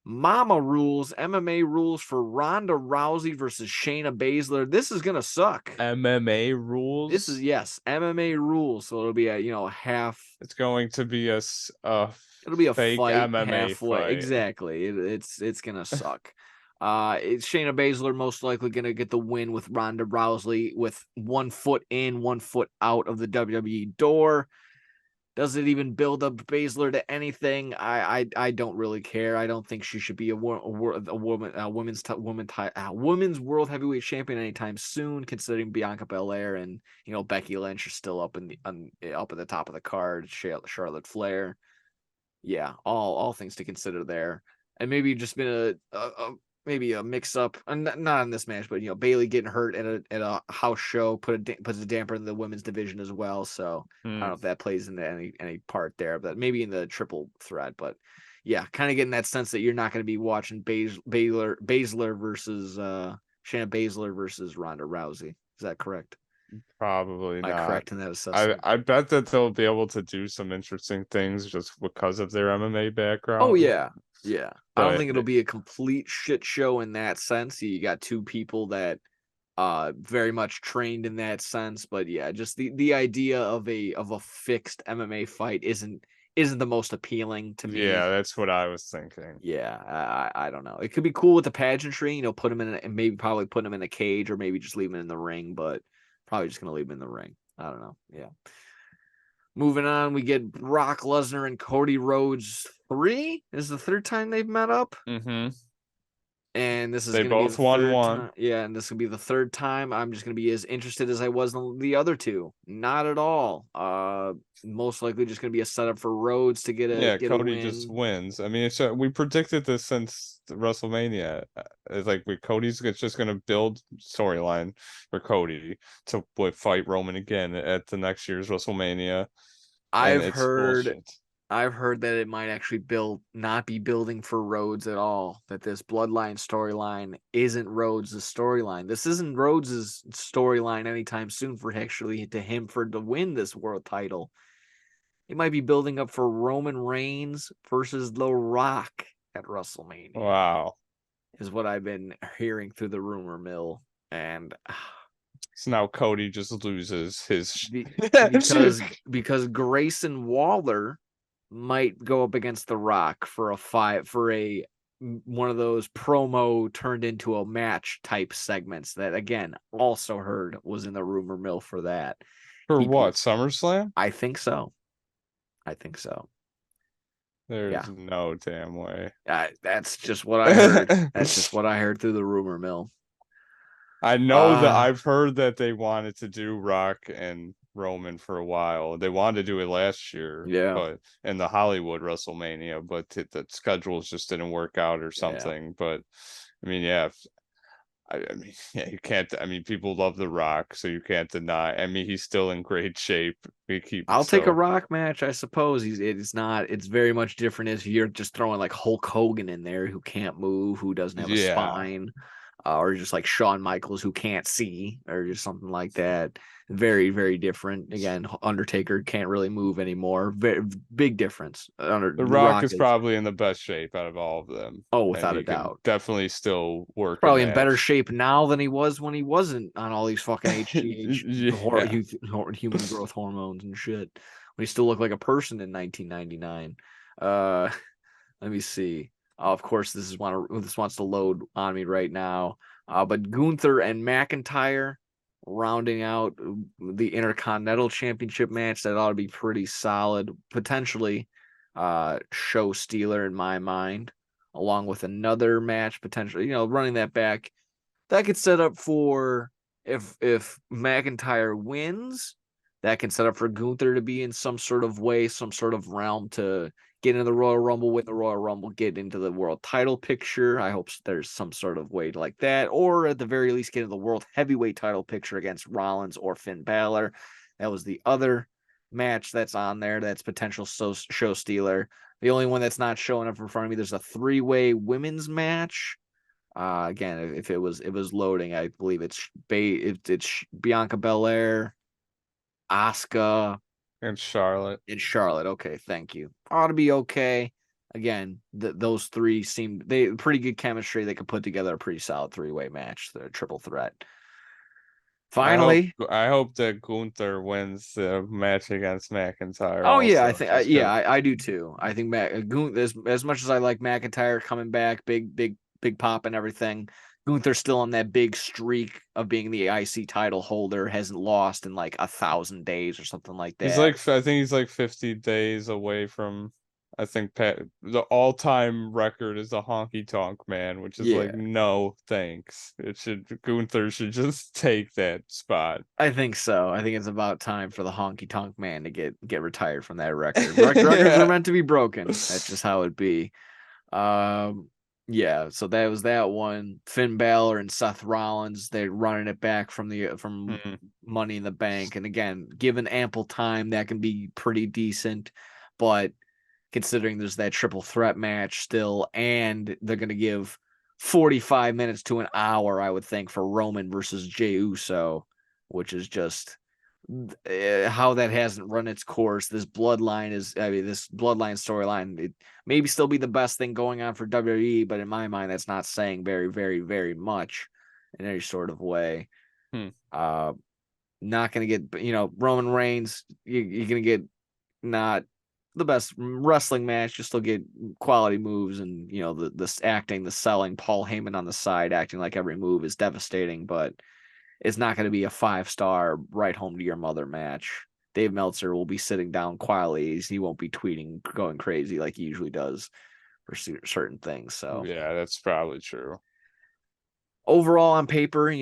Mama rules, MMA rules for Ronda Rousey versus Shayna Baszler. This is gonna suck. MMA rules. This is MMA rules, so it'll be a half. It's going to be it'll be a fake fight MMA halfway. fight. Exactly. It's gonna suck. It's Shayna Baszler most likely gonna get the win with Ronda Rousey with 1 foot in, 1 foot out of the WWE door. Does it even build up Baszler to anything? I don't really care. I don't think she should be a women's world heavyweight champion anytime soon, considering Bianca Belair and Becky Lynch are still up up at the top of the card. Charlotte Flair, yeah, all things to consider there, and maybe just been maybe a mix up, not in this match, but Bayley getting hurt at a house show puts a damper in the women's division as well. So I don't know if that plays into any part there, but maybe in the triple threat. But yeah, kind of getting that sense that you're not going to be watching Baszler versus Shayna Baszler versus Ronda Rousey. Is that correct? Probably not. Am I correct in that assessment? I bet that they'll be able to do some interesting things just because of their MMA background. Oh yeah. Yeah. But I don't think it'll be a complete shit show in that sense. You got two people that very much trained in that sense, but yeah, just the idea of a fixed MMA fight isn't the most appealing to me. Yeah, that's what I was thinking. Yeah, I don't know. It could be cool with the pageantry, put him in and probably put him in a cage, or maybe just leave him in the ring, but probably just gonna leave him in the ring. I don't know. Yeah. Moving on, we get Brock Lesnar and Cody Rhodes 3. This is the third time they've met up. Mm-hmm. And this is they both won one. Yeah, and this will be the third time. I'm just gonna be as interested as I was in the other two. Not at all. Most likely just gonna be a setup for Rhodes to get a Cody win. just wins. I mean, we predicted this since WrestleMania. It's like Cody's just gonna build storyline for Cody to fight Roman again at the next year's WrestleMania. I've heard that it might actually not be building for Rhodes at all. That this bloodline storyline isn't Rhodes' storyline. This isn't Rhodes' storyline anytime soon for to win this world title. It might be building up for Roman Reigns versus The Rock at WrestleMania. Wow. Is what I've been hearing through the rumor mill. And so now Cody just loses his because Grayson Waller might go up against The Rock for one of those promo turned into a match type segments that again also heard was in the rumor mill for that. For what? SummerSlam? I think so. There's no damn way. That's just what I heard. That's just what I heard through the rumor mill. I know that I've heard that they wanted to do Rock and Roman for a while. They wanted to do it last year, but in the Hollywood WrestleMania, but the schedules just didn't work out or something. But I mean, I mean, yeah, you can't. I mean, people love The Rock, so you can't deny. I mean, he's still in great shape. We keep I'll take a so. Rock match, I suppose. It's very much different if you're just throwing like Hulk Hogan in there who can't move, who doesn't have a Yeah, spine, or just like Shawn Michaels who can't see, or just something like that. Very, very different. Again, Undertaker can't really move anymore. Very big difference. The The Rock Rock is is, probably in the best shape out of all of them, oh, and without a he can doubt, definitely still work a probably in better match. shape now than he was when he wasn't on all these fucking HGH Yeah, human growth hormones and shit. When he still looked like a person in 1999. Uh, let me see. Of course, this wants to load on me right now. But Gunther and McIntyre rounding out the Intercontinental Championship match, that ought to be pretty solid. Potentially, show stealer in my mind, along with another match potentially. Running that back, that could set up for, if McIntyre wins, that can set up for Gunther to be in some sort of way, some sort of realm to get into the Royal Rumble, win the Royal Rumble, get into the world title picture. I hope there's some sort of way like that, or at the very least get into the world heavyweight title picture against Rollins or Finn Balor. That was the other match that's on there. That's potential show stealer. The only one that's not showing up in front of me, there's a 3-way women's match. Again, if it was loading, I believe it's Bianca Belair, Asuka, and Charlotte. and Charlotte. Okay, thank you. Ought to be okay. Again, those three seem they pretty good chemistry. They could put together a pretty solid 3-way match, the triple threat. Finally, I hope that Gunther wins the match against McIntyre oh yeah, I also, think just yeah, because. I do too. I think as much as I like McIntyre coming back, big pop and everything, Gunther's still on that big streak of being the IC title holder, hasn't lost in like 1,000 days or something like that. I think he's like 50 days away from, I think the all-time record is the Honky Tonk Man, which is Yeah, like, no thanks. Gunther should just take that spot. I think so. I think it's about time for the Honky Tonk Man to get retired from that record. Records are Yeah. meant to be broken. That's just how it be. Um, yeah, so that was that one. Finn Balor and Seth Rollins, they're running it back from Hmm. Money in the Bank, and again, given ample time, that can be pretty decent. But considering there's that triple threat match still, and they're gonna give 45 minutes to an hour, I would think, for Roman versus Jey Uso, which is just how that hasn't run its course. This bloodline storyline, it maybe still be the best thing going on for WWE, but in my mind, that's not saying very, very, very much in any sort of way. Hmm. Uh, not gonna get, Roman Reigns. You're gonna get not the best wrestling match. You still get quality moves and the acting, the selling. Paul Heyman on the side acting like every move is devastating, but it's not going to be a 5-star right home to your mother match. Dave Meltzer will be sitting down quietly. He won't be tweeting, going crazy like he usually does for certain things. So Yeah, that's probably true. overall, on paper,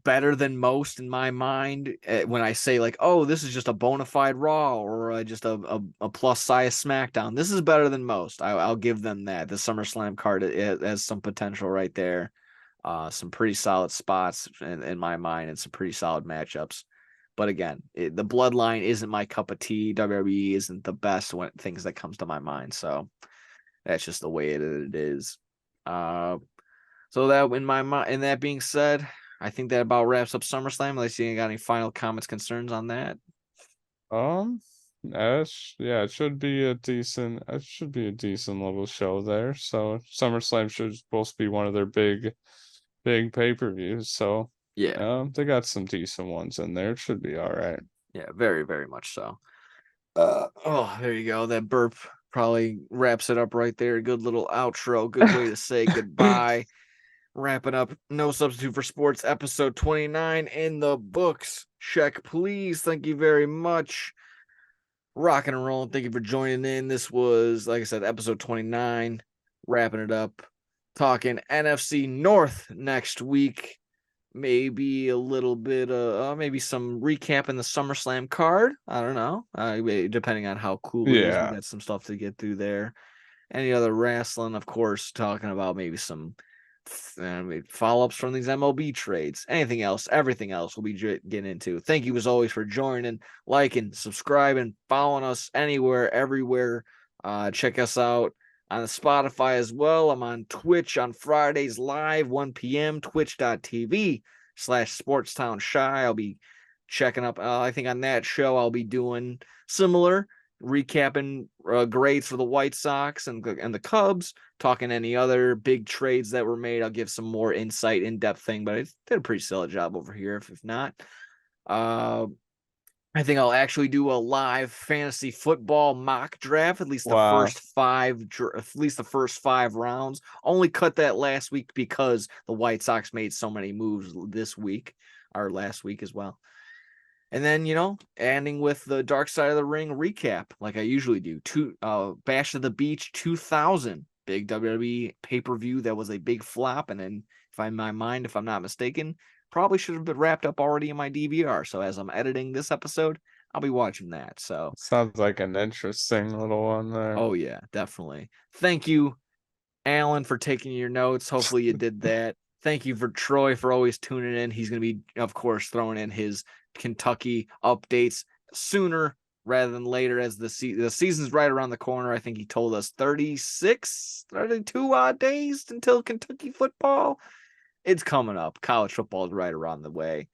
better than most in my mind. When I say like, oh, this is just a bona fide Raw or just a plus size SmackDown, this is better than most. I'll give them that. The SummerSlam card, it has some potential right there. Some pretty solid spots in my mind, and some pretty solid matchups. But again, the bloodline isn't my cup of tea. WWE isn't the best when things that comes to my mind. So that's just the way it is. Uh, so that in my mind, and that being said, I think that about wraps up SummerSlam. Unless you got any final comments, concerns on that. Um, yeah, it should be a decent little show there. So SummerSlam should supposed to be one of their big pay-per-views. So Yeah, they got some decent ones in there. It should be all right. yeah, very, very much so. Oh, there you go. That burp probably wraps it up right there. Good little outro. Good way to say goodbye. Wrapping up No Substitute for Sports, episode 29 in the books. Check, please. Thank you very much. Rocking and rolling. Thank you for joining in. This was, like I said, episode 29. Wrapping it up. Talking NFC North next week. Maybe a little bit maybe some recap in the SummerSlam card. I don't know. Depending on how cool it is, we Yeah. got some stuff to get through there. Any other wrestling, of course, talking about maybe some follow-ups from these MLB trades, anything else, everything else we'll be getting into. Thank you as always for joining, liking, subscribing, following us anywhere, everywhere. Check us out on the Spotify as well. I'm on Twitch on Fridays live, 1 p.m., twitch.tv/SportsTownShy. I'll be checking up. I think on that show, I'll be doing similar, recapping grades for the White Sox and the Cubs, talking any other big trades that were made. I'll give some more insight, in-depth thing, but I did a pretty solid job over here. If not, I think I'll actually do a live fantasy football mock draft, at least the first five rounds. Only cut that last week because the White Sox made so many moves this week, or last week as well. And then, ending with the Dark Side of the Ring recap, like I usually do. Bash of the Beach 2000, big WWE pay-per-view that was a big flop. And then, if I'm not mistaken, probably should have been wrapped up already in my DVR. So as I'm editing this episode, I'll be watching that. So sounds like an interesting little one there. Oh yeah, definitely. Thank you, Alan, for taking your notes. Hopefully you did that. Thank you for Troy for always tuning in. He's going to be, of course, throwing in his Kentucky updates sooner rather than later, as the season's right around the corner. I think he told us 32 odd days until Kentucky football. It's coming up. College football is right around the way.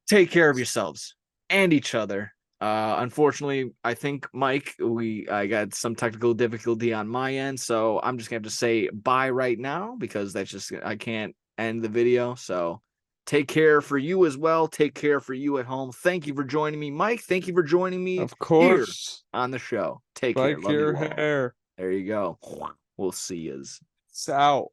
Take care of yourselves and each other. Unfortunately, I think, Mike, I got some technical difficulty on my end, so I'm just gonna have to say bye right now, because I can't end the video. So take care for you as well. Take care for you at home. Thank you for joining me, Mike. Thank you for joining me, of course, here on the show. Take care. Love your you all. hair. There you go. We'll see yous. It's out.